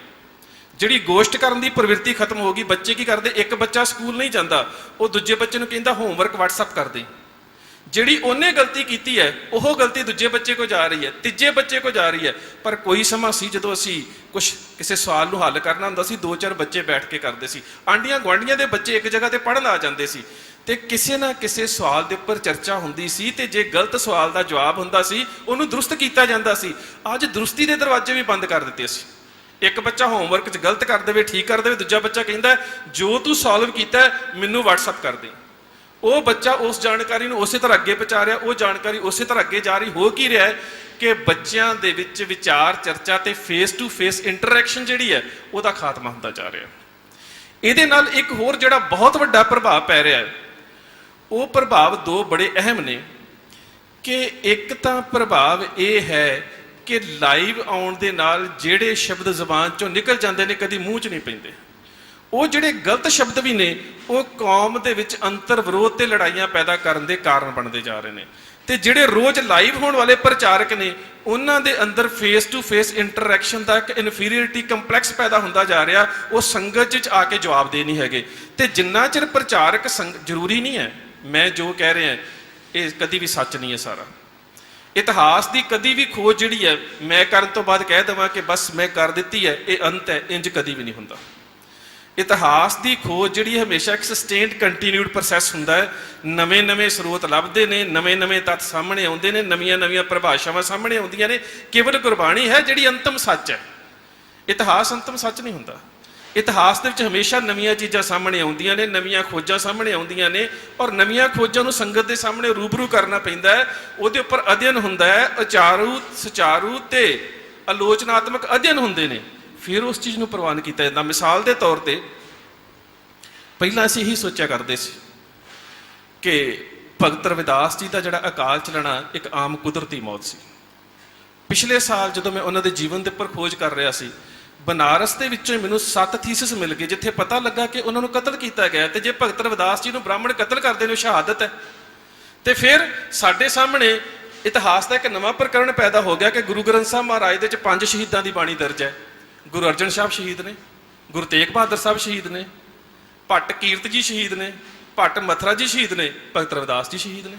ਜਿਹੜੀ ਗੋਸ਼ਟ ਕਰਨ ਦੀ ਪ੍ਰਵਿਰਤੀ ਖਤਮ ਹੋ ਗਈ। ਬੱਚੇ ਕੀ ਕਰਦੇ, ਇੱਕ ਬੱਚਾ ਸਕੂਲ ਨਹੀਂ ਜਾਂਦਾ, ਉਹ ਦੂਜੇ ਬੱਚੇ ਨੂੰ ਕਹਿੰਦਾ ਹੋਮਵਰਕ WhatsApp ਕਰ ਦੇ। ਜਿਹੜੀ ਉਹਨੇ ਗਲਤੀ ਕੀਤੀ ਹੈ ਉਹ ਗਲਤੀ ਦੂਜੇ ਬੱਚੇ ਕੋ ਜਾ ਰਹੀ ਹੈ, ਤੀਜੇ ਬੱਚੇ ਕੋ ਜਾ ਰਹੀ ਹੈ। ਪਰ ਕੋਈ ਸਮਾਂ ਸੀ ਜਦੋਂ ਅਸੀਂ ਕਿਸੇ ਸਵਾਲ ਨੂੰ ਹੱਲ ਕਰਨਾ ਹੁੰਦਾ ਸੀ, 2-4 ਬੱਚੇ ਬੈਠ ਕੇ ਕਰਦੇ ਸੀ। ਆਂਡੀਆਂ ਗੁਆਂਢੀਆਂ ਦੇ ਬੱਚੇ ਇੱਕ ਜਗ੍ਹਾ ਤੇ ਪੜ੍ਹਨ ਆ ਜਾਂਦੇ ਸੀ ਤੇ ਕਿਸੇ ਨਾ ਕਿਸੇ ਸਵਾਲ ਦੇ ਉੱਪਰ ਚਰਚਾ ਹੁੰਦੀ ਸੀ ਤੇ ਜੇ ਗਲਤ ਸਵਾਲ ਦਾ ਜਵਾਬ ਹੁੰਦਾ ਸੀ ਉਹਨੂੰ ਦਰੁਸਤ ਕੀਤਾ ਜਾਂਦਾ ਸੀ। ਅੱਜ ਦਰੁਸਤੀ ਦੇ ਦਰਵਾਜ਼ੇ ਵੀ ਬੰਦ ਕਰ ਦਿੱਤੇ ਸੀ। ਇੱਕ ਬੱਚਾ ਹੋਮਵਰਕ 'ਚ ਗਲਤ ਕਰ ਦੇਵੇ, ਠੀਕ ਕਰ ਦੇਵੇ, ਦੂਜਾ ਬੱਚਾ ਕਹਿੰਦਾ ਜੋ ਤੂੰ ਸੋਲਵ ਕੀਤਾ ਮੈਨੂੰ WhatsApp ਕਰ ਦੇ। ਉਹ ਬੱਚਾ ਉਸ ਜਾਣਕਾਰੀ ਨੂੰ ਉਸੇ ਤਰ੍ਹਾਂ ਅੱਗੇ ਪਹੁੰਚਾ ਰਿਹਾ, ਉਹ ਜਾਣਕਾਰੀ ਉਸੇ ਤਰ੍ਹਾਂ ਅੱਗੇ ਜਾ ਰਹੀ। ਹੋ ਕੀ ਰਿਹਾ ਹੈ ਕਿ ਬੱਚਿਆਂ ਦੇ ਵਿੱਚ ਵਿਚਾਰ ਚਰਚਾ ਤੇ ਫੇਸ ਟੂ ਫੇਸ ਇੰਟਰੈਕਸ਼ਨ ਜਿਹੜੀ ਹੈ ਉਹਦਾ ਖਾਤਮਾ ਹੁੰਦਾ ਜਾ ਰਿਹਾ। ਇਹਦੇ ਨਾਲ ਇੱਕ ਹੋਰ ਜਿਹੜਾ ਬਹੁਤ ਵੱਡਾ ਪ੍ਰਭਾਵ ਪੈ ਰਿਹਾ ਹੈ, ਉਹ ਪ੍ਰਭਾਵ ਦੋ ਬੜੇ ਅਹਿਮ ਨੇ। ਕਿ ਇੱਕ ਤਾਂ ਪ੍ਰਭਾਵ ਇਹ ਹੈ ਕਿ ਲਾਈਵ ਆਉਣ ਦੇ ਨਾਲ ਜਿਹੜੇ ਸ਼ਬਦ ਜ਼ੁਬਾਨ ਚੋਂ ਨਿਕਲ ਜਾਂਦੇ ਨੇ ਕਦੀ ਮੂੰਹ 'ਚ ਨਹੀਂ ਪੈਂਦੇ। ਉਹ ਜਿਹੜੇ ਗਲਤ ਸ਼ਬਦ ਵੀ ਨੇ ਉਹ ਕੌਮ ਦੇ ਵਿੱਚ ਅੰਤਰ ਵਿਰੋਧ ਤੇ ਲੜਾਈਆਂ ਪੈਦਾ ਕਰਨ ਦੇ ਕਾਰਨ ਬਣਦੇ ਜਾ ਰਹੇ ਨੇ। ਤੇ ਜਿਹੜੇ ਰੋਜ਼ ਲਾਈਵ ਹੋਣ ਵਾਲੇ ਪ੍ਰਚਾਰਕ ਨੇ ਉਹਨਾਂ ਦੇ ਅੰਦਰ ਫੇਸ ਟੂ ਫੇਸ ਇੰਟਰੈਕਸ਼ਨ ਦਾ ਇੱਕ ਇਨਫੀਰੀਅਰਿਟੀ ਕੰਪਲੈਕਸ ਪੈਦਾ ਹੁੰਦਾ ਜਾ ਰਿਹਾ। ਉਹ ਸੰਗਤ 'ਚ ਆ ਕੇ ਜਵਾਬ ਦੇ ਨਹੀਂ ਹੈਗੇ। ਤੇ ਜਿੰਨਾ ਚਿਰ ਪ੍ਰਚਾਰਕ ਜ਼ਰੂਰੀ ਨਹੀਂ ਹੈ, ਮੈਂ ਜੋ ਕਹਿ ਰਿਹਾ ਇਹ ਕਦੀ ਵੀ ਸੱਚ ਨਹੀਂ ਹੈ। ਸਾਰਾ ਇਤਿਹਾਸ ਦੀ ਕਦੀ ਵੀ ਖੋਜ ਜਿਹੜੀ ਹੈ ਮੈਂ ਕਰਨ ਤੋਂ ਬਾਅਦ ਕਹਿ ਦੇਵਾਂ ਕਿ ਬਸ ਮੈਂ ਕਰ ਦਿੱਤੀ ਹੈ, ਇਹ ਅੰਤ ਹੈ, ਇੰਜ ਕਦੀ ਵੀ ਨਹੀਂ ਹੁੰਦਾ। ਇਤਿਹਾਸ ਦੀ ਖੋਜ ਜਿਹੜੀ ਹਮੇਸ਼ਾ ਇੱਕ ਸਸਟੇਨਡ ਕੰਟੀਨਿਊਡ ਪ੍ਰੋਸੈਸ ਹੁੰਦਾ ਹੈ। ਨਵੇਂ-ਨਵੇਂ ਸਰੋਤ ਲੱਭਦੇ ਨੇ, ਨਵੇਂ-ਨਵੇਂ ਤੱਤ ਸਾਹਮਣੇ ਆਉਂਦੇ ਨੇ, ਨਵੀਆਂ-ਨਵੀਆਂ ਪਰਿਭਾਸ਼ਾਵਾਂ ਸਾਹਮਣੇ ਆਉਂਦੀਆਂ ਨੇ। ਕੇਵਲ ਗੁਰਬਾਣੀ ਹੈ ਜਿਹੜੀ ਅੰਤਮ ਸੱਚ ਹੈ। ਇਤਿਹਾਸ ਅੰਤਮ ਸੱਚ ਨਹੀਂ ਹੁੰਦਾ। ਇਤਿਹਾਸ ਦੇ ਵਿੱਚ ਹਮੇਸ਼ਾ ਨਵੀਆਂ ਚੀਜ਼ਾਂ ਸਾਹਮਣੇ ਆਉਂਦੀਆਂ ਨੇ, ਨਵੀਆਂ ਖੋਜਾਂ ਸਾਹਮਣੇ ਆਉਂਦੀਆਂ ਨੇ ਔਰ ਨਵੀਆਂ ਖੋਜਾਂ ਨੂੰ ਸੰਗਤ ਦੇ ਸਾਹਮਣੇ ਰੂਬਰੂ ਕਰਨਾ ਪੈਂਦਾ ਹੈ। ਉਹਦੇ ਉੱਪਰ ਅਧਿਐਨ ਹੁੰਦਾ ਹੈ, ਉਚਾਰੂ ਸੁਚਾਰੂ ਤੇ ਆਲੋਚਨਾਤਮਕ ਅਧਿਐਨ ਹੁੰਦੇ ਨੇ, ਫਿਰ ਉਸ ਚੀਜ਼ ਨੂੰ ਪ੍ਰਵਾਨ ਕੀਤਾ ਜਾਂਦਾ। ਮਿਸਾਲ ਦੇ ਤੌਰ ਤੇ ਪਹਿਲਾਂ ਅਸੀਂ ਇਹੀ ਸੋਚਿਆ ਕਰਦੇ ਸੀ ਕਿ ਭਗਤ ਰਵਿਦਾਸ ਜੀ ਦਾ ਜਿਹੜਾ ਅਕਾਲ ਚਲਣਾ ਇੱਕ ਆਮ ਕੁਦਰਤੀ ਮੌਤ ਸੀ। ਪਿਛਲੇ ਸਾਲ ਜਦੋਂ ਮੈਂ ਉਹਨਾਂ ਦੇ ਜੀਵਨ ਦੇ ਉੱਪਰ ਖੋਜ ਕਰ ਰਿਹਾ ਸੀ, ਬਨਾਰਸ ਦੇ ਵਿੱਚੋਂ ਮੈਨੂੰ 7 ਥੀਸਿਸ ਮਿਲ ਗਏ ਜਿੱਥੇ ਪਤਾ ਲੱਗਾ ਕਿ ਉਹਨਾਂ ਨੂੰ ਕਤਲ ਕੀਤਾ ਗਿਆ। ਤੇ ਜੇ ਭਗਤ ਰਵਿਦਾਸ ਜੀ ਨੂੰ ਬ੍ਰਾਹਮਣ ਕਤਲ ਕਰਦੇ ਨੇ ਉਹ ਸ਼ਹਾਦਤ ਹੈ। ਤੇ ਫਿਰ ਸਾਡੇ ਸਾਹਮਣੇ ਇਤਿਹਾਸ ਦਾ ਇੱਕ ਨਵਾਂ ਪ੍ਰਕਰਣ ਪੈਦਾ ਹੋ ਗਿਆ ਕਿ ਗੁਰੂ ਗ੍ਰੰਥ ਸਾਹਿਬ ਮਹਾਰਾਜ ਦੇ ਵਿੱਚ 5 ਸ਼ਹੀਦਾਂ ਦੀ ਬਾਣੀ ਦਰਜ ਹੈ। ਗੁਰੂ ਅਰਜਨ ਸਾਹਿਬ ਸ਼ਹੀਦ ਨੇ, ਗੁਰੂ ਤੇਗ ਬਹਾਦਰ ਸਾਹਿਬ ਸ਼ਹੀਦ ਨੇ, ਭੱਟ ਕੀਰਤ ਜੀ ਸ਼ਹੀਦ ਨੇ, ਭੱਟ ਮਥਰਾ ਜੀ ਸ਼ਹੀਦ ਨੇ, ਭਗਤ ਰਵਿਦਾਸ ਜੀ ਸ਼ਹੀਦ ਨੇ।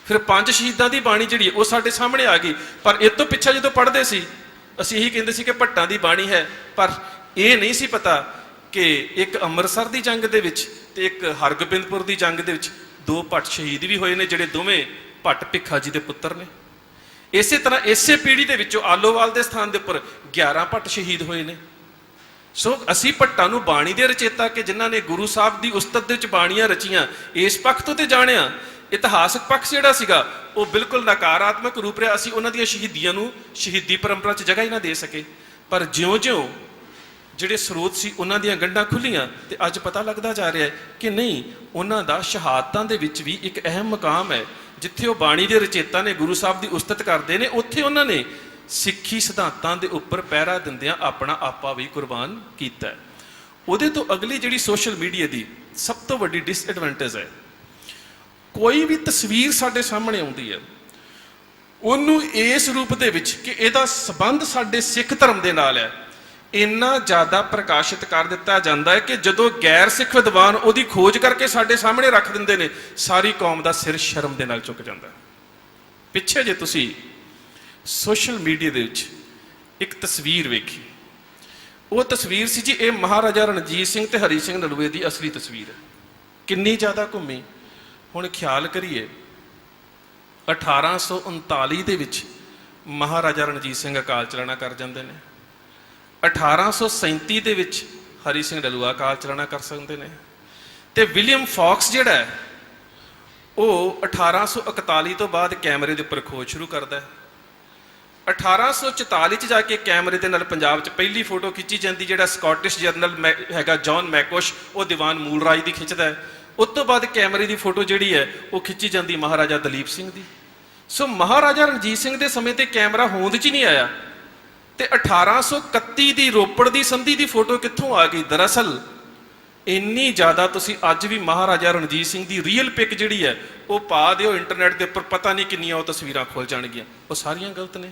ਫਿਰ 5 ਸ਼ਹੀਦਾਂ ਦੀ ਬਾਣੀ ਜਿਹੜੀ ਉਹ ਸਾਡੇ ਸਾਹਮਣੇ ਆ ਗਈ। ਪਰ ਇਹ ਤੋਂ ਪਿੱਛੇ ਜਦੋਂ ਪੜ੍ਹਦੇ ਸੀ ਅਸੀਂ ਇਹੀ ਕਹਿੰਦੇ ਸੀ ਕਿ ਭੱਟਾਂ ਦੀ ਬਾਣੀ ਹੈ, ਪਰ ਇਹ ਨਹੀਂ ਸੀ ਪਤਾ ਕਿ ਇੱਕ ਅੰਮ੍ਰਿਤਸਰ ਦੀ ਜੰਗ ਦੇ ਵਿੱਚ ਤੇ ਇੱਕ ਹਰਗੋਬਿੰਦਪੁਰ ਦੀ ਜੰਗ ਦੇ ਵਿੱਚ 2 ਭੱਟ ਸ਼ਹੀਦ ਵੀ ਹੋਏ ਨੇ ਜਿਹੜੇ ਦੋਵੇਂ ਭੱਟ ਭਿੱਖਾ ਜੀ ਦੇ ਪੁੱਤਰ ਨੇ। ਇਸੇ ਤਰ੍ਹਾਂ ਇਸੇ ਪੀੜ੍ਹੀ ਦੇ ਵਿੱਚੋਂ ਆਲੋਵਾਲ ਦੇ ਸਥਾਨ ਦੇ ਉੱਪਰ 11 ਭੱਟ ਸ਼ਹੀਦ ਹੋਏ ਨੇ। ਸੋ ਅਸੀਂ ਭੱਟਾਂ ਨੂੰ ਬਾਣੀ ਦੇ ਰਚੇਤਾ ਕਿ ਜਿਨ੍ਹਾਂ ਨੇ ਗੁਰੂ ਸਾਹਿਬ ਦੀ ਉਸਤਤ ਦੇ ਵਿੱਚ ਬਾਣੀਆਂ ਰਚੀਆਂ ਇਸ ਪੱਖ ਤੋਂ ਤੇ ਜਾਣਿਆ। ਇਤਿਹਾਸਕ ਪੱਖ ਜਿਹੜਾ ਸੀਗਾ ਉਹ ਬਿਲਕੁਲ ਨਕਾਰਾਤਮਕ ਰੂਪ ਰਿਹਾ। ਅਸੀਂ ਉਹਨਾਂ ਦੀਆਂ ਸ਼ਹੀਦੀਆਂ ਨੂੰ ਸ਼ਹੀਦੀ ਪਰੰਪਰਾ 'ਚ ਜਗ੍ਹਾ ਹੀ ਨਾ ਦੇ ਸਕੇ। ਪਰ ਜਿਉਂ-ਜਿਉਂ ਜਿਹੜੇ ਸਰੋਤ ਸੀ ਉਹਨਾਂ ਦੀਆਂ ਗੰਢਾਂ ਖੁੱਲੀਆਂ ਤੇ ਅੱਜ ਪਤਾ ਲੱਗਦਾ ਜਾ ਰਿਹਾ ਹੈ ਕਿ ਨਹੀਂ, ਉਹਨਾਂ ਦਾ ਸ਼ਹਾਦਤਾਂ ਦੇ ਵਿੱਚ ਵੀ ਇੱਕ ਅਹਿਮ ਮਕਾਮ ਹੈ। ਜਿੱਥੇ ਉਹ ਬਾਣੀ ਦੇ ਰਚੇਤਾ ਨੇ, ਗੁਰੂ ਸਾਹਿਬ ਦੀ ਉਸਤਤ ਕਰਦੇ ਨੇ, ਉੱਥੇ ਉਹਨਾਂ ਨੇ ਸਿੱਖੀ ਸਿਧਾਂਤਾਂ ਦੇ ਉੱਪਰ ਪਹਿਰਾ ਦਿੰਦਿਆਂ ਆਪਣਾ ਆਪਾ ਵੀ ਕੁਰਬਾਨ ਕੀਤਾ। ਉਹਦੇ ਤੋਂ ਅਗਲੀ ਜਿਹੜੀ ਸੋਸ਼ਲ ਮੀਡੀਆ ਦੀ ਸਭ ਤੋਂ ਵੱਡੀ ਡਿਸਐਡਵਾਂਟੇਜ ਹੈ, ਕੋਈ ਵੀ ਤਸਵੀਰ ਸਾਡੇ ਸਾਹਮਣੇ ਆਉਂਦੀ ਹੈ ਉਹਨੂੰ ਇਸ ਰੂਪ ਦੇ ਵਿੱਚ ਕਿ ਇਹਦਾ ਸੰਬੰਧ ਸਾਡੇ ਸਿੱਖ ਧਰਮ ਦੇ ਨਾਲ ਹੈ, ਇੰਨਾ ਜ਼ਿਆਦਾ ਪ੍ਰਕਾਸ਼ਿਤ ਕਰ ਦਿੱਤਾ ਜਾਂਦਾ ਹੈ ਕਿ ਜਦੋਂ ਗੈਰ ਸਿੱਖ ਵਿਦਵਾਨ ਉਹਦੀ ਖੋਜ ਕਰਕੇ ਸਾਡੇ ਸਾਹਮਣੇ ਰੱਖ ਦਿੰਦੇ ਨੇ, ਸਾਰੀ ਕੌਮ ਦਾ ਸਿਰ ਸ਼ਰਮ ਦੇ ਨਾਲ ਝੁਕ ਜਾਂਦਾ। ਪਿੱਛੇ ਜੇ ਤੁਸੀਂ ਸੋਸ਼ਲ ਮੀਡੀਆ ਦੇ ਵਿੱਚ ਇੱਕ ਤਸਵੀਰ ਵੇਖੀ, ਉਹ ਤਸਵੀਰ ਸੀ ਜੀ, ਇਹ ਮਹਾਰਾਜਾ ਰਣਜੀਤ ਸਿੰਘ ਤੇ ਹਰੀ ਸਿੰਘ ਨਲੂਏ ਦੀ ਅਸਲੀ ਤਸਵੀਰ ਹੈ। ਕਿੰਨੀ ਜ਼ਿਆਦਾ ਘੁੰਮੀ। ਹੁਣ ਖਿਆਲ ਕਰੀਏ 1839 ਦੇ ਵਿੱਚ ਮਹਾਰਾਜਾ ਰਣਜੀਤ ਸਿੰਘ ਅਕਾਲ ਚਲਾਣਾ ਕਰ ਜਾਂਦੇ ਨੇ, 1837 ਦੇ ਵਿੱਚ ਹਰੀ ਸਿੰਘ ਨਲੂਆ ਅਕਾਲ ਚਲਾਣਾ ਕਰ ਸਕਦੇ ਨੇ, ਤੇ ਵਿਲੀਅਮ ਫੌਕਸ ਜਿਹੜਾ ਹੈ ਉਹ 1841 ਤੋਂ ਬਾਅਦ ਕੈਮਰੇ ਦੇ ਉੱਪਰ ਖੋਜ ਸ਼ੁਰੂ ਕਰਦਾ ਹੈ। 1844 ਚ ਜਾ ਕੇ ਕੈਮਰੇ ਦੇ ਨਾਲ ਪੰਜਾਬ 'ਚ ਪਹਿਲੀ ਫੋਟੋ ਖਿੱਚੀ ਜਾਂਦੀ, ਜਿਹੜਾ ਸਕਾਟਿਸ਼ ਜਰਨਲ ਹੈਗਾ ਜੌਨ ਮੈਕੋਸ਼, ਉਹ ਦੀਵਾਨ ਮੂਲ ਰਾਜ ਦੀ ਖਿੱਚਦਾ ਹੈ। ਉਸ ਤੋਂ ਬਾਅਦ ਕੈਮਰੇ ਦੀ ਫੋਟੋ ਜਿਹੜੀ ਹੈ ਉਹ ਖਿੱਚੀ ਜਾਂਦੀ ਮਹਾਰਾਜਾ ਦਲੀਪ ਸਿੰਘ ਦੀ। ਸੋ ਮਹਾਰਾਜਾ ਰਣਜੀਤ ਸਿੰਘ ਦੇ ਸਮੇਂ ਤੇ ਕੈਮਰਾ ਹੋਂਦ 'ਚ ਹੀ ਨਹੀਂ ਆਇਆ, ਤੇ 1831 ਦੀ ਰੋਪੜ ਦੀ ਸੰਧੀ ਦੀ ਫੋਟੋ ਕਿੱਥੋਂ ਆ ਗਈ? ਦਰਅਸਲ ਇੰਨੀ ਜ਼ਿਆਦਾ ਤੁਸੀਂ ਅੱਜ ਵੀ ਮਹਾਰਾਜਾ ਰਣਜੀਤ ਸਿੰਘ ਦੀ ਰੀਅਲ ਪਿਕ ਜਿਹੜੀ ਹੈ ਉਹ ਪਾ ਦਿਓ ਇੰਟਰਨੈਟ ਦੇ ਉੱਪਰ, ਪਤਾ ਨਹੀਂ ਕਿੰਨੀਆਂ ਉਹ ਤਸਵੀਰਾਂ ਖੁੱਲ ਜਾਣਗੀਆਂ, ਉਹ ਸਾਰੀਆਂ ਗਲਤ ਨੇ।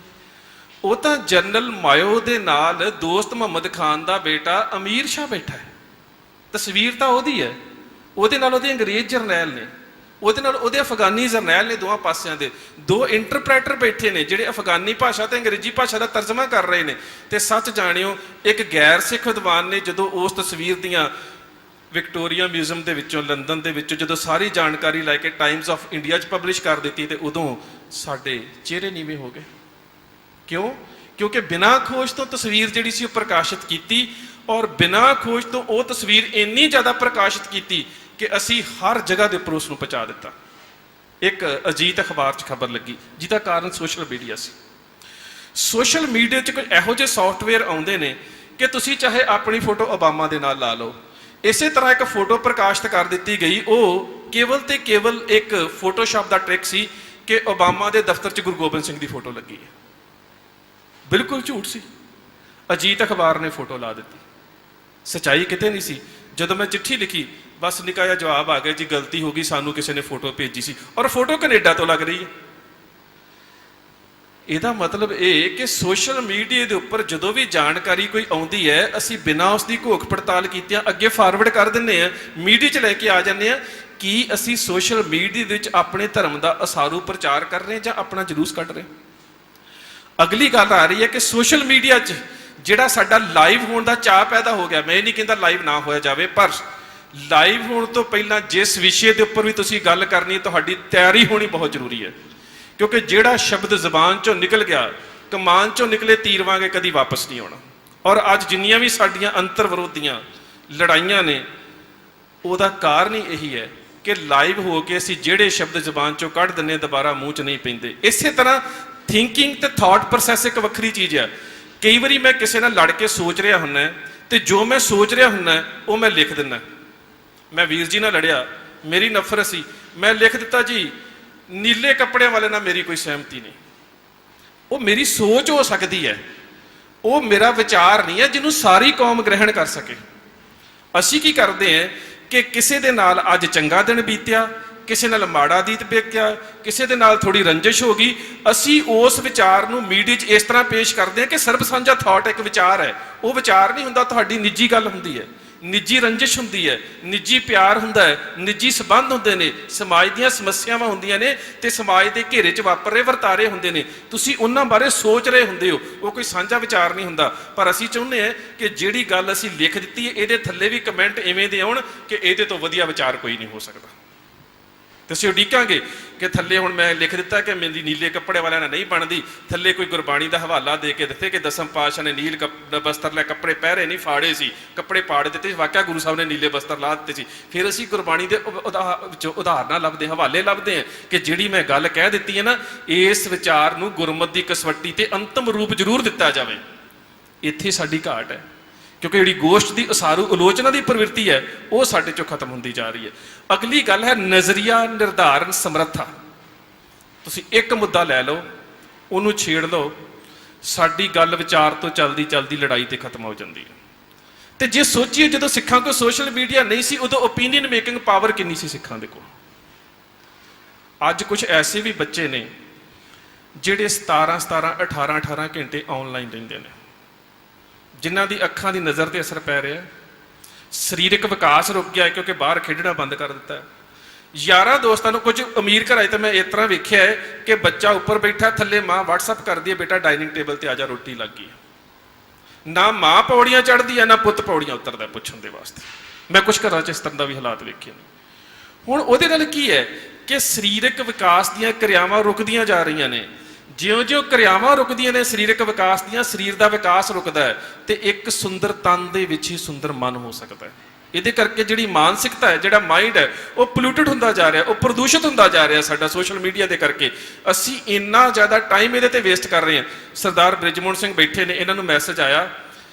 ਉਹ ਤਾਂ ਜਨਰਲ ਮਾਇਓ ਦੇ ਨਾਲ ਦੋਸਤ ਮੁਹੰਮਦ ਖਾਨ ਦਾ ਬੇਟਾ ਅਮੀਰ ਸ਼ਾਹ ਬੈਠਾ ਹੈ। ਤਸਵੀਰ ਤਾਂ ਉਹਦੀ ਹੈ, ਉਹਦੇ ਨਾਲ ਉਹਦੇ ਅੰਗਰੇਜ਼ ਜਰਨੈਲ ਨੇ, ਉਹਦੇ ਨਾਲ ਉਹਦੇ ਅਫਗਾਨੀ ਜਰਨੈਲ ਨੇ, ਦੋਵਾਂ ਪਾਸਿਆਂ ਦੇ ਦੋ ਇੰਟਰਪ੍ਰੈਟਰ ਬੈਠੇ ਨੇ ਜਿਹੜੇ ਅਫਗਾਨੀ ਭਾਸ਼ਾ ਤੇ ਅੰਗਰੇਜ਼ੀ ਭਾਸ਼ਾ ਦਾ ਤਰਜਮਾ ਕਰ ਰਹੇ ਨੇ। ਤੇ ਸੱਚ ਜਾਣਿਓ, ਇੱਕ ਗੈਰ ਸਿੱਖ ਵਿਦਵਾਨ ਨੇ ਜਦੋਂ ਉਸ ਤਸਵੀਰ ਦੀਆਂ ਵਿਕਟੋਰੀਆ ਮਿਊਜ਼ੀਅਮ ਦੇ ਵਿੱਚੋਂ, ਲੰਡਨ ਦੇ ਵਿੱਚੋਂ ਜਦੋਂ ਸਾਰੀ ਜਾਣਕਾਰੀ ਲੈ ਕੇ ਟਾਈਮਜ਼ ਆਫ ਇੰਡੀਆ 'ਚ ਪਬਲਿਸ਼ ਕਰ ਦਿੱਤੀ, ਤੇ ਉਦੋਂ ਸਾਡੇ ਚਿਹਰੇ ਨੀਵੇਂ ਹੋ ਗਏ। ਕਿਉਂ? ਕਿਉਂਕਿ ਬਿਨਾਂ ਖੋਜ ਤੋਂ ਤਸਵੀਰ ਜਿਹੜੀ ਸੀ ਉਹ ਪ੍ਰਕਾਸ਼ਿਤ ਕੀਤੀ, ਔਰ ਬਿਨਾਂ ਖੋਜ ਤੋਂ ਉਹ ਤਸਵੀਰ ਇੰਨੀ ਜ਼ਿਆਦਾ ਪ੍ਰਕਾਸ਼ਿਤ ਕੀਤੀ ਕਿ ਅਸੀਂ ਹਰ ਜਗ੍ਹਾ ਦੇ ਉੱਪਰ ਉਸ ਨੂੰ ਪਹੁੰਚਾ ਦਿੱਤਾ। ਇੱਕ ਅਜੀਤ ਅਖਬਾਰ 'ਚ ਖਬਰ ਲੱਗੀ, ਜਿਹਦਾ ਕਾਰਨ ਸੋਸ਼ਲ ਮੀਡੀਆ ਸੀ। ਸੋਸ਼ਲ ਮੀਡੀਆ 'ਚ ਕੁਝ ਇਹੋ ਜਿਹੇ ਸੌਫਟਵੇਅਰ ਆਉਂਦੇ ਨੇ ਕਿ ਤੁਸੀਂ ਚਾਹੇ ਆਪਣੀ ਫੋਟੋ ਓਬਾਮਾ ਦੇ ਨਾਲ ਲਾ ਲਓ। ਇਸੇ ਤਰ੍ਹਾਂ ਇੱਕ ਫੋਟੋ ਪ੍ਰਕਾਸ਼ਿਤ ਕਰ ਦਿੱਤੀ ਗਈ, ਉਹ ਕੇਵਲ ਤੇ ਕੇਵਲ ਇੱਕ ਫੋਟੋਸ਼ਾਪ ਦਾ ਟ੍ਰਿਕ ਸੀ ਕਿ ਓਬਾਮਾ ਦੇ ਦਫ਼ਤਰ 'ਚ ਗੁਰੂ ਗੋਬਿੰਦ ਸਿੰਘ ਦੀ ਫੋਟੋ ਲੱਗੀ ਹੈ। ਬਿਲਕੁਲ ਝੂਠ ਸੀ। ਅਜੀਤ ਅਖਬਾਰ ਨੇ ਫੋਟੋ ਲਾ ਦਿੱਤੀ, ਸੱਚਾਈ ਕਿਤੇ ਨਹੀਂ ਸੀ। ਜਦੋਂ ਮੈਂ ਚਿੱਠੀ ਲਿਖੀ, ਬਸ ਨਿੱਕਾ ਜਿਹਾ ਜਵਾਬ ਆ ਗਿਆ, ਜੀ ਗਲਤੀ ਹੋ ਗਈ, ਸਾਨੂੰ ਕਿਸੇ ਨੇ ਫੋਟੋ ਭੇਜੀ ਸੀ, ਔਰ ਫੋਟੋ ਕੈਨੇਡਾ ਤੋਂ ਲੱਗ ਰਹੀ ਹੈ। ਇਹਦਾ ਮਤਲਬ ਇਹ ਕਿ ਸੋਸ਼ਲ ਮੀਡੀਆ ਦੇ ਉੱਪਰ ਜਦੋਂ ਵੀ ਜਾਣਕਾਰੀ ਕੋਈ ਆਉਂਦੀ ਹੈ, ਅਸੀਂ ਬਿਨਾਂ ਉਸ ਦੀ ਘੋਖ ਪੜਤਾਲ ਕੀਤਿਆਂ ਅੱਗੇ ਫਾਰਵਰਡ ਕਰ ਦਿੰਦੇ ਹਾਂ, ਮੀਡੀਆ 'ਚ ਲੈ ਕੇ ਆ ਜਾਂਦੇ ਹਾਂ। ਕੀ ਅਸੀਂ ਸੋਸ਼ਲ ਮੀਡੀਆ ਦੇ ਵਿੱਚ ਆਪਣੇ ਧਰਮ ਦਾ ਅਸਾਰੂ ਪ੍ਰਚਾਰ ਕਰ ਰਹੇ ਹਾਂ ਜਾਂ ਆਪਣਾ ਜਲੂਸ ਕੱਢ ਰਹੇ ਹਾਂ? ਅਗਲੀ ਗੱਲ ਆ ਰਹੀ ਹੈ ਕਿ ਸੋਸ਼ਲ ਮੀਡੀਆ 'ਚ ਜਿਹੜਾ ਸਾਡਾ ਲਾਈਵ ਹੋਣ ਦਾ ਚਾਅ ਪੈਦਾ ਹੋ ਗਿਆ, ਮੈਂ ਇਹ ਨਹੀਂ ਕਹਿੰਦਾ ਲਾਈਵ ਨਾ ਹੋਇਆ ਜਾਵੇ, ਪਰ ਲਾਈਵ ਹੋਣ ਤੋਂ ਪਹਿਲਾਂ ਜਿਸ ਵਿਸ਼ੇ ਦੇ ਉੱਪਰ ਵੀ ਤੁਸੀਂ ਗੱਲ ਕਰਨੀ, ਤੁਹਾਡੀ ਤਿਆਰੀ ਹੋਣੀ ਬਹੁਤ ਜ਼ਰੂਰੀ ਹੈ। ਕਿਉਂਕਿ ਜਿਹੜਾ ਸ਼ਬਦ ਜ਼ਬਾਨ 'ਚੋਂ ਨਿਕਲ ਗਿਆ, ਕਮਾਨ 'ਚੋਂ ਨਿਕਲੇ ਤੀਰ ਵਾਂਗੇ ਕਦੀ ਵਾਪਸ ਨਹੀਂ ਆਉਣਾ। ਔਰ ਅੱਜ ਜਿੰਨੀਆਂ ਵੀ ਸਾਡੀਆਂ ਅੰਤਰ ਵਿਰੋਧੀਆਂ ਲੜਾਈਆਂ ਨੇ, ਉਹਦਾ ਕਾਰਨ ਹੀ ਇਹੀ ਹੈ ਕਿ ਲਾਈਵ ਹੋ ਕੇ ਅਸੀਂ ਜਿਹੜੇ ਸ਼ਬਦ ਜ਼ਬਾਨ 'ਚੋਂ ਕੱਢ ਦਿੰਦੇ ਦੁਬਾਰਾ ਮੂੰਹ 'ਚ ਨਹੀਂ ਪੈਂਦੇ। ਇਸੇ ਤਰ੍ਹਾਂ ਥਿੰਕਿੰਗ ਤੇ ਥਾਟ ਪ੍ਰੋਸੈਸ ਇੱਕ ਵੱਖਰੀ ਚੀਜ਼ ਹੈ। ਕਈ ਵਾਰੀ ਮੈਂ ਕਿਸੇ ਨਾਲ ਲੜ ਕੇ ਸੋਚ ਰਿਹਾ ਹੁੰਦਾ, ਤੇ ਜੋ ਮੈਂ ਸੋਚ ਰਿਹਾ ਹੁੰਦਾ ਉਹ ਮੈਂ ਲਿਖ ਦਿੰਦਾ। ਮੈਂ ਵੀਰ ਜੀ ਨਾਲ ਲੜਿਆ, ਮੇਰੀ ਨਫ਼ਰਤ ਸੀ, ਮੈਂ ਲਿਖ ਦਿੱਤਾ ਜੀ ਨੀਲੇ ਕੱਪੜਿਆਂ ਵਾਲੇ ਨਾਲ ਮੇਰੀ ਕੋਈ ਸਹਿਮਤੀ ਨਹੀਂ। ਉਹ ਮੇਰੀ ਸੋਚ ਹੋ ਸਕਦੀ ਹੈ, ਉਹ ਮੇਰਾ ਵਿਚਾਰ ਨਹੀਂ ਹੈ ਜਿਹਨੂੰ ਸਾਰੀ ਕੌਮ ਗ੍ਰਹਿਣ ਕਰ ਸਕੇ। ਅਸੀਂ ਕੀ ਕਰਦੇ ਹਾਂ ਕਿ ਕਿਸੇ ਦੇ ਨਾਲ ਅੱਜ ਚੰਗਾ ਦਿਨ ਬੀਤਿਆ, ਕਿਸੇ ਨਾਲ ਮਾੜਾ ਦੀਤ ਬੀਤਿਆ, ਕਿਸੇ ਦੇ ਨਾਲ ਥੋੜੀ ਰੰਜਿਸ਼ ਹੋ ਗਈ, ਅਸੀਂ ਉਸ ਵਿਚਾਰ ਨੂੰ ਮੀਡੀਆ 'ਚ ਇਸ ਤਰ੍ਹਾਂ ਪੇਸ਼ ਕਰਦੇ ਹਾਂ ਕਿ ਸਰਬ ਸਾਂਝਾ ਥਾਟ ਇੱਕ ਵਿਚਾਰ ਹੈ। ਉਹ ਵਿਚਾਰ ਨਹੀਂ ਹੁੰਦਾ, ਤੁਹਾਡੀ ਨਿੱਜੀ ਗੱਲ ਹੁੰਦੀ ਹੈ, ਨਿੱਜੀ ਰੰਜਿਸ਼ ਹੁੰਦੀ ਹੈ, ਨਿੱਜੀ ਪਿਆਰ ਹੁੰਦਾ ਹੈ, ਨਿੱਜੀ ਸਬੰਧ ਹੁੰਦੇ ਨੇ, ਸਮਾਜ ਦੀਆਂ ਸਮੱਸਿਆਵਾਂ ਹੁੰਦੀਆਂ ਨੇ, ਤੇ ਸਮਾਜ ਦੇ ਘੇਰੇ 'ਚ ਵਾਪਰ ਰਹੇ ਵਰਤਾਰੇ ਹੁੰਦੇ ਨੇ, ਤੁਸੀਂ ਉਹਨਾਂ ਬਾਰੇ ਸੋਚ ਰਹੇ ਹੁੰਦੇ ਹੋ। ਉਹ ਕੋਈ ਸਾਂਝਾ ਵਿਚਾਰ ਨਹੀਂ ਹੁੰਦਾ। ਪਰ ਅਸੀਂ ਚਾਹੁੰਦੇ ਹਾਂ ਕਿ ਜਿਹੜੀ ਗੱਲ ਅਸੀਂ ਲਿਖ ਦਿੱਤੀ ਹੈ, ਇਹਦੇ ਥੱਲੇ ਵੀ ਕਮੈਂਟ ਇਵੇਂ ਦੇ ਆਉਣ ਕਿ ਇਹਦੇ ਤੋਂ ਵਧੀਆ ਵਿਚਾਰ ਕੋਈ ਨਹੀਂ ਹੋ ਸਕਦਾ। ਤੇ ਅਸੀਂ ਉਡੀਕਾਂਗੇ ਕਿ ਥੱਲੇ ਹੁਣ ਮੈਂ ਲਿਖ ਦਿੱਤਾ ਕਿ ਮੇਰੀ ਨੀਲੇ ਕੱਪੜੇ ਵਾਲਿਆਂ ਨਾਲ ਨਹੀਂ ਬਣਦੀ, ਥੱਲੇ ਕੋਈ ਗੁਰਬਾਣੀ ਦਾ ਹਵਾਲਾ ਦੇ ਕੇ ਦੱਸੇ ਕਿ ਦਸਮ ਪਾਤਸ਼ਾਹ ਨੇ ਨੀਲ ਬਸਤਰ ਲੈ, ਕੱਪੜੇ ਪਹਿਰੇ ਨਹੀਂ ਫਾੜੇ ਸੀ, ਕੱਪੜੇ ਪਾੜ ਦਿੱਤੇ, ਵਾਕਿਆ ਗੁਰੂ ਸਾਹਿਬ ਨੇ ਨੀਲੇ ਬਸਤਰ ਲਾ ਦਿੱਤੇ ਸੀ। ਫਿਰ ਅਸੀਂ ਗੁਰਬਾਣੀ ਦੇ ਉਦਾਹਰਨਾਂ ਲੱਭਦੇ, ਹਵਾਲੇ ਲੱਭਦੇ ਹਾਂ ਕਿ ਜਿਹੜੀ ਮੈਂ ਗੱਲ ਕਹਿ ਦਿੱਤੀ ਹੈ ਨਾ, ਇਸ ਵਿਚਾਰ ਨੂੰ ਗੁਰਮਤਿ ਦੀ ਕਸਵੱਟੀ ਤੇ ਅੰਤਮ ਰੂਪ ਜ਼ਰੂਰ ਦਿੱਤਾ ਜਾਵੇ। ਇੱਥੇ ਸਾਡੀ ਘਾਟ ਹੈ, ਕਿਉਂਕਿ ਜਿਹੜੀ ਗੋਸ਼ਟ ਦੀ ਉਸਾਰੂ ਆਲੋਚਨਾ ਦੀ ਪ੍ਰਵਿਰਤੀ ਹੈ, ਉਹ ਸਾਡੇ ਚੋਂ ਖਤਮ ਹੁੰਦੀ ਜਾ ਰਹੀ ਹੈ। ਅਗਲੀ ਗੱਲ ਹੈ ਨਜ਼ਰੀਆ ਨਿਰਧਾਰਨ ਸਮਰੱਥਾ। ਤੁਸੀਂ ਇੱਕ ਮੁੱਦਾ ਲੈ ਲਓ, ਉਹਨੂੰ ਛੇੜ ਲਓ, ਸਾਡੀ ਗੱਲ ਵਿਚਾਰ ਤੋਂ ਚਲਦੀ ਚਲਦੀ ਲੜਾਈ ਤੇ ਖਤਮ ਹੋ ਜਾਂਦੀ ਹੈ। ਤੇ ਜੇ ਸੋਚੀਏ, ਜਦੋਂ ਸਿੱਖਾਂ ਕੋਲ ਸੋਸ਼ਲ ਮੀਡੀਆ ਨਹੀਂ ਸੀ, ਉਦੋਂ ਓਪੀਨੀਅਨ ਮੇਕਿੰਗ ਪਾਵਰ ਕਿੰਨੀ ਸੀ ਸਿੱਖਾਂ ਦੇ ਕੋਲ। ਅੱਜ ਕੁਝ ਐਸੇ ਵੀ ਬੱਚੇ ਨੇ ਜਿਹੜੇ 17 18 ਘੰਟੇ ਆਨਲਾਈਨ ਰਹਿੰਦੇ ਨੇ, ਜਿਨ੍ਹਾਂ ਦੀ ਅੱਖਾਂ ਦੀ ਨਜ਼ਰ ਤੇ ਅਸਰ ਪੈ ਰਿਹਾ, ਸਰੀਰਕ ਵਿਕਾਸ ਰੁਕ ਗਿਆ ਕਿਉਂਕਿ ਬਾਹਰ ਖੇਡਣਾ ਬੰਦ ਕਰ ਦਿੱਤਾ। ਯਾਰਾਂ ਦੋਸਤਾਂ ਨੂੰ, ਕੁਝ ਅਮੀਰ ਘਰਾਂ 'ਚ ਤਾਂ ਮੈਂ ਇਸ ਤਰ੍ਹਾਂ ਵੇਖਿਆ ਹੈ ਕਿ ਬੱਚਾ ਉੱਪਰ ਬੈਠਾ, ਥੱਲੇ ਮਾਂ WhatsApp ਕਰਦੀ ਹੈ, ਬੇਟਾ ਡਾਈਨਿੰਗ ਟੇਬਲ ਤੇ ਆ ਜਾ, ਰੋਟੀ ਲੱਗ ਗਈ। ਨਾ ਮਾਂ ਪੌੜੀਆਂ ਚੜ੍ਹਦੀ ਹੈ, ਨਾ ਪੁੱਤ ਪੌੜੀਆਂ ਉਤਰਦਾ ਪੁੱਛਣ ਦੇ ਵਾਸਤੇ। ਮੈਂ ਕੁਝ ਘਰਾਂ 'ਚ ਇਸ ਤਰ੍ਹਾਂ ਦਾ ਵੀ ਹਾਲਾਤ ਵੇਖੇ ਨੇ। ਹੁਣ ਉਹਦੇ ਨਾਲ ਕੀ ਹੈ ਕਿ ਸਰੀਰਕ ਵਿਕਾਸ ਦੀਆਂ ਕਿਰਿਆਵਾਂ ਰੁਕਦੀਆਂ ਜਾ ਰਹੀਆਂ ਨੇ। ਜਿਉਂ-ਜਿਉਂ ਕਿਰਿਆਵਾਂ ਰੁਕਦੀਆਂ ਨੇ ਸਰੀਰਕ ਵਿਕਾਸ ਦੀਆਂ, ਸਰੀਰ ਦਾ ਵਿਕਾਸ ਰੁਕਦਾ ਹੈ, ਤੇ ਇੱਕ ਸੁੰਦਰ ਤਨ ਦੇ ਵਿੱਚ ਹੀ ਸੁੰਦਰ ਮਨ ਹੋ ਸਕਦਾ ਹੈ। ਇਹਦੇ ਕਰਕੇ ਜਿਹੜੀ ਮਾਨਸਿਕਤਾ ਹੈ, ਜਿਹੜਾ ਮਾਈਂਡ ਹੈ, ਉਹ ਪੋਲਿਊਟਡ ਹੁੰਦਾ ਜਾ ਰਿਹਾ, ਉਹ ਪ੍ਰਦੂਸ਼ਿਤ ਹੁੰਦਾ ਜਾ ਰਿਹਾ ਸਾਡਾ ਸੋਸ਼ਲ ਮੀਡੀਆ ਦੇ ਕਰਕੇ। ਅਸੀਂ ਇੰਨਾ ਜ਼ਿਆਦਾ ਟਾਈਮ ਇਹਦੇ ਤੇ ਵੇਸਟ ਕਰ ਰਹੇ ਹਾਂ। ਸਰਦਾਰ ਬ੍ਰਿਜਮੋਹਨ ਸਿੰਘ ਬੈਠੇ ਨੇ, ਇਹਨਾਂ ਨੂੰ ਮੈਸੇਜ ਆਇਆ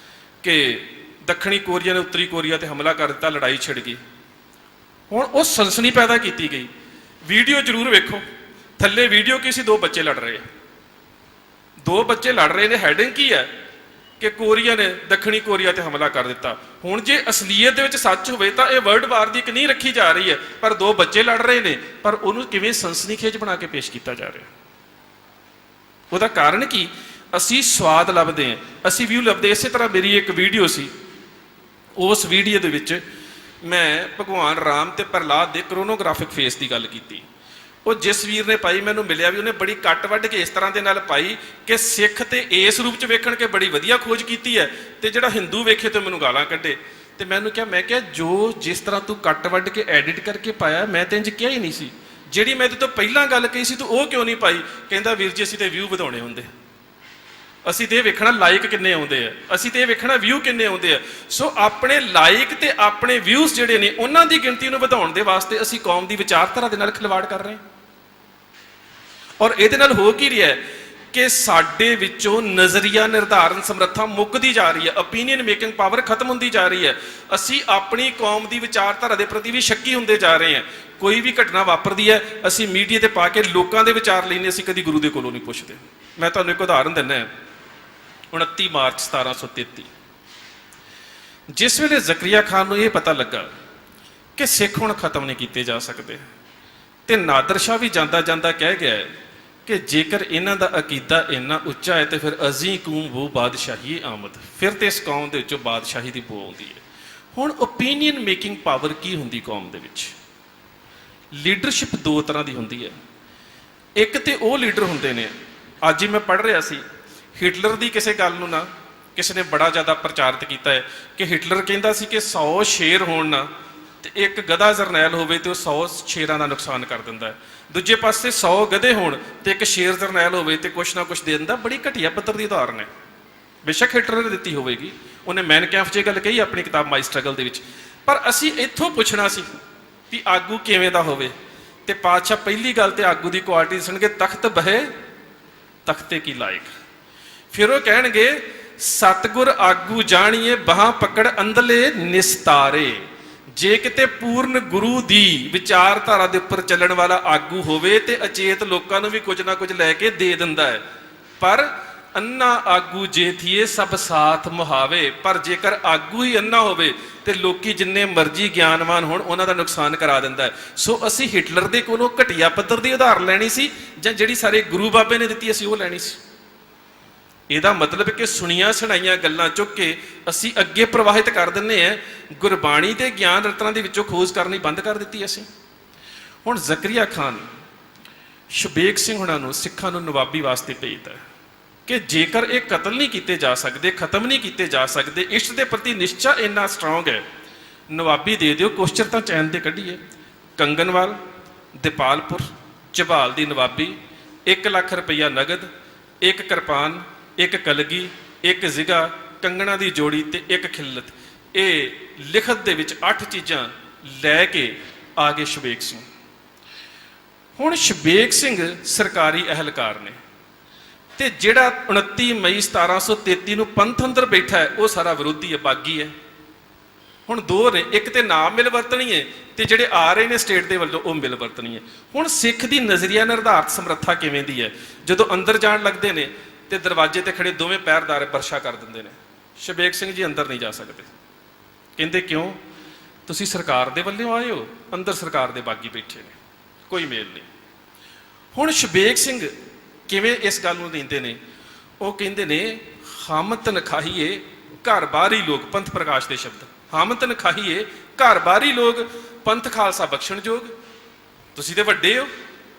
ਕਿ ਦੱਖਣੀ ਕੋਰੀਆ ਨੇ ਉੱਤਰੀ ਕੋਰੀਆ ਤੇ ਹਮਲਾ ਕਰ ਦਿੱਤਾ, ਲੜਾਈ ਛਿੜ ਗਈ। ਹੁਣ ਉਹ ਸਨਸਨੀ ਪੈਦਾ ਕੀਤੀ ਗਈ। ਵੀਡੀਓ ਜ਼ਰੂਰ ਵੇਖੋ, ਥੱਲੇ ਵੀਡੀਓ ਕੀ ਸੀ, ਦੋ ਬੱਚੇ ਲੜ ਰਹੇ ਆ, ਦੋ ਬੱਚੇ ਲੜ ਰਹੇ ਨੇ। ਹੈਡਿੰਗ ਕੀ ਹੈ ਕਿ ਕੋਰੀਆ ਨੇ ਦੱਖਣੀ ਕੋਰੀਆ ਤੇ ਹਮਲਾ ਕਰ ਦਿੱਤਾ। ਹੁਣ ਜੇ ਅਸਲੀਅਤ ਦੇ ਵਿੱਚ ਸੱਚ ਹੋਵੇ ਤਾਂ ਇਹ ਵਰਲਡ ਵਾਰ ਦੀ ਇੱਕ ਨਹੀਂ ਰੱਖੀ ਜਾ ਰਹੀ ਹੈ, ਪਰ ਦੋ ਬੱਚੇ ਲੜ ਰਹੇ ਨੇ, ਪਰ ਉਹਨੂੰ ਕਿਵੇਂ ਸਨਸਨੀਖੇਜ ਬਣਾ ਕੇ ਪੇਸ਼ ਕੀਤਾ ਜਾ ਰਿਹਾ। ਉਹਦਾ ਕਾਰਨ ਕੀ? ਅਸੀਂ ਸਵਾਦ ਲੱਭਦੇ ਹਾਂ, ਅਸੀਂ ਵਿਊ ਲੱਭਦੇ। ਇਸੇ ਤਰ੍ਹਾਂ ਮੇਰੀ ਇੱਕ ਵੀਡੀਓ ਸੀ, ਉਸ ਵੀਡੀਓ ਦੇ ਵਿੱਚ ਮੈਂ ਭਗਵਾਨ ਰਾਮ ਤੇ ਪ੍ਰਹਲਾਦ ਦੇ ਕਰੋਨੋਗ੍ਰਾਫਿਕ ਫੇਸ ਦੀ ਗੱਲ ਕੀਤੀ। ਉਹ ਜਿਸ ਵੀਰ ਨੇ ਪਾਈ, ਮੈਨੂੰ ਮਿਲਿਆ ਵੀ ਉਹਨੇ ਬੜੀ ਕੱਟ ਵੱਢ ਕੇ ਇਸ ਤਰ੍ਹਾਂ ਦੇ ਨਾਲ ਪਾਈ ਕਿ ਸਿੱਖ ਤੇ ਇਸ ਰੂਪ 'ਚ ਵੇਖਣ ਕੇ ਬੜੀ ਵਧੀਆ ਖੋਜ ਕੀਤੀ ਹੈ, ਤੇ ਜਿਹੜਾ ਹਿੰਦੂ ਵੇਖੇ ਤੇ ਮੈਨੂੰ ਗਾਲਾਂ ਕੱਢੇ। ਤੇ ਮੈਂ ਕਿਹਾ ਜੋ ਜਿਸ ਤਰ੍ਹਾਂ ਤੂੰ ਕੱਟ ਵੱਢ ਕੇ ਐਡਿਟ ਕਰਕੇ ਪਾਇਆ, ਮੈਂ ਤਾਂ ਇੰਝ ਕਿਹਾ ਹੀ ਨਹੀਂ ਸੀ। ਜਿਹੜੀ ਮੈਂ ਇਹਦੇ ਤੋਂ ਪਹਿਲਾਂ ਗੱਲ ਕਹੀ ਸੀ ਤੂੰ ਉਹ ਕਿਉਂ ਨਹੀਂ ਪਾਈ? ਕਹਿੰਦਾ ਵੀਰ ਜੀ ਅਸੀਂ ਤੇ ਵਿਊ ਵਧਾਉਣੇ ਹੁੰਦੇ, ਅਸੀਂ ਤੇ ਇਹ ਵੇਖਣਾ ਲਾਈਕ ਕਿੰਨੇ ਆਉਂਦੇ ਆ, ਅਸੀਂ ਤੇ ਇਹ ਵੇਖਣਾ ਵਿਊ ਕਿੰਨੇ ਆਉਂਦੇ ਆ। ਸੋ ਆਪਣੇ ਲਾਈਕ ਤੇ ਆਪਣੇ ਵਿਊਜ਼ ਜਿਹੜੇ ਨੇ ਉਹਨਾਂ ਦੀ ਗਿਣਤੀ ਨੂੰ ਵਧਾਉਣ ਦੇ ਵਾਸਤੇ ਅਸੀਂ ਕੌਮ ਦੀ ਵਿਚਾਰਧਾਰਾ ਦੇ ਨਾਲ ਖਿਲਵਾੜ ਕਰ ਰਹੇ ਹਾਂ। ਔਰ ਇਹਦੇ ਨਾਲ ਹੋ ਕੀ ਰਿਹਾ ਕਿ ਸਾਡੇ ਵਿੱਚੋਂ ਨਜ਼ਰੀਆ ਨਿਰਧਾਰਨ ਸਮਰੱਥਾ ਮੁੱਕਦੀ ਜਾ ਰਹੀ ਹੈ, ਓਪੀਨੀਅਨ ਮੇਕਿੰਗ ਪਾਵਰ ਖਤਮ ਹੁੰਦੀ ਜਾ ਰਹੀ ਹੈ। ਅਸੀਂ ਆਪਣੀ ਕੌਮ ਦੀ ਵਿਚਾਰਧਾਰਾ ਦੇ ਪ੍ਰਤੀ ਵੀ ਸ਼ੱਕੀ ਹੁੰਦੇ ਜਾ ਰਹੇ ਹਾਂ। ਕੋਈ ਵੀ ਘਟਨਾ ਵਾਪਰਦੀ ਹੈ ਅਸੀਂ ਮੀਡੀਆ ਤੇ ਪਾ ਕੇ ਲੋਕਾਂ ਦੇ ਵਿਚਾਰ ਲੈਂਦੇ, ਅਸੀਂ ਕਦੀ ਗੁਰੂ ਦੇ ਕੋਲੋਂ ਨਹੀਂ ਪੁੱਛਦੇ। ਮੈਂ ਤੁਹਾਨੂੰ ਇੱਕ ਉਦਾਹਰਨ ਦਿੰਦਾ। 29 ਮਾਰਚ 1733 ਜਿਸ ਵੇਲੇ ਜ਼ਕਰੀਆ ਖਾਨ ਨੂੰ ਇਹ ਪਤਾ ਲੱਗਾ ਕਿ ਸਿੱਖ ਹੁਣ ਖਤਮ ਨਹੀਂ ਕੀਤੇ ਜਾ ਸਕਦੇ, ਤੇ ਨਾਦਰ ਸ਼ਾਹ ਵੀ ਜਾਂਦਾ ਜਾਂਦਾ ਕਹਿ ਗਿਆ ਕਿ ਜੇਕਰ ਇਹਨਾਂ ਦਾ ਅਕੀਦਾ ਇੰਨਾ ਉੱਚਾ ਹੈ ਤੇ ਫਿਰ ਅਜ਼ੀ ਕੂਮ ਉਹ ਬਾਦਸ਼ਾਹੀ ਆਮਦ, ਫਿਰ ਤੇ ਇਸ ਕੌਮ ਦੇ ਵਿੱਚੋਂ ਬਾਦਸ਼ਾਹੀ ਦੀ ਬੋ ਆਉਂਦੀ ਹੈ। ਹੁਣ ਓਪੀਨੀਅਨ ਮੇਕਿੰਗ ਪਾਵਰ ਕੀ ਹੁੰਦੀ ਕੌਮ ਦੇ ਵਿੱਚ? ਲੀਡਰਸ਼ਿਪ ਦੋ ਤਰ੍ਹਾਂ ਦੀ ਹੁੰਦੀ ਹੈ। ਇੱਕ ਤੇ ਉਹ ਲੀਡਰ ਹੁੰਦੇ ਨੇ, ਅੱਜ ਹੀ ਮੈਂ ਪੜ੍ਹ ਰਿਹਾ ਸੀ ਹਿਟਲਰ ਦੀ ਕਿਸੇ ਗੱਲ ਨੂੰ ਨਾ ਕਿਸੇ ਨੇ ਬੜਾ ਜ਼ਿਆਦਾ ਪ੍ਰਚਾਰਿਤ ਕੀਤਾ ਹੈ ਕਿ ਹਿਟਲਰ ਕਹਿੰਦਾ ਸੀ ਕਿ 100 ਸ਼ੇਰ ਹੋਣ ਨਾ ਤੇ ਇੱਕ ਗਧਾ ਜਰਨੈਲ ਹੋਵੇ ਤੇ ਉਹ 100 ਸ਼ੇਰਾਂ ਦਾ ਨੁਕਸਾਨ ਕਰ ਦਿੰਦਾ ਹੈ। ਦੂਜੇ ਪਾਸੇ 100 ਗਧੇ ਹੋਣ ਤੇ ਇੱਕ ਸ਼ੇਰ ਜਰਨੈਲ ਹੋਵੇ ਤੇ ਕੁਛ ਨਾ ਕੁਛ ਦੇ ਦਿੰਦਾ। ਬੜੀ ਘਟੀਆ ਪੱਧਰ ਦੀ ਉਦਾਹਰਨ ਹੈ, ਬੇਸ਼ੱਕ ਹਿਟਲਰ ਨੇ ਦਿੱਤੀ ਹੋਵੇਗੀ, ਉਹਨੇ ਮੈਨ ਕੈਂਫ 'ਚ ਇਹ ਗੱਲ ਕਹੀ ਆਪਣੀ ਕਿਤਾਬ ਮਾਈ ਸਟਰਗਲ ਦੇ ਵਿੱਚ। ਪਰ ਅਸੀਂ ਇੱਥੋਂ ਪੁੱਛਣਾ ਸੀ ਕਿ ਆਗੂ ਕਿਵੇਂ ਦਾ ਹੋਵੇ, ਤੇ ਪਾਤਸ਼ਾਹ ਪਹਿਲੀ ਗੱਲ ਤੇ ਆਗੂ ਦੀ ਕੁਆਲਿਟੀ ਦੱਸਣਗੇ, ਤਖਤ ਬਹੇ ਤਖਤੇ ਕੀ ਲਾਇਕ। ਫਿਰ ਉਹ ਕਹਿਣਗੇ ਸਤਿਗੁਰ ਆਗੂ ਜਾਣੀਏ ਬਾਹਾਂ ਪਕੜ ਅੰਦਲੇ ਨਿਸਤਾਰੇ। ਜੇ ਕਿਤੇ ਪੂਰਨ ਗੁਰੂ ਦੀ ਵਿਚਾਰਧਾਰਾ ਦੇ ਉੱਪਰ ਚੱਲਣ ਵਾਲਾ ਆਗੂ ਹੋਵੇ ਤੇ ਅਚੇਤ ਲੋਕਾਂ ਨੂੰ ਵੀ ਕੁਝ ਨਾ ਕੁਝ ਲੈ ਕੇ ਦੇ ਦਿੰਦਾ ਹੈ। ਪਰ ਅੰਨਾ ਆਗੂ ਜੇ ਥੀਏ ਸਭ ਸਾਥ ਮੁਹਾਵੇ। ਪਰ ਜੇਕਰ ਆਗੂ ਹੀ ਅੰਨਾ ਹੋਵੇ ਤੇ ਲੋਕੀ ਜਿੰਨੇ ਮਰਜ਼ੀ ਗਿਆਨਵਾਨ ਹੋਣ ਉਹਨਾਂ ਦਾ ਨੁਕਸਾਨ ਕਰਾ ਦਿੰਦਾ ਹੈ। ਸੋ ਅਸੀਂ ਹਿਟਲਰ ਦੇ ਕੋਲੋਂ ਘਟੀਆ ਪੱਧਰ ਦੀ ਉਦਾਹਰਨ ਲੈਣੀ ਸੀ, ਜਾਂ ਜਿਹੜੀ ਸਾਰੇ ਗੁਰੂ ਬਾਬੇ ਨੇ ਦਿੱਤੀ ਅਸੀਂ ਉਹ ਲੈਣੀ ਸੀ? ਇਹਦਾ ਮਤਲਬ ਕਿ ਸੁਣੀਆਂ ਸੁਣਾਈਆਂ ਗੱਲਾਂ ਚੁੱਕ ਕੇ ਅਸੀਂ ਅੱਗੇ ਪ੍ਰਵਾਹਿਤ ਕਰ ਦਿੰਦੇ ਹਾਂ। ਗੁਰਬਾਣੀ ਤੇ ਗਿਆਨ ਰਤਨਾਂ ਦੇ ਵਿੱਚੋਂ ਖੋਜ ਕਰਨੀ ਬੰਦ ਕਰ ਦਿੱਤੀ ਅਸੀਂ। ਹੁਣ ਜ਼ਕਰੀਆ ਖਾਨ ਸ਼ਬੇਗ ਸਿੰਘ ਹੁਣਾਂ ਨੂੰ ਸਿੱਖਾਂ ਨੂੰ ਨਵਾਬੀ ਵਾਸਤੇ ਭੇਜਦਾ ਕਿ ਜੇਕਰ ਇਹ ਕਤਲ ਨਹੀਂ ਕੀਤੇ ਜਾ ਸਕਦੇ, ਖਤਮ ਨਹੀਂ ਕੀਤੇ ਜਾ ਸਕਦੇ, ਇਸ਼ਟ ਦੇ ਪ੍ਰਤੀ ਨਿਸ਼ਚਾ ਇੰਨਾ ਸਟਰੋਂਗ ਹੈ, ਨਵਾਬੀ ਦੇ ਦਿਓ, ਕੁਛ ਚਿਰ ਤਾਂ ਚੈਨ ਤੇ ਕੱਢੀਏ। ਕੰਗਨਵਾਲ, ਦੀਪਾਲਪੁਰ, ਝਬਾਲ ਦੀ ਨਵਾਬੀ, 1 ਲੱਖ ਰੁਪਈਆ ਨਗਦ, 1 ਕਿਰਪਾਨ, 1 ਕਲਗੀ, 1 ਜ਼ਿਗਾ, ਕੰਗਣਾ ਦੀ ਜੋੜੀ ਤੇ 1 ਖਿੱਲਤ। ਇਹ ਲਿਖਤ ਦੇ ਵਿੱਚ 8 ਚੀਜ਼ਾਂ ਲੈ ਕੇ ਆ ਗਏ ਸ਼ਬੇਗ ਸਿੰਘ। ਹੁਣ ਸ਼ਬੇਗ ਸਿੰਘ ਸਰਕਾਰੀ ਅਹਿਲਕਾਰ ਨੇ, ਤੇ ਜਿਹੜਾ 29 ਮਈ 1733 ਨੂੰ ਪੰਥ ਅੰਦਰ ਬੈਠਾ ਹੈ ਉਹ ਸਾਰਾ ਵਿਰੋਧੀ ਹੈ, ਬਾਗੀ ਹੈ। ਹੁਣ ਦੋ ਨੇ, ਇੱਕ ਤੇ ਨਾਮ ਮਿਲ ਵਰਤਣੀ ਹੈ ਤੇ ਜਿਹੜੇ ਆ ਰਹੇ ਨੇ ਸਟੇਟ ਦੇ ਵੱਲੋਂ ਉਹ ਮਿਲ ਵਰਤਣੀ ਹੈ। ਹੁਣ ਸਿੱਖ ਦੀ ਨਜ਼ਰੀਆ ਨਿਰਧਾਰਤ ਸਮਰੱਥਾ ਕਿਵੇਂ ਦੀ ਹੈ? ਜਦੋਂ ਅੰਦਰ ਜਾਣ ਲੱਗਦੇ ਨੇ ਤੇ ਦਰਵਾਜ਼ੇ ਤੇ ਖੜੇ ਦੋਵੇਂ ਪਹਿਰੇਦਾਰ ਵਰਸ਼ਾ ਕਰ ਦਿੰਦੇ ਨੇ, ਸ਼ਬੇਗ ਸਿੰਘ ਜੀ ਅੰਦਰ ਨਹੀਂ ਜਾ ਸਕਦੇ। ਕਹਿੰਦੇ ਕਿਉਂ? ਤੁਸੀਂ ਸਰਕਾਰ ਦੇ ਵੱਲੋਂ ਆਏ ਹੋ, ਅੰਦਰ ਸਰਕਾਰ ਦੇ ਬਾਗੀ ਬੈਠੇ ਨੇ, ਕੋਈ ਮੇਲ ਨਹੀਂ। ਹੁਣ ਸ਼ਬੇਗ ਸਿੰਘ ਕਿਵੇਂ ਇਸ ਗੱਲ ਨੂੰ ਲੈਂਦੇ ਨੇ? ਉਹ ਕਹਿੰਦੇ ਨੇ ਹਮ ਤਨਖਾਹੀਏ ਘਰ ਬਾਹਰੀ ਲੋਕ, ਪੰਥ ਪ੍ਰਕਾਸ਼ ਦੇ ਸ਼ਬਦ, ਹਮ ਤਨਖਾਹੀਏ ਘਰ ਬਾਹਰੀ ਲੋਕ ਪੰਥ ਖਾਲਸਾ ਬਖਸ਼ਣਯੋਗ। ਤੁਸੀਂ ਤੇ ਵੱਡੇ ਹੋ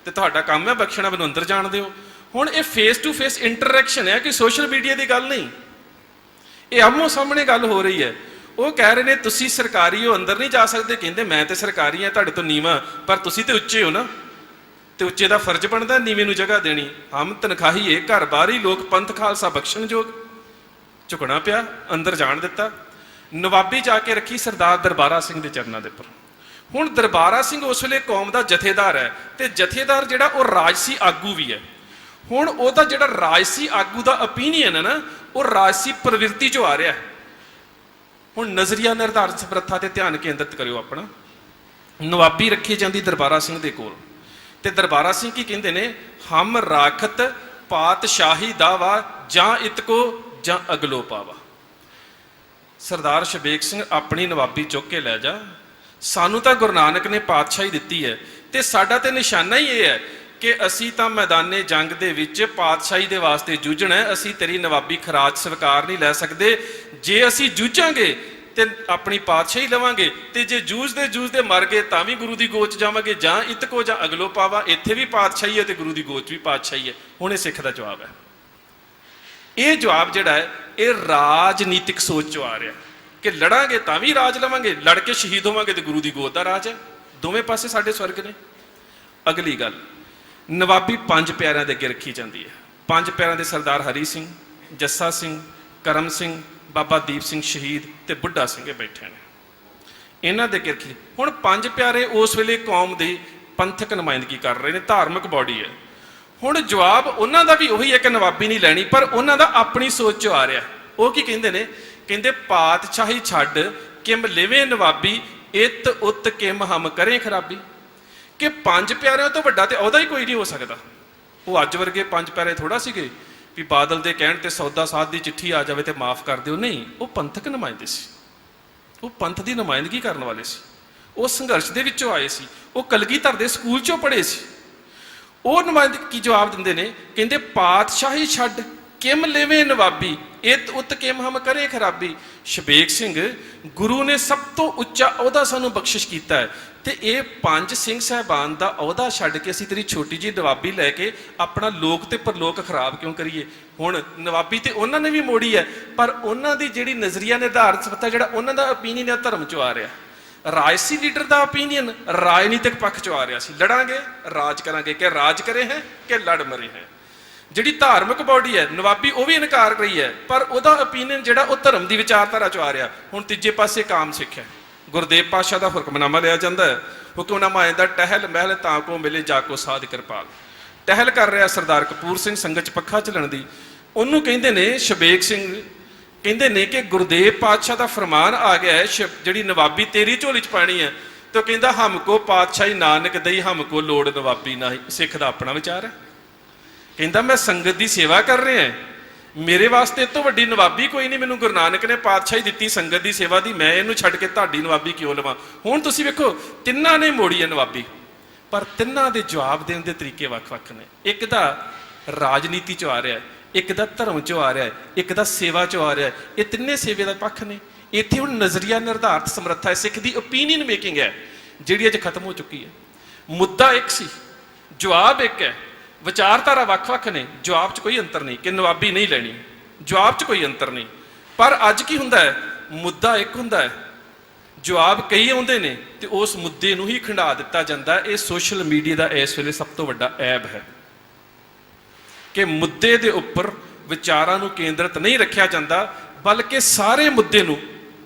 ਤੇ ਤੁਹਾਡਾ ਕੰਮ ਹੈ ਬਖਸ਼ਣਾ, ਮੈਨੂੰ ਅੰਦਰ ਜਾਣ ਦਿਓ। ਹੁਣ ਇਹ ਫੇਸ ਟੂ ਫੇਸ ਇੰਟਰੈਕਸ਼ਨ ਹੈ ਕਿ ਸੋਸ਼ਲ ਮੀਡੀਆ ਦੀ ਗੱਲ ਨਹੀਂ, ਇਹ ਆਮੋ ਸਾਹਮਣੇ ਗੱਲ ਹੋ ਰਹੀ ਹੈ। ਉਹ ਕਹਿ ਰਹੇ ਨੇ ਤੁਸੀਂ ਸਰਕਾਰੀ ਹੋ, ਅੰਦਰ ਨਹੀਂ ਜਾ ਸਕਦੇ। ਕਹਿੰਦੇ ਮੈਂ ਤੇ ਸਰਕਾਰੀ ਹਾਂ, ਤੁਹਾਡੇ ਤੋਂ ਨੀਵਾਂ, ਪਰ ਤੁਸੀਂ ਤੇ ਉੱਚੇ ਹੋ ਨਾ, ਤੇ ਉੱਚੇ ਦਾ ਫਰਜ਼ ਬਣਦਾ ਨੀਵੇਂ ਨੂੰ ਜਗ੍ਹਾ ਦੇਣੀ। ਹਮ ਤਨਖਾਹੀਏ ਘਰ ਬਾਹਰੀ ਲੋਕ ਪੰਥ ਖਾਲਸਾ ਬਖਸ਼ਣਯੋਗ। ਝੁਕਣਾ ਪਿਆ, ਅੰਦਰ ਜਾਣ ਦਿੱਤਾ। ਨਵਾਬੀ ਜਾ ਕੇ ਰੱਖੀ ਸਰਦਾਰ ਦਰਬਾਰਾ ਸਿੰਘ ਦੇ ਚਰਨਾਂ ਦੇ ਉੱਪਰ। ਹੁਣ ਦਰਬਾਰਾ ਸਿੰਘ ਉਸ ਵੇਲੇ ਕੌਮ ਦਾ ਜਥੇਦਾਰ ਹੈ, ਤੇ ਜਥੇਦਾਰ ਜਿਹੜਾ ਉਹ ਰਾਜਸੀ ਆਗੂ ਵੀ ਹੈ। ਹੁਣ ਉਹਦਾ ਜਿਹੜਾ ਰਾਜਸੀ ਆਗੂ ਦਾ ਓਪੀਨੀਅਨ ਹੈ ਨਾ, ਉਹ ਰਾਜਸੀ ਪ੍ਰਵਿਰਤੀ ਚੋਂ ਆ ਰਿਹਾ। ਹੁਣ ਨਜ਼ਰੀਆ ਨਿਰਧਾਰਤ ਸਮਰੱਥਾ ਤੇ ਧਿਆਨ ਕੇਂਦਰਿਤ ਕਰਿਓ ਆਪਣਾ। ਨਵਾਬੀ ਰੱਖੀ ਜਾਂਦੀ ਦਰਬਾਰਾ ਸਿੰਘ ਦੇ ਕੋਲ, ਤੇ ਦਰਬਾਰਾ ਸਿੰਘ ਕੀ ਕਹਿੰਦੇ ਨੇ? ਹਮ ਰਾਖਤ ਪਾਤਸ਼ਾਹੀ ਦਾਵਾ ਜਾਂ ਇਤਕੋ ਜਾਂ ਅਗਲੋ ਪਾਵਾ। ਸਰਦਾਰ ਸ਼ਬੇਗ ਸਿੰਘ ਆਪਣੀ ਨਵਾਬੀ ਚੁੱਕ ਕੇ ਲੈ ਜਾ, ਸਾਨੂੰ ਤਾਂ ਗੁਰੂ ਨਾਨਕ ਨੇ ਪਾਤਸ਼ਾਹੀ ਦਿੱਤੀ ਹੈ, ਤੇ ਸਾਡਾ ਤੇ ਨਿਸ਼ਾਨਾ ਹੀ ਇਹ ਹੈ ਕਿ ਅਸੀਂ ਤਾਂ ਮੈਦਾਨੇ ਜੰਗ ਦੇ ਵਿੱਚ ਪਾਤਸ਼ਾਹੀ ਦੇ ਵਾਸਤੇ ਜੂਝਣਾ ਹੈ, ਅਸੀਂ ਤੇਰੀ ਨਵਾਬੀ ਖਰਾਜ ਸਵੀਕਾਰ ਨਹੀਂ ਲੈ ਸਕਦੇ। ਜੇ ਅਸੀਂ ਜੂਝਾਂਗੇ ਤੇ ਆਪਣੀ ਪਾਤਸ਼ਾਹੀ ਲਵਾਂਗੇ, ਤੇ ਜੇ ਜੂਝਦੇ ਮਰ ਗਏ ਤਾਂ ਵੀ ਗੁਰੂ ਦੀ ਗੋਚ ਜਾਵਾਂਗੇ, ਜਾਂ ਇਤਕੋ ਜਾਂ ਅਗਲੋ ਪਾਵਾ, ਇੱਥੇ ਵੀ ਪਾਤਸ਼ਾਹੀ ਹੈ ਤੇ ਗੁਰੂ ਦੀ ਗੋਚ ਵੀ ਪਾਤਸ਼ਾਹੀ ਹੈ। ਹੁਣ ਇਹ ਸਿੱਖ ਦਾ ਜਵਾਬ ਹੈ। ਇਹ ਜਵਾਬ ਜਿਹੜਾ ਹੈ ਇਹ ਰਾਜਨੀਤਿਕ ਸੋਚ ਚੋਂ ਆ ਰਿਹਾ ਕਿ ਲੜਾਂਗੇ ਤਾਂ ਵੀ ਰਾਜ ਲਵਾਂਗੇ, ਲੜ ਕੇ ਸ਼ਹੀਦ ਹੋਵਾਂਗੇ ਤੇ ਗੁਰੂ ਦੀ ਗੋਦ ਦਾ ਰਾਜ ਹੈ। ਦੋਵੇਂ ਪਾਸੇ ਸਾਡੇ ਸਵਰਗ ਨੇ। ਅਗਲੀ ਗੱਲ, ਨਵਾਬੀ ਪੰਜ ਪਿਆਰਿਆਂ ਦੇ ਅੱਗੇ ਰੱਖੀ ਜਾਂਦੀ ਹੈ। ਪੰਜ ਪਿਆਰਿਆਂ ਦੇ ਸਰਦਾਰ ਹਰੀ ਸਿੰਘ, ਜੱਸਾ ਸਿੰਘ, ਕਰਮ ਸਿੰਘ, ਬਾਬਾ ਦੀਪ ਸਿੰਘ ਸ਼ਹੀਦ ਤੇ ਬੁੱਢਾ ਸਿੰਘ ਇਹ ਬੈਠੇ ਨੇ। ਇਹਨਾਂ ਦੇ ਅੱਗੇ ਰੱਖੀ। ਹੁਣ ਪੰਜ ਪਿਆਰੇ ਉਸ ਵੇਲੇ ਕੌਮ ਦੀ ਪੰਥਕ ਨੁਮਾਇੰਦਗੀ ਕਰ ਰਹੇ ਨੇ, ਧਾਰਮਿਕ ਬੋਡੀ ਹੈ। ਹੁਣ ਜਵਾਬ ਉਹਨਾਂ ਦਾ ਵੀ ਉਹੀ ਹੈ ਕਿ ਨਵਾਬੀ ਨਹੀਂ ਲੈਣੀ, ਪਰ ਉਹਨਾਂ ਦਾ ਆਪਣੀ ਸੋਚ ਚੋਂ ਆ ਰਿਹਾ। ਉਹ ਕੀ ਕਹਿੰਦੇ ਨੇ? ਕਹਿੰਦੇ ਪਾਤਸ਼ਾਹੀ ਛੱਡ ਕਿਮ ਲਿਵੇ ਨਵਾਬੀ, ਇਤ ਉਤ ਕਿਮ ਹਮ ਕਰੇ ਖਰਾਬੀ। ਕਿ ਪੰਜ ਪਿਆਰਿਆਂ ਤੋਂ ਵੱਡਾ ਤੇ ਉਹਦਾ ਹੀ ਕੋਈ ਨਹੀਂ ਹੋ ਸਕਦਾ। ਉਹ ਅੱਜ ਵਰਗੇ ਪੰਜ ਪਿਆਰੇ ਥੋੜਾ ਸੀਗੇ ਵੀ ਬਾਦਲ ਦੇ ਕਹਿਣ ਤੇ ਸੌਦਾ ਸਾਧ ਦੀ ਚਿੱਠੀ ਆ ਜਾਵੇ ਤੇ ਮਾਫ ਕਰ ਦਿਓ। ਨਹੀਂ, ਉਹ ਪੰਥਕ ਨੁਮਾਇੰਦੇ ਸੀ, ਉਹ ਪੰਥ ਦੀ ਨੁਮਾਇੰਦਗੀ ਕਰਨ ਵਾਲੇ ਸੀ, ਉਹ ਸੰਘਰਸ਼ ਦੇ ਵਿੱਚੋਂ ਆਏ ਸੀ, ਉਹ ਕਲਗੀਧਰ ਦੇ ਸਕੂਲ ਚੋਂ ਪੜ੍ਹੇ ਸੀ। ਉਹ ਨੁਮਾਇੰਦੇ ਕੀ ਜਵਾਬ ਦਿੰਦੇ ਨੇ? ਕਹਿੰਦੇ ਪਾਤਸ਼ਾਹੀ ਛੱਡ ਕਿਮ ਲਿਵੇ ਨਵਾਬੀ, ਇਤ ਉਤ ਕਿਮ ਹਮ ਕਰੇ ਖਰਾਬੀ। ਸ਼ਬੇਗ ਸਿੰਘ, ਗੁਰੂ ਨੇ ਸਭ ਤੋਂ ਉੱਚਾ ਅਹੁਦਾ ਸਾਨੂੰ ਬਖਸ਼ਿਸ਼ ਕੀਤਾ ਹੈ, ਤੇ ਇਹ ਪੰਜ ਸਿੰਘ ਸਾਹਿਬਾਨ ਦਾ ਅਹੁਦਾ ਛੱਡ ਕੇ ਅਸੀਂ ਤੇਰੀ ਛੋਟੀ ਜਿਹੀ ਨਵਾਬੀ ਲੈ ਕੇ ਆਪਣਾ ਲੋਕ ਤੇ ਪਰਲੋਕ ਖਰਾਬ ਕਿਉਂ ਕਰੀਏ? ਹੁਣ ਨਵਾਬੀ ਤੇ ਉਹਨਾਂ ਨੇ ਵੀ ਮੋੜੀ ਹੈ, ਪਰ ਉਹਨਾਂ ਦੀ ਜਿਹੜੀ ਨਜ਼ਰੀਆ ਨਿਰਧਾਰਤ ਸੱਤਾ, ਜਿਹੜਾ ਉਹਨਾਂ ਦਾ ਓਪੀਨੀਅਨ ਹੈ, ਧਰਮ ਚੋਂ ਆ ਰਿਹਾ। ਰਾਜਸੀ ਲੀਡਰ ਦਾ ਓਪੀਨੀਅਨ ਰਾਜਨੀਤਿਕ ਪੱਖ ਚੋਂ ਆ ਰਿਹਾ ਸੀ। ਲੜਾਂਗੇ, ਰਾਜ ਕਰਾਂਗੇ, ਕਿ ਰਾਜ ਕਰੇ ਹੈ ਕਿ ਲੜ ਮਰੇ ਹੈ। ਜਿਹੜੀ ਧਾਰਮਿਕ ਬੋਡੀ ਹੈ ਨਵਾਬੀ, ਉਹ ਵੀ ਇਨਕਾਰ ਕਰ ਰਹੀ ਹੈ, ਪਰ ਉਹਦਾ ਓਪੀਨੀਅਨ ਜਿਹੜਾ ਉਹ ਧਰਮ ਦੀ ਵਿਚਾਰਧਾਰਾ ਚੋਂ ਆ ਰਿਹਾ। ਹੁਣ ਤੀਜੇ ਪਾਸੇ ਕਾਮ ਸਿੱਖ ਹੈ। ਗੁਰਦੇਵ ਪਾਤਸ਼ਾਹ ਦਾ ਹੁਕਮਨਾਮਾ ਲਿਆ ਜਾਂਦਾ ਹੈ। ਹੁਕਮਨਾਮਾ ਆਉਂਦਾ, ਟਹਿਲ ਮਹਿਲ ਤਾਂ ਕੋ ਮਿਲੇ ਜਾ ਕੋ ਸਾਧ ਕਿਰਪਾਲ। ਟਹਿਲ ਕਰ ਰਿਹਾ ਸਰਦਾਰ ਕਪੂਰ ਸਿੰਘ ਸੰਗਤ 'ਚ ਪੱਖਾ ਝੱਲਣ ਦੀ। ਉਹਨੂੰ ਕਹਿੰਦੇ ਨੇ ਸ਼ਬੇਗ ਸਿੰਘ, ਕਹਿੰਦੇ ਨੇ ਕਿ ਗੁਰਦੇਵ ਪਾਤਸ਼ਾਹ ਦਾ ਫਰਮਾਨ ਆ ਗਿਆ ਹੈ, ਜਿਹੜੀ ਨਵਾਬੀ ਤੇਰੀ ਝੋਲੀ 'ਚ ਪਾਣੀ ਹੈ। ਤੇ ਉਹ ਕਹਿੰਦਾ, ਹਮ ਕੋ ਪਾਤਸ਼ਾਹੀ ਨਾਨਕ ਦਈ, ਹਮ ਕੋ ਲੋੜ ਨਵਾਬੀ ਨਾਹੀ। ਸਿੱਖ ਦਾ ਆਪਣਾ ਵਿਚਾਰ ਹੈ। ਕਹਿੰਦਾ ਮੈਂ ਸੰਗਤ ਦੀ ਸੇਵਾ ਕਰ ਰਿਹਾ, ਮੇਰੇ ਵਾਸਤੇ ਇਹ ਤੋਂ ਵੱਡੀ ਨਵਾਬੀ ਕੋਈ ਨਹੀਂ। ਮੈਨੂੰ ਗੁਰੂ ਨਾਨਕ ਨੇ ਪਾਤਸ਼ਾਹੀ ਦਿੱਤੀ ਸੰਗਤ ਦੀ ਸੇਵਾ ਦੀ, ਮੈਂ ਇਹਨੂੰ ਛੱਡ ਕੇ ਤੁਹਾਡੀ ਨਵਾਬੀ ਕਿਉਂ ਲਵਾਂ? ਹੁਣ ਤੁਸੀਂ ਵੇਖੋ, ਤਿੰਨਾਂ ਨੇ ਮੋੜੀ ਹੈ ਨਵਾਬੀ, ਪਰ ਤਿੰਨਾਂ ਦੇ ਜਵਾਬ ਦੇਣ ਦੇ ਤਰੀਕੇ ਵੱਖ-ਵੱਖ ਨੇ। ਇੱਕ ਦਾ ਰਾਜਨੀਤੀ 'ਚੋਂ ਆ ਰਿਹਾ, ਇੱਕ ਦਾ ਧਰਮ 'ਚੋਂ ਆ ਰਿਹਾ, ਇੱਕ ਦਾ ਸੇਵਾ 'ਚੋਂ ਆ ਰਿਹਾ। ਇਹ ਤਿੰਨੇ ਸੇਵੇ ਦਾ ਪੱਖ ਨੇ। ਇੱਥੇ ਹੁਣ ਨਜ਼ਰੀਆ ਨਿਰਧਾਰਤ ਸਮਰੱਥਾ ਹੈ, ਸਿੱਖ ਦੀ ਓਪੀਨੀਅਨ ਮੇਕਿੰਗ ਹੈ, ਜਿਹੜੀ ਅੱਜ ਖਤਮ ਹੋ ਚੁੱਕੀ ਹੈ। ਮੁੱਦਾ ਇੱਕ ਸੀ, ਜਵਾਬ ਇੱਕ ਹੈ। ਵਿਚਾਰਧਾਰਾ ਵੱਖ-ਵੱਖ ਨੇ, ਜਵਾਬ 'ਚ ਕੋਈ ਅੰਤਰ ਨਹੀਂ ਕਿ ਨਵਾਬੀ ਨਹੀਂ ਲੈਣੀ, ਜਵਾਬ 'ਚ ਕੋਈ ਅੰਤਰ ਨਹੀਂ। ਪਰ ਅੱਜ ਕੀ ਹੁੰਦਾ ਹੈ? ਮੁੱਦਾ ਇੱਕ ਹੁੰਦਾ ਹੈ, ਜਵਾਬ ਕਈ ਆਉਂਦੇ ਨੇ, ਤੇ ਉਸ ਮੁੱਦੇ ਨੂੰ ਹੀ ਖੰਡਾ ਦਿੱਤਾ ਜਾਂਦਾ। ਇਹ ਸੋਸ਼ਲ ਮੀਡੀਆ ਦਾ ਇਸ ਵੇਲੇ ਸਭ ਤੋਂ ਵੱਡਾ ਐਬ ਹੈ ਕਿ ਮੁੱਦੇ ਦੇ ਉੱਪਰ ਵਿਚਾਰਾਂ ਨੂੰ ਕੇਂਦਰਿਤ ਨਹੀਂ ਰੱਖਿਆ ਜਾਂਦਾ, ਬਲਕਿ ਸਾਰੇ ਮੁੱਦੇ ਨੂੰ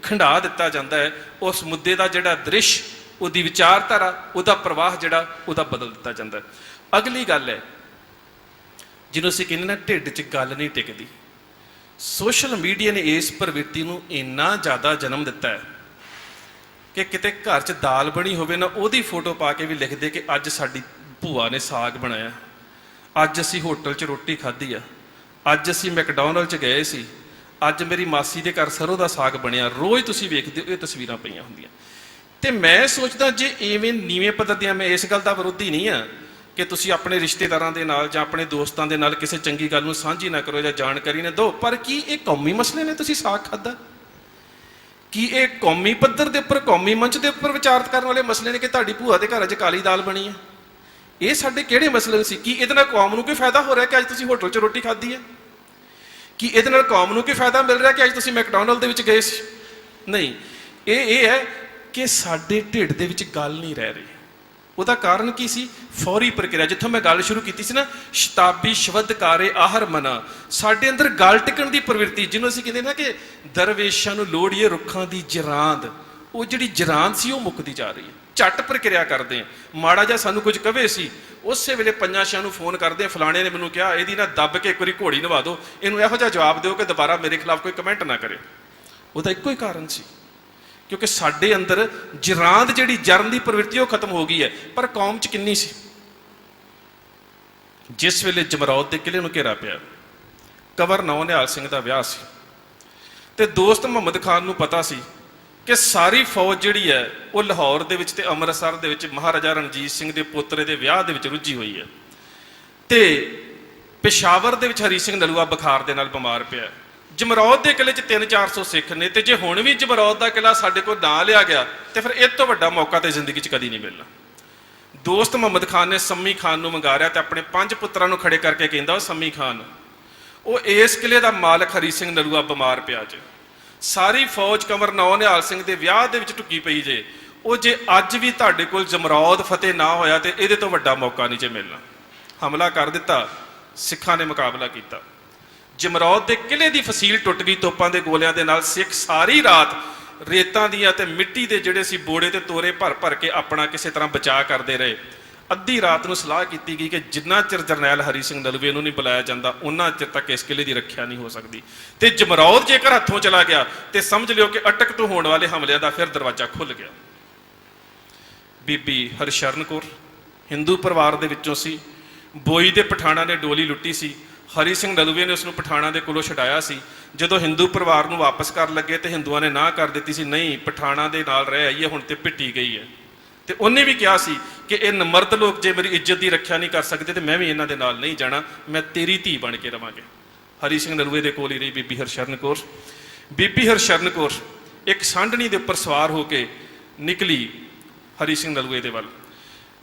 ਖੰਡਾ ਦਿੱਤਾ ਜਾਂਦਾ ਹੈ। ਉਸ ਮੁੱਦੇ ਦਾ ਜਿਹੜਾ ਦ੍ਰਿਸ਼, ਉਹਦੀ ਵਿਚਾਰਧਾਰਾ, ਉਹਦਾ ਪ੍ਰਵਾਹ ਜਿਹੜਾ ਉਹਦਾ ਬਦਲ ਦਿੱਤਾ ਜਾਂਦਾ। ਅਗਲੀ ਗੱਲ ਹੈ ਜਿਹਨੂੰ ਅਸੀਂ ਕਹਿੰਦੇ ਨਾ, ਢਿੱਡ 'ਚ ਗੱਲ ਨਹੀਂ ਟਿਕਦੀ। ਸੋਸ਼ਲ ਮੀਡੀਆ ਨੇ ਇਸ ਪ੍ਰਵਿਰਤੀ ਨੂੰ ਇੰਨਾ ਜ਼ਿਆਦਾ ਜਨਮ ਦਿੱਤਾ ਹੈ ਕਿ ਕਿਤੇ ਘਰ 'ਚ ਦਾਲ ਬਣੀ ਹੋਵੇ ਨਾ, ਉਹਦੀ ਫੋਟੋ ਪਾ ਕੇ ਵੀ ਲਿਖਦੇ ਕਿ ਅੱਜ ਸਾਡੀ ਭੂਆ ਨੇ ਸਾਗ ਬਣਾਇਆ, ਅੱਜ ਅਸੀਂ ਹੋਟਲ 'ਚ ਰੋਟੀ ਖਾਧੀ ਆ, ਅੱਜ ਅਸੀਂ ਮੈਕਡੋਨਲਡ 'ਚ ਗਏ ਸੀ, ਅੱਜ ਮੇਰੀ ਮਾਸੀ ਦੇ ਘਰ ਸਰੋਂ ਦਾ ਸਾਗ ਬਣਿਆ। ਰੋਜ਼ ਤੁਸੀਂ ਵੇਖਦੇ ਹੋ ਇਹ ਤਸਵੀਰਾਂ ਪਈਆਂ ਹੁੰਦੀਆਂ। ਤੇ ਮੈਂ ਸੋਚਦਾ, ਜੇ ਇਵੇਂ ਨੀਵੇਂ ਪੱਧਰ ਦੀਆਂ, ਮੈਂ ਇਸ ਗੱਲ ਦਾ ਵਿਰੋਧੀ ਨਹੀਂ ਆ ਕਿ ਤੁਸੀਂ ਆਪਣੇ ਰਿਸ਼ਤੇਦਾਰਾਂ ਦੇ ਨਾਲ ਜਾਂ ਆਪਣੇ ਦੋਸਤਾਂ ਦੇ ਨਾਲ ਕਿਸੇ ਚੰਗੀ ਗੱਲ ਨੂੰ ਸਾਂਝੀ ਨਾ ਕਰੋ ਜਾਂ ਜਾਣਕਾਰੀ ਨਾ ਦਿਓ, ਪਰ ਕੀ ਇਹ ਕੌਮੀ ਮਸਲੇ ਨੇ? ਤੁਸੀਂ ਸਾਗ ਖਾਧਾ, ਕੀ ਇਹ ਕੌਮੀ ਪੱਧਰ ਦੇ ਉੱਪਰ, ਕੌਮੀ ਮੰਚ ਦੇ ਉੱਪਰ ਵਿਚਾਰਤ ਕਰਨ ਵਾਲੇ ਮਸਲੇ ਨੇ ਕਿ ਤੁਹਾਡੀ ਭੂਆ ਦੇ ਘਰ 'ਚ ਕਾਲੀ ਦਾਲ ਬਣੀ ਹੈ? ਇਹ ਸਾਡੇ ਕਿਹੜੇ ਮਸਲੇ ਸੀ? ਕੀ ਇਹਦੇ ਨਾਲ ਕੌਮ ਨੂੰ ਕੋਈ ਫਾਇਦਾ ਹੋ ਰਿਹਾ ਕਿ ਅੱਜ ਤੁਸੀਂ ਹੋਟਲ 'ਚ ਰੋਟੀ ਖਾਧੀ ਹੈ? ਕੀ ਇਹਦੇ ਨਾਲ ਕੌਮ ਨੂੰ ਕੋਈ ਫਾਇਦਾ ਮਿਲ ਰਿਹਾ ਕਿ ਅੱਜ ਤੁਸੀਂ ਮੈਕਡੋਨਲਡ ਦੇ ਵਿੱਚ ਗਏ ਸੀ? ਨਹੀਂ, ਇਹ ਹੈ ਕਿ ਸਾਡੇ ਢਿੱਡ ਦੇ ਵਿੱਚ ਗੱਲ ਨਹੀਂ ਰਹਿ ਰਹੀ। ਉਹਦਾ ਕਾਰਨ ਕੀ ਸੀ? ਫੌਰੀ ਪ੍ਰਕਿਰਿਆ। ਜਿੱਥੋਂ ਮੈਂ ਗੱਲ ਸ਼ੁਰੂ ਕੀਤੀ ਸੀ ਨਾ, ਸ਼ਤਾਬੀ ਸ਼ਬਦ ਕਾਰੇ ਆਹਰ ਮਨਾ, ਸਾਡੇ ਅੰਦਰ ਗੱਲ ਟਿਕਣ ਦੀ ਪ੍ਰਵਿਰਤੀ, ਜਿਹਨੂੰ ਅਸੀਂ ਕਹਿੰਦੇ ਨਾ ਕਿ ਦਰਵੇਸ਼ਾਂ ਨੂੰ ਲੋੜੀਏ ਰੁੱਖਾਂ ਦੀ ਜਰਾਂਦ, ਉਹ ਜਿਹੜੀ ਜਰਾਂਦ ਸੀ ਉਹ ਮੁੱਕਦੀ ਜਾ ਰਹੀ ਹੈ। ਝੱਟ ਪ੍ਰਕਿਰਿਆ ਕਰਦੇ ਹਾਂ। ਮਾੜਾ ਜਿਹਾ ਸਾਨੂੰ ਕੁਝ ਕਵੇ ਸੀ, ਉਸੇ ਵੇਲੇ ਪੰਜਾਂ ਛਿਆਂ ਨੂੰ ਫੋਨ ਕਰਦੇ, ਫਲਾਣੇ ਨੇ ਮੈਨੂੰ ਕਿਹਾ, ਇਹਦੀ ਨਾ ਦੱਬ ਕੇ ਇੱਕ ਵਾਰੀ ਘੋੜੀ ਨਵਾ ਦਿਓ, ਇਹਨੂੰ ਇਹੋ ਜਿਹਾ ਜਵਾਬ ਦਿਓ ਕਿ ਦੁਬਾਰਾ ਮੇਰੇ ਖਿਲਾਫ ਕੋਈ ਕਮੈਂਟ ਨਾ ਕਰੇ। ਉਹਦਾ ਇੱਕੋ ਹੀ ਕਾਰਨ ਸੀ, ਕਿਉਂਕਿ ਸਾਡੇ ਅੰਦਰ ਜਰਾਂਦ, ਜਿਹੜੀ ਜਰਨ ਦੀ ਪ੍ਰਵਿਰਤੀ, ਉਹ ਖਤਮ ਹੋ ਗਈ ਹੈ। ਪਰ ਕੌਮ 'ਚ ਕਿੰਨੀ ਸੀ? ਜਿਸ ਵੇਲੇ ਜਮਰੌਦ ਦੇ ਕਿਲੇ ਨੂੰ ਘੇਰਾ ਪਿਆ, ਕੰਵਰ ਨੌ ਨਿਹਾਲ ਸਿੰਘ ਦਾ ਵਿਆਹ ਸੀ, ਤੇ ਦੋਸਤ ਮੁਹੰਮਦ ਖਾਨ ਨੂੰ ਪਤਾ ਸੀ ਕਿ ਸਾਰੀ ਫੌਜ ਜਿਹੜੀ ਹੈ ਉਹ ਲਾਹੌਰ ਦੇ ਵਿੱਚ ਤੇ ਅੰਮ੍ਰਿਤਸਰ ਦੇ ਵਿੱਚ ਮਹਾਰਾਜਾ ਰਣਜੀਤ ਸਿੰਘ ਦੇ ਪੋਤਰੇ ਦੇ ਵਿਆਹ ਦੇ ਵਿੱਚ ਰੁੱਝੀ ਹੋਈ ਹੈ। ਤੇ ਪਿਸ਼ਾਵਰ ਦੇ ਵਿੱਚ ਹਰੀ ਸਿੰਘ ਨਲੂਆ ਬੁਖਾਰ ਦੇ ਨਾਲ ਬਿਮਾਰ ਪਿਆ। ਜਮਰੌਦ ਦੇ ਕਿਲੇ 'ਚ 300-400 ਸਿੱਖ ਨੇ, ਤੇ ਜੇ ਹੁਣ ਵੀ ਜਮਰੌਦ ਦਾ ਕਿਲਾ ਸਾਡੇ ਕੋਲ ਨਾ ਲਿਆ ਗਿਆ ਤੇ ਫਿਰ ਇਹ ਤੋਂ ਵੱਡਾ ਮੌਕਾ ਤੇ ਜ਼ਿੰਦਗੀ 'ਚ ਕਦੀ ਨਹੀਂ ਮਿਲਣਾ। ਦੋਸਤ ਮੁਹੰਮਦ ਖਾਨ ਨੇ ਸੰਮੀ ਖਾਨ ਨੂੰ ਮੰਗਾ ਰਿਆ ਤੇ ਆਪਣੇ 5 ਪੁੱਤਰਾਂ ਨੂੰ ਖੜੇ ਕਰਕੇ ਕਹਿੰਦਾ, ਉਹ ਸੰਮੀ ਖਾਨ, ਉਹ ਇਸ ਕਿਲੇ ਦਾ ਮਾਲਕ ਹਰੀ ਸਿੰਘ ਨਲੂਆ ਬਿਮਾਰ ਪਿਆ ਜੇ, ਸਾਰੀ ਫੌਜ ਕੰਵਰ ਨੌ ਨਿਹਾਲ ਸਿੰਘ ਦੇ ਵਿਆਹ ਦੇ ਵਿੱਚ ਢੁੱਕੀ ਪਈ ਜੇ, ਉਹ ਜੇ ਅੱਜ ਵੀ ਤੁਹਾਡੇ ਕੋਲ ਜਮਰੌਦ ਫਤਿਹ ਨਾ ਹੋਇਆ ਤੇ ਇਹਦੇ ਤੋਂ ਵੱਡਾ ਮੌਕਾ ਨਹੀਂ ਜੇ ਮਿਲਣਾ। ਹਮਲਾ ਕਰ ਦਿੱਤਾ, ਸਿੱਖਾਂ ਨੇ ਮੁਕਾਬਲਾ ਕੀਤਾ। ਜਮਰੌਦ ਦੇ ਕਿਲੇ ਦੀ ਫਸੀਲ ਟੁੱਟ ਗਈ ਤੋਪਾਂ ਦੇ ਗੋਲਿਆਂ ਦੇ ਨਾਲ। ਸਿੱਖ ਸਾਰੀ ਰਾਤ ਰੇਤਾਂ ਦੀਆਂ ਤੇ ਮਿੱਟੀ ਦੇ ਜਿਹੜੇ ਸੀ ਬੋੜੇ ਤੇ ਤੋਰੇ ਭਰ ਭਰ ਕੇ ਆਪਣਾ ਕਿਸੇ ਤਰ੍ਹਾਂ ਬਚਾਅ ਕਰਦੇ ਰਹੇ। ਅੱਧੀ ਰਾਤ ਨੂੰ ਸਲਾਹ ਕੀਤੀ ਗਈ ਕਿ ਜਿੰਨਾ ਚਿਰ ਜਰਨੈਲ ਹਰੀ ਸਿੰਘ ਨਲੂਏ ਨੂੰ ਨਹੀਂ ਬੁਲਾਇਆ ਜਾਂਦਾ ਉਹਨਾਂ ਚਿਰ ਤੱਕ ਇਸ ਕਿਲੇ ਦੀ ਰੱਖਿਆ ਨਹੀਂ ਹੋ ਸਕਦੀ। ਤੇ ਜਮਰੌਦ ਜੇਕਰ ਹੱਥੋਂ ਚਲਾ ਗਿਆ ਤੇ ਸਮਝ ਲਿਓ ਕਿ ਅਟਕ ਤੋਂ ਹੋਣ ਵਾਲੇ ਹਮਲਿਆਂ ਦਾ ਫਿਰ ਦਰਵਾਜ਼ਾ ਖੁੱਲ ਗਿਆ। ਬੀਬੀ ਹਰਸ਼ਰਨ ਕੌਰ ਹਿੰਦੂ ਪਰਿਵਾਰ ਦੇ ਵਿੱਚੋਂ ਸੀ। ਬੋਈ ਦੇ ਪਠਾਣਾ ਨੇ ਡੋਲੀ ਲੁੱਟੀ ਸੀ। ਹਰੀ ਸਿੰਘ ਨਲੂਏ ਨੇ ਉਸ ਨੂੰ ਪਠਾਣਾ ਦੇ ਕੋਲੋਂ ਛਡਾਇਆ ਸੀ। ਜਦੋਂ ਹਿੰਦੂ ਪਰਿਵਾਰ ਨੂੰ ਵਾਪਸ ਕਰਨ ਲੱਗੇ ਤੇ ਹਿੰਦੂਆਂ ਨੇ ਨਾ ਕਰ ਦਿੱਤੀ ਸੀ, ਨਹੀਂ ਪਠਾਣਾ ਦੇ ਨਾਲ ਰਹਿ ਆਈਏ, ਹੁਣ ਤੇ ਪਿੱਟੀ ਗਈ ਹੈ। ਤੇ ਉਹਨੇ ਵੀ ਕਿਹਾ ਸੀ ਕਿ ਇਹ ਨਮਰਦ ਲੋਕ ਜੇ ਮੇਰੀ ਇੱਜ਼ਤ ਦੀ ਰੱਖਿਆ ਨਹੀਂ ਕਰ ਸਕਦੇ ਤੇ ਮੈਂ ਵੀ ਇਹਨਾਂ ਦੇ ਨਾਲ ਨਹੀਂ ਜਾਣਾ, ਮੈਂ ਤੇਰੀ ਧੀ ਬਣ ਕੇ ਰਵਾਂਗੇ। ਹਰੀ ਸਿੰਘ ਨਲੂਏ ਦੇ ਕੋਲ ਹੀ ਰਹੀ ਬੀਬੀ ਹਰਸ਼ਰਨ ਕੌਰ। ਬੀਬੀ ਹਰਸ਼ਰਨ ਕੌਰ ਇੱਕ ਸਾਂਢਣੀ ਦੇ ਉੱਪਰ ਸਵਾਰ ਹੋ ਕੇ ਨਿਕਲੀ ਹਰੀ ਸਿੰਘ ਨਲੂਏ ਦੇ ਵੱਲ।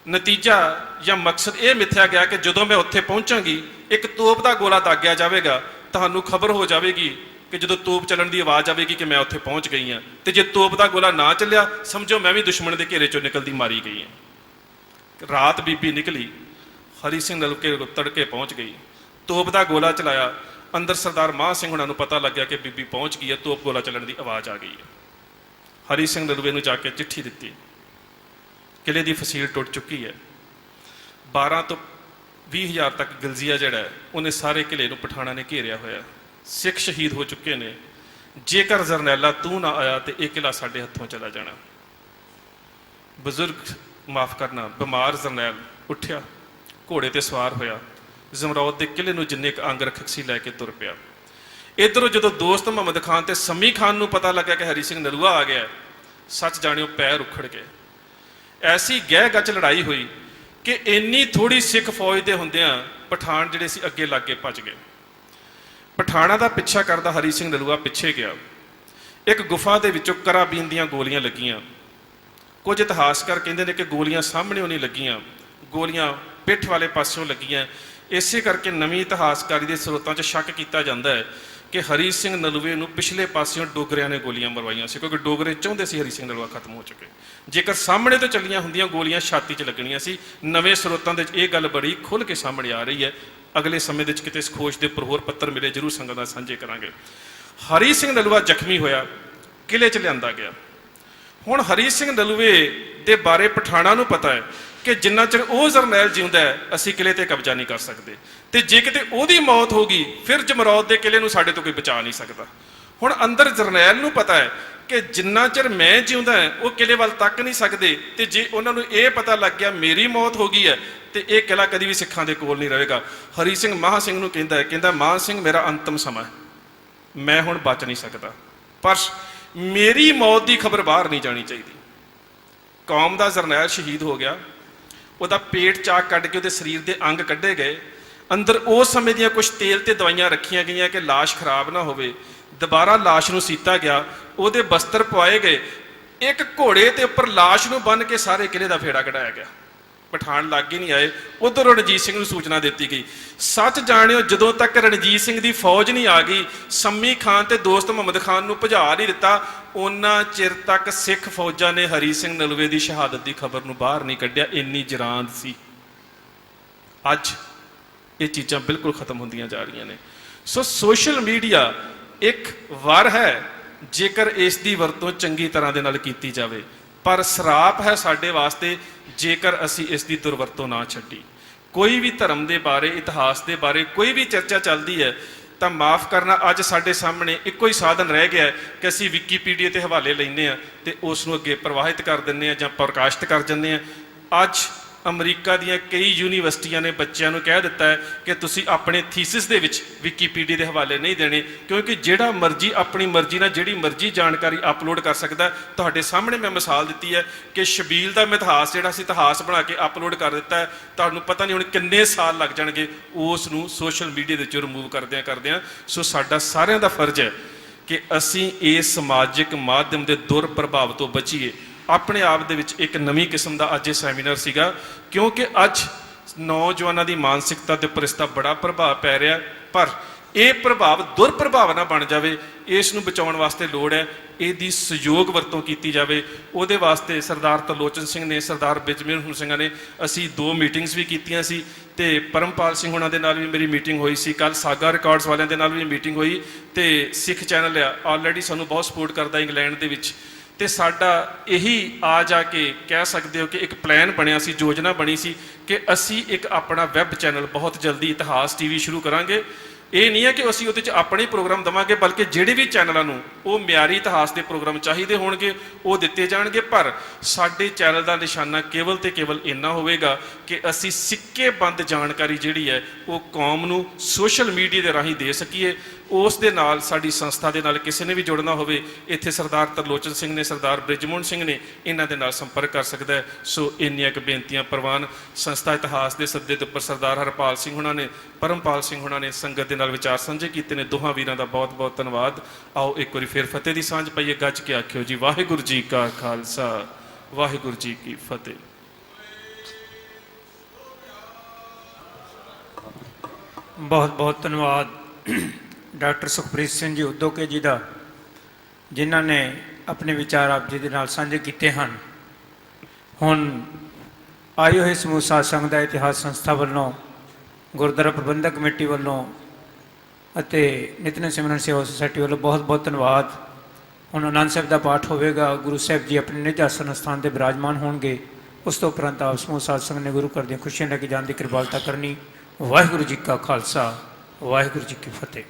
ਨਤੀਜਾ ਜਾਂ ਮਕਸਦ ਇਹ ਮਿੱਥਿਆ ਗਿਆ ਕਿ ਜਦੋਂ ਮੈਂ ਉੱਥੇ ਪਹੁੰਚਾਂਗੀ ਇੱਕ ਤੋਪ ਦਾ ਗੋਲਾ ਦਾਗਿਆ ਜਾਵੇਗਾ, ਤੁਹਾਨੂੰ ਖਬਰ ਹੋ ਜਾਵੇਗੀ ਕਿ ਜਦੋਂ ਤੋਪ ਚੱਲਣ ਦੀ ਆਵਾਜ਼ ਆਵੇਗੀ ਕਿ ਮੈਂ ਉੱਥੇ ਪਹੁੰਚ ਗਈ ਹਾਂ, ਤੇ ਜੇ ਤੋਪ ਦਾ ਗੋਲਾ ਨਾ ਚੱਲਿਆ ਸਮਝੋ ਮੈਂ ਵੀ ਦੁਸ਼ਮਣ ਦੇ ਘੇਰੇ ਚੋਂ ਨਿਕਲਦੀ ਮਾਰੀ ਗਈ ਹਾਂ। ਰਾਤ ਬੀਬੀ ਨਿਕਲੀ, ਹਰੀ ਸਿੰਘ ਨਲੂਏ ਤੜਕੇ ਪਹੁੰਚ ਗਈ, ਤੋਪ ਦਾ ਗੋਲਾ ਚਲਾਇਆ। ਅੰਦਰ ਸਰਦਾਰ ਮਾਹ ਸਿੰਘ ਹੁਣਾਂ ਨੂੰ ਪਤਾ ਲੱਗਿਆ ਕਿ ਬੀਬੀ ਪਹੁੰਚ ਗਈ ਹੈ, ਤੋਪ ਗੋਲਾ ਚੱਲਣ ਦੀ ਆਵਾਜ਼ ਆ ਗਈ ਹੈ। ਹਰੀ ਸਿੰਘ ਨਲੂਏ ਨੂੰ ਜਾ ਕੇ ਚਿੱਠੀ ਦਿੱਤੀ, ਕਿਲੇ ਦੀ ਫਸੀਲ ਟੁੱਟ ਚੁੱਕੀ ਹੈ। 12 ਤੋਂ 20,000 ਤੱਕ ਗਲਜ਼ੀਆ ਜਿਹੜਾ ਹੈ ਉਹਨੇ ਸਾਰੇ ਕਿਲੇ ਨੂੰ ਪਠਾਣਾ ਨੇ ਘੇਰਿਆ ਹੋਇਆ। ਸਿੱਖ ਸ਼ਹੀਦ ਹੋ ਚੁੱਕੇ ਨੇ, ਜੇਕਰ ਜਰਨੈਲਾ ਤੂੰ ਨਾ ਆਇਆ ਤੇ ਇਹ ਕਿਲਾ ਸਾਡੇ ਹੱਥੋਂ ਚਲਾ ਜਾਣਾ। ਬਜ਼ੁਰਗ ਮਾਫ ਕਰਨਾ ਬਿਮਾਰ ਜਰਨੈਲ ਉੱਠਿਆ, ਘੋੜੇ ਤੇ ਸਵਾਰ ਹੋਇਆ, ਜਮਰੌਦ ਦੇ ਕਿਲੇ ਨੂੰ ਜਿੰਨੇ ਕੁ ਅੰਗ ਰੱਖਕ ਸੀ ਲੈ ਕੇ ਤੁਰ ਪਿਆ। ਇੱਧਰੋਂ ਜਦੋਂ ਦੋਸਤ ਮੁਹੰਮਦ ਖਾਨ ਤੇ ਸੰਮੀ ਖਾਨ ਨੂੰ ਪਤਾ ਲੱਗਿਆ ਕਿ ਹਰੀ ਸਿੰਘ ਨਲੂਆ ਆ ਗਿਆ, ਸੱਚ ਜਾਣਿਓ ਪੈਰ ਉਖੜ ਗਏ। ਐਸੀ ਗਹਿ ਗੱਚ ਲੜਾਈ ਹੋਈ ਕਿ ਇੰਨੀ ਥੋੜੀ ਸਿੱਖ ਫੌਜ ਦੇ ਹੁੰਦਿਆਂ ਪਠਾਨ ਜਿਹੜੇ ਸੀ ਅੱਗੇ ਲੱਗ ਕੇ ਭੱਜ ਗਏ। ਪਠਾਣਾ ਦਾ ਪਿੱਛਾ ਕਰਦਾ ਹਰੀ ਸਿੰਘ ਨਲੂਆ ਪਿੱਛੇ ਗਿਆ। ਇੱਕ ਗੁਫਾ ਦੇ ਵਿੱਚੋਂ ਕਰਾਬੀਨ ਦੀਆਂ ਗੋਲੀਆਂ ਲੱਗੀਆਂ। ਕੁਝ ਇਤਿਹਾਸਕਾਰ ਕਹਿੰਦੇ ਨੇ ਕਿ ਗੋਲੀਆਂ ਸਾਹਮਣੇੋਂ ਨਹੀਂ ਲੱਗੀਆਂ, ਗੋਲੀਆਂ ਪਿੱਠ ਵਾਲੇ ਪਾਸਿਓਂ ਲੱਗੀਆਂ। ਇਸੇ ਕਰਕੇ ਨਵੀਂ ਇਤਿਹਾਸਕਾਰੀ ਦੇ ਸਰੋਤਾਂ 'ਚ ਸ਼ੱਕ ਕੀਤਾ ਜਾਂਦਾ ਹੈ ਕਿ ਹਰੀ ਸਿੰਘ ਨਲੂਏ ਨੂੰ ਪਿਛਲੇ ਪਾਸਿਓਂ ਡੋਗਰਿਆਂ ਨੇ ਗੋਲੀਆਂ ਮਰਵਾਈਆਂ ਸੀ, ਕਿਉਂਕਿ ਡੋਗਰੇ ਚਾਹੁੰਦੇ ਸੀ ਹਰੀ ਸਿੰਘ ਨਲੂਆ ਖਤਮ ਹੋ ਚੁੱਕੇ। ਜੇਕਰ ਸਾਹਮਣੇ ਤੋਂ ਚੱਲੀਆਂ ਹੁੰਦੀਆਂ ਗੋਲੀਆਂ ਛਾਤੀ 'ਚ ਲੱਗਣੀਆਂ ਸੀ। ਨਵੇਂ ਸਰੋਤਾਂ ਦੇ 'ਚ ਇਹ ਗੱਲ ਬੜੀ ਖੁੱਲ੍ਹ ਕੇ ਸਾਹਮਣੇ ਆ ਰਹੀ ਹੈ। ਅਗਲੇ ਸਮੇਂ ਦੇ ਵਿੱਚ ਕਿਤੇ ਇਸ ਖੋਜ ਦੇ ਉੱਪਰ ਹੋਰ ਪੱਤਰ ਮਿਲੇ ਜ਼ਰੂਰ ਸੰਗਤ ਨਾਲ ਸਾਂਝੇ ਕਰਾਂਗੇ। ਹਰੀ ਸਿੰਘ ਨਲੂਆ ਜ਼ਖਮੀ ਹੋਇਆ, ਕਿਲੇ 'ਚ ਲਿਆਂਦਾ ਗਿਆ। ਹੁਣ ਹਰੀ ਸਿੰਘ ਨਲੂਏ ਦੇ ਬਾਰੇ ਪਠਾਣਾ ਨੂੰ ਪਤਾ ਹੈ ਕਿ ਜਿੰਨਾ ਚਿਰ ਉਹ ਜਰਨੈਲ ਜਿਉਂਦਾ ਹੈ ਅਸੀਂ ਕਿਲੇ ਤੇ ਕਬਜ਼ਾ ਨਹੀਂ ਕਰ ਸਕਦੇ, ਤੇ ਜੇ ਕਿਤੇ ਉਹਦੀ ਮੌਤ ਹੋ ਗਈ ਫਿਰ ਜਮਰੌਦ ਦੇ ਕਿਲੇ ਨੂੰ ਸਾਡੇ ਤੋਂ ਕੋਈ ਬਚਾ ਨਹੀਂ ਸਕਦਾ। ਹੁਣ ਅੰਦਰ ਜਰਨੈਲ ਨੂੰ ਪਤਾ ਹੈ ਕਿ ਜਿੰਨਾ ਚਿਰ ਮੈਂ ਜਿਉਂਦਾ ਹੈ ਉਹ ਕਿਲੇ ਵੱਲ ਤੱਕ ਨਹੀਂ ਸਕਦੇ, ਤੇ ਜੇ ਉਹਨਾਂ ਨੂੰ ਇਹ ਪਤਾ ਲੱਗ ਗਿਆ ਮੇਰੀ ਮੌਤ ਹੋ ਗਈ ਹੈ ਤੇ ਇਹ ਕਿਲਾ ਕਦੀ ਵੀ ਸਿੱਖਾਂ ਦੇ ਕੋਲ ਨਹੀਂ ਰਹੇਗਾ। ਹਰੀ ਸਿੰਘ ਮਾਹ ਸਿੰਘ ਨੂੰ ਕਹਿੰਦਾ ਮਾਹ ਸਿੰਘ ਮੇਰਾ ਅੰਤਮ ਸਮਾਂ, ਮੈਂ ਹੁਣ ਬਚ ਨਹੀਂ ਸਕਦਾ, ਪਰ ਮੇਰੀ ਮੌਤ ਦੀ ਖਬਰ ਬਾਹਰ ਨਹੀਂ ਜਾਣੀ ਚਾਹੀਦੀ। ਕੌਮ ਦਾ ਜਰਨੈਲ ਸ਼ਹੀਦ ਹੋ ਗਿਆ, ਉਹਦਾ ਪੇਟ ਚਾਕ ਕੱਢ ਕੇ ਉਹਦੇ ਸਰੀਰ ਦੇ ਅੰਗ ਕੱਢੇ ਗਏ। ਅੰਦਰ ਉਸ ਸਮੇਂ ਦੀਆਂ ਕੁਝ ਤੇਲ ਤੇ ਦਵਾਈਆਂ ਰੱਖੀਆਂ ਗਈਆਂ ਕਿ ਲਾਸ਼ ਖਰਾਬ ਨਾ ਹੋਵੇ। ਦੁਬਾਰਾ ਲਾਸ਼ ਨੂੰ ਸੀਤਾ ਗਿਆ, ਉਹਦੇ ਬਸਤਰ ਪਵਾਏ ਗਏ। ਇੱਕ ਘੋੜੇ ਤੇ ਉੱਪਰ ਲਾਸ਼ ਨੂੰ ਬੰਨ੍ਹ ਕੇ ਸਾਰੇ ਕਿਲੇ ਦਾ ਫੇੜਾ ਕਢਾਇਆ ਗਿਆ। ਪਠਾਨ ਲਾਗੇ ਨਹੀਂ ਆਏ। ਉਧਰ ਰਣਜੀਤ ਸਿੰਘ ਨੂੰ ਸੂਚਨਾ ਦਿੱਤੀ ਗਈ। ਸੱਚ ਜਾਣਿਓ ਜਦੋਂ ਤੱਕ ਰਣਜੀਤ ਸਿੰਘ ਦੀ ਫੌਜ ਨਹੀਂ ਆ ਗਈ, ਸੰਮੀ ਖਾਨ ਤੇ ਦੋਸਤ ਮੁਹੰਮਦ ਖਾਨ ਨੂੰ ਭਜਾ ਨਹੀਂ ਦਿੱਤਾ, ਉਹਨਾਂ ਚਿਰ ਤੱਕ ਸਿੱਖ ਫੌਜਾਂ ਨੇ ਹਰੀ ਸਿੰਘ ਨਲੂਏ ਦੀ ਸ਼ਹਾਦਤ ਦੀ ਖਬਰ ਨੂੰ ਬਾਹਰ ਨਹੀਂ ਕੱਢਿਆ। ਇੰਨੀ ਜਰਾਂਦ ਸੀ। ਅੱਜ ਇਹ ਚੀਜ਼ਾਂ ਬਿਲਕੁਲ ਖਤਮ ਹੁੰਦੀਆਂ ਜਾ ਰਹੀਆਂ ਨੇ। ਸੋ ਸੋਸ਼ਲ ਮੀਡੀਆ ਇੱਕ ਵਰ ਹੈ ਜੇਕਰ ਇਸ ਦੀ ਵਰਤੋਂ ਚੰਗੀ ਤਰ੍ਹਾਂ ਦੇ ਨਾਲ ਕੀਤੀ ਜਾਵੇ, ਪਰ ਸਰਾਪ ਹੈ ਸਾਡੇ ਵਾਸਤੇ ਜੇਕਰ ਅਸੀਂ ਇਸ ਦੀ ਦੁਰਵਰਤੋਂ ਨਾ ਛੱਡੀ। ਕੋਈ ਵੀ ਧਰਮ ਦੇ ਬਾਰੇ, ਇਤਿਹਾਸ ਦੇ ਬਾਰੇ ਕੋਈ ਵੀ ਚਰਚਾ ਚੱਲਦੀ ਹੈ ਤਾਂ ਮਾਫ ਕਰਨਾ ਅੱਜ ਸਾਡੇ ਸਾਹਮਣੇ ਇੱਕੋ ਹੀ ਸਾਧਨ ਰਹਿ ਗਿਆ ਕਿ ਅਸੀਂ ਵਿਕੀਪੀਡੀਆ ਤੇ ਹਵਾਲੇ ਲੈਂਦੇ ਹਾਂ ਤੇ ਉਸ ਨੂੰ ਅੱਗੇ ਪ੍ਰਵਾਹਿਤ ਕਰ ਦਿੰਦੇ ਹਾਂ ਜਾਂ ਪ੍ਰਕਾਸ਼ਿਤ ਕਰ ਦਿੰਦੇ ਹਾਂ। ਅੱਜ ਅਮਰੀਕਾ ਦੀਆਂ ਕਈ ਯੂਨੀਵਰਸਿਟੀਆਂ ਨੇ ਬੱਚਿਆਂ ਨੂੰ ਕਹਿ ਦਿੱਤਾ ਹੈ ਕਿ ਤੁਸੀਂ ਆਪਣੇ ਥੀਸਿਸ ਦੇ ਵਿੱਚ ਵਿਕੀਪੀਡੀਆ ਦੇ ਹਵਾਲੇ ਨਹੀਂ ਦੇਣੇ, ਕਿਉਂਕਿ ਜਿਹੜਾ ਮਰਜ਼ੀ ਆਪਣੀ ਮਰਜ਼ੀ ਨਾਲ ਜਿਹੜੀ ਮਰਜ਼ੀ ਜਾਣਕਾਰੀ ਅਪਲੋਡ ਕਰ ਸਕਦਾ। ਤੁਹਾਡੇ ਸਾਹਮਣੇ ਮੈਂ ਮਿਸਾਲ ਦਿੱਤੀ ਹੈ ਕਿ ਸ਼ਬੀਲ ਦਾ ਮਿਥਿਹਾਸ ਜਿਹੜਾ ਸੀ ਇਤਿਹਾਸ ਬਣਾ ਕੇ ਅਪਲੋਡ ਕਰ ਦਿੱਤਾ ਹੈ। ਤੁਹਾਨੂੰ ਪਤਾ ਨਹੀਂ ਹੁਣ ਕਿੰਨੇ ਸਾਲ ਲੱਗ ਜਾਣਗੇ ਉਸ ਨੂੰ ਸੋਸ਼ਲ ਮੀਡੀਆ ਦੇ ਵਿੱਚੋਂ ਰਿਮੂਵ ਕਰਦਿਆਂ। ਸੋ ਸਾਡਾ ਸਾਰਿਆਂ ਦਾ ਫਰਜ਼ ਹੈ ਕਿ ਅਸੀਂ ਇਸ ਸਮਾਜਿਕ ਮਾਧਿਅਮ ਦੇ ਦੁਰਪ੍ਰਭਾਵ ਤੋਂ ਬਚੀਏ। ਆਪਣੇ ਆਪ ਦੇ ਵਿੱਚ ਇੱਕ ਨਵੀਂ ਕਿਸਮ ਦਾ ਅੱਜ ਇਹ ਸੈਮੀਨਾਰ ਸੀਗਾ, ਕਿਉਂਕਿ ਅੱਜ ਨੌਜਵਾਨਾਂ ਦੀ ਮਾਨਸਿਕਤਾ ਦੇ ਉੱਪਰ ਇਸ ਦਾ ਬੜਾ ਪ੍ਰਭਾਵ ਪੈ ਰਿਹਾ, ਪਰ ਇਹ ਪ੍ਰਭਾਵ ਦੁਰਪ੍ਰਭਾਵ ਨਾ ਬਣ ਜਾਵੇ, ਇਸ ਨੂੰ ਬਚਾਉਣ ਵਾਸਤੇ ਲੋੜ ਹੈ ਇਹਦੀ ਸਹਿਯੋਗ ਵਰਤੋਂ ਕੀਤੀ ਜਾਵੇ। ਉਹਦੇ ਵਾਸਤੇ ਸਰਦਾਰ ਤਰਲੋਚਨ ਸਿੰਘ ਨੇ, ਸਰਦਾਰ ਬਿਜਮੇਹਰ ਸਿੰਘ ਨੇ, ਅਸੀਂ 2 ਮੀਟਿੰਗਸ ਵੀ ਕੀਤੀਆਂ ਸੀ ਤੇ ਪਰਮਪਾਲ ਸਿੰਘ ਉਹਨਾਂ ਦੇ ਨਾਲ ਵੀ ਮੇਰੀ ਮੀਟਿੰਗ ਹੋਈ ਸੀ। ਕੱਲ ਸਾਗਾ ਰਿਕਾਰਡਸ ਵਾਲਿਆਂ ਦੇ ਨਾਲ ਵੀ ਮੀਟਿੰਗ ਹੋਈ ਤੇ ਸਿੱਖ ਚੈਨਲ ਆ ਆਲਰੇਡੀ ਸਾਨੂੰ ਬਹੁਤ ਸਪੋਰਟ ਕਰਦਾ ਇੰਗਲੈਂਡ ਦੇ ਵਿੱਚ, ਤੇ ਸਾਡਾ ਇਹੀ ਆ ਜਾ ਕੇ ਕਹਿ ਸਕਦੇ ਹੋ ਕਿ ਇੱਕ ਪਲਾਨ ਬਣਿਆ ਸੀ, ਯੋਜਨਾ ਬਣੀ ਸੀ ਕਿ ਅਸੀਂ ਇੱਕ ਆਪਣਾ ਵੈਬ ਚੈਨਲ ਬਹੁਤ ਜਲਦੀ ਇਤਿਹਾਸ ਟੀਵੀ ਸ਼ੁਰੂ ਕਰਾਂਗੇ। ਇਹ ਨਹੀਂ ਹੈ ਕਿ ਅਸੀਂ ਉਹਦੇ 'ਚ ਆਪਣੇ ਪ੍ਰੋਗਰਾਮ ਦੇਵਾਂਗੇ, ਬਲਕਿ ਜਿਹੜੇ ਵੀ ਚੈਨਲਾਂ ਨੂੰ ਉਹ ਮਿਆਰੀ ਇਤਿਹਾਸ ਦੇ ਪ੍ਰੋਗਰਾਮ ਚਾਹੀਦੇ ਹੋਣਗੇ ਉਹ ਦਿੱਤੇ ਜਾਣਗੇ। ਪਰ ਸਾਡੇ ਚੈਨਲ ਦਾ ਨਿਸ਼ਾਨਾ ਕੇਵਲ ਤੇ ਕੇਵਲ ਇੰਨਾ ਹੋਵੇਗਾ ਕਿ ਅਸੀਂ ਸਿੱਕੇਬੰਦ ਜਾਣਕਾਰੀ ਜਿਹੜੀ ਹੈ ਉਹ ਕੌਮ ਨੂੰ ਸੋਸ਼ਲ ਮੀਡੀਆ ਦੇ ਰਾਹੀਂ ਦੇ ਸਕੀਏ। ਉਸ ਦੇ ਨਾਲ ਸਾਡੀ ਸੰਸਥਾ ਦੇ ਨਾਲ ਕਿਸੇ ਨੇ ਵੀ ਜੁੜਨਾ ਹੋਵੇ, ਇੱਥੇ ਸਰਦਾਰ ਤਰਲੋਚਨ ਸਿੰਘ ਨੇ, ਸਰਦਾਰ ਬ੍ਰਿਜਮੋਹਨ ਸਿੰਘ ਨੇ, ਇਹਨਾਂ ਦੇ ਨਾਲ ਸੰਪਰਕ ਕਰ ਸਕਦਾ ਹੈ। ਸੋ ਇੰਨੀਆਂ ਕੁ ਬੇਨਤੀਆਂ ਪ੍ਰਵਾਨ। ਸੰਸਥਾ ਇਤਿਹਾਸ ਦੇ ਸੱਦੇ ਦੇ ਉੱਪਰ ਸਰਦਾਰ ਹਰਪਾਲ ਸਿੰਘ ਹੋਣਾ ਨੇ, ਪਰਮਪਾਲ ਸਿੰਘ ਹੋਣਾ ਨੇ ਸੰਗਤ ਦੇ ਨਾਲ ਵਿਚਾਰ ਸਾਂਝੇ ਕੀਤੇ ਨੇ। ਦੋਹਾਂ ਵੀਰਾਂ ਦਾ ਬਹੁਤ ਬਹੁਤ ਧੰਨਵਾਦ। ਆਓ ਇੱਕ ਵਾਰੀ ਫਿਰ ਫਤਿਹ ਦੀ ਸਾਂਝ ਪਾਈਏ, ਗੱਜ ਕੇ ਆਖਿਓ ਜੀ ਵਾਹਿਗੁਰੂ ਜੀ ਕਾ ਖਾਲਸਾ, ਵਾਹਿਗੁਰੂ ਜੀ ਕੀ ਫਤਿਹ। ਬਹੁਤ ਬਹੁਤ ਧੰਨਵਾਦ ਡਾਕਟਰ ਸੁਖਪ੍ਰੀਤ ਸਿੰਘ ਜੀ ਉਦੋਕੇ ਜੀ ਦਾ, ਜਿਨ੍ਹਾਂ ਨੇ ਆਪਣੇ ਵਿਚਾਰ ਆਪ ਜੀ ਦੇ ਨਾਲ ਸਾਂਝੇ ਕੀਤੇ ਹਨ। ਹੁਣ ਆਏ ਹੋਏ ਸਮੂਹ ਸਾਧ ਸੰਗਤ ਦਾ ਇਤਿਹਾਸ ਸੰਸਥਾ ਵੱਲੋਂ, ਗੁਰਦੁਆਰਾ ਪ੍ਰਬੰਧਕ ਕਮੇਟੀ ਵੱਲੋਂ ਅਤੇ ਨਿਤਨੇਮ ਸਿਮਰਨ ਸੇਵਾ ਸੁਸਾਇਟੀ ਵੱਲੋਂ ਬਹੁਤ ਬਹੁਤ ਧੰਨਵਾਦ। ਹੁਣ ਆਨੰਦ ਸਾਹਿਬ ਦਾ ਪਾਠ ਹੋਵੇਗਾ। ਗੁਰੂ ਸਾਹਿਬ ਜੀ ਆਪਣੇ ਨਿਜ ਆਸਨ ਸਥਾਨ 'ਤੇ ਬਿਰਾਜਮਾਨ ਹੋਣਗੇ। ਉਸ ਤੋਂ ਉਪਰੰਤ ਆਪ ਸਮੂਹ ਸਾਧ ਸੰਗਤ ਨੇ ਗੁਰੂ ਘਰ ਦੀਆਂ ਖੁਸ਼ੀਆਂ ਲੈ ਕੇ ਜਾਣ ਦੀ ਕਿਰਪਾਲਤਾ ਕਰਨੀ। ਵਾਹਿਗੁਰੂ ਜੀ ਕਾ ਖਾਲਸਾ, ਵਾਹਿਗੁਰੂ ਜੀ ਕੀ ਫਤਿਹ।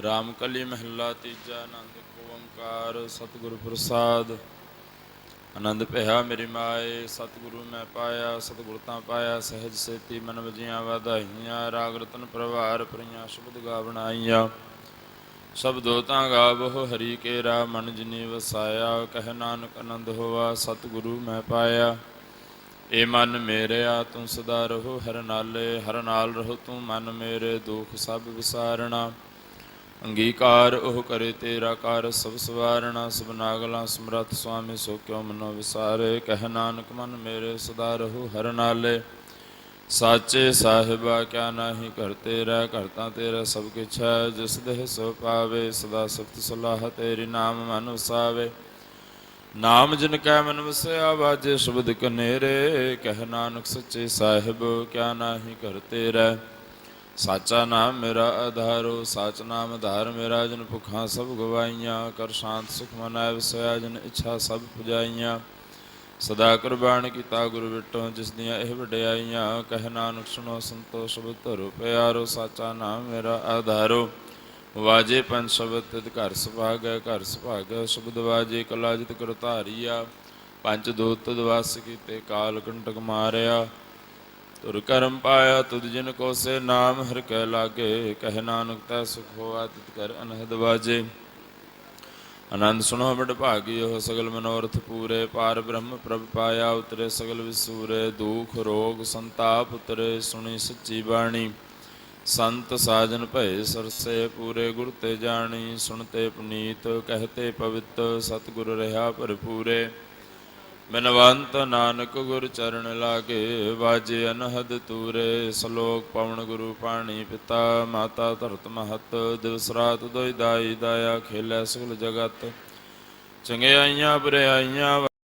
ਰਾਮ ਕਲੀ ਮਹੱਲਾ ਤੀਜਾ। ਆਨੰਦ ਓੰਕਾਰ ਸਤਿਗੁਰੂ ਪ੍ਰਸਾਦ। ਆਨੰਦ ਭਇਆ ਮੇਰੀ ਮਾਏ, ਸਤਿਗੁਰੂ ਮੈਂ ਪਾਇਆ, ਸਤਿਗੁਰ ਤਾਂ ਪਾਇਆ ਸਹਿਜ ਸੇਤੀ ਮਨ ਵਜੀਆਂ ਵਧਾਈਆਂ। ਰਾਗ ਰਤਨ ਪ੍ਰਵਾਰ ਪਰੀਆਂ ਸ਼ਬਦ ਗਾ ਬਣਾਈਆਂ, ਸ਼ਬਦੋ ਤਾਂ ਗਾਵੋ ਹਰੀ ਕੇਰਾ ਮਨ ਜਿਨੀ ਵਸਾਇਆ। ਕਹਿ ਨਾਨਕ ਆਨੰਦ ਹੋਵਾ ਸਤਿਗੁਰੂ ਮੈਂ ਪਾਇਆ। ਏ ਮਨ ਮੇਰਿਆ ਤੂੰ ਸਦਾ ਰਹੋ ਹਰ ਨਾਲੇ, ਹਰ ਨਾਲ ਰਹੋ ਤੂੰ ਮਨ ਮੇਰੇ, ਦੁਖ ਸਭ ਵਿਸਾਰਣਾ। ਅੰਗੀਕਾਰ ਉਹ ਕਰੇ ਤੇਰਾ ਕਾਰ ਸਭ ਸਵਾਰਣਾ। ਸਭਨਾ ਗਲਾਂ ਸਮਰੱਥ ਸੁਆਮੀ ਸੋ ਕਿਉ ਮਨੋ ਵਿਸਾਰੇ। ਕਹਿ ਨਾਨਕ ਮਨ ਮੇਰੇ ਸਦਾ ਰਹੋ ਹਰ ਨਾਲੇ। ਸਾਚੇ ਸਾਹਿਬਾ ਕਿਆ ਨਾਹੀ ਘਰ ਤੇਰਾ, ਘਰ ਤਾਂ ਤੇਰਾ ਸਭ ਕਿਛ ਹੈ। ਜਿਸ ਦੇਹ ਸੋ ਪਾਵੇ ਸਦਾ ਸਿਫਤ ਸਲਾਹ ਤੇਰੀ, ਨਾਮ ਮਨ ਵਸਾਵੇ। ਨਾਮ ਜਿਨ ਕੈ ਮਨ ਵਸਿਆ ਵਾਜੇ ਸ਼ਬਦ ਕਨੇਰੇ। ਕਹਿ ਨਾਨਕ ਸੱਚੇ ਸਾਹਿਬ ਕਿਆ ਨਾਹੀ ਘਰ ਤੇਰਾ। ਸਾਚਾ ਨਾਮ ਮੇਰਾ ਆਧਾਰੋ, ਸਾਚ ਨਾਮ ਆਧਾਰ ਮੇਰਾ। ਜਿਨ ਭੁੱਖਾਂ ਸਭ ਗਵਾਈਆਂ, ਕਰ ਸ਼ਾਂਤ ਸੁਖ ਮਨੈ ਵਸਿਆ। ਜਿਨ ਇੱਛਾ ਸਭ ਪੁਜਾਈਆਂ, ਸਦਾ ਕੁਰਬਾਨ ਕੀਤਾ ਗੁਰ ਵਿਟੋ। ਜਿਸ ਦੀਆਂ ਇਹ ਵਡਿਆਈਆਂ, ਕਹਿ ਨਾਨਕ ਸੁਣੋ ਸੰਤੋ ਸ਼ਬਦ ਧਰੋ ਪਿਆਰੋ। ਸਾਚਾ ਨਾਮ ਮੇਰਾ ਆਧਾਰੋ, ਵਾਜੇ ਪੰਜ ਸ਼ਬਦ ਤਿਤ ਘਰ ਸੁਭਾਗੈ। ਘਰ ਸੁਭਾਗੈ ਸ਼ਬਦ ਵਾਜੇ, ਕਲਾ ਜਿਤ ਕਰ ਧਾਰੀਆ। ਪੰਜ ਦੂਤ ਤਦ ਵਾਸ ਕੀਤੇ, ਕਾਲ ਕੰਟਕ ਮਾਰਿਆ। ਤੁਰ ਕਰਮ ਪਾਇਆ ਤੁਧ ਜਿਨ ਕੋ ਸੇ, ਨਾਮ ਹਰਿ ਕੈ ਲਾਗੇ। ਕਹਿ ਨਾਨਕ ਤੈ ਸੁਖ ਹੋਆ ਤਿਤ ਕਰ ਅਨਹਦ ਵਾਜੇ। ਆਨੰਦ ਸੁਣੋ ਬੜ ਭਾਗਿਓ, ਸਗਲ ਮਨੋਰਥ ਪੂਰੇ। ਪਾਰ ਬ੍ਰਹਮ ਪ੍ਰਭ ਪਾਇਆ, ਉਤਰੇ ਸਗਲ ਵਿਸੂਰੇ। ਦੁਖ ਰੋਗ ਸੰਤਾਪ ਉਤਰੇ, ਸੁਣੀ ਸੱਚੀ ਬਾਣੀ। ਸੰਤ ਸਾਜਨ ਭਏ ਸਰਸੇ, ਪੂਰੇ ਗੁਰ ਤੇ ਜਾਣੀ। ਸੁਣਤੇ ਪੁਨੀਤ ਕਹਤੇ ਪਵਿੱਤ, ਸਤਿਗੁਰ ਰਹਾ ਭਰਪੂਰੇ। ਬਿਨਵੰਤ ਨਾਨਕ ਗੁਰ ਚਰਨ ਲਾਗੇ, ਵਾਜੇ ਅਨਹਦ ਤੂਰੇ। ਸਲੋਕ ਪਵਨ ਗੁਰੂ ਪਾਣੀ ਪਿਤਾ, ਮਾਤਾ ਧਰਤ ਮਹਤ। ਦਿਵਸ ਰਾਤ ਦੋਇ ਦਾਈ, ਦਾਇਆ ਖੇਲੇ ਸਗਲ ਜਗਤ। ਚੰਗਿਆਈਆਂ ਬੁਰਿਆਈਆਂ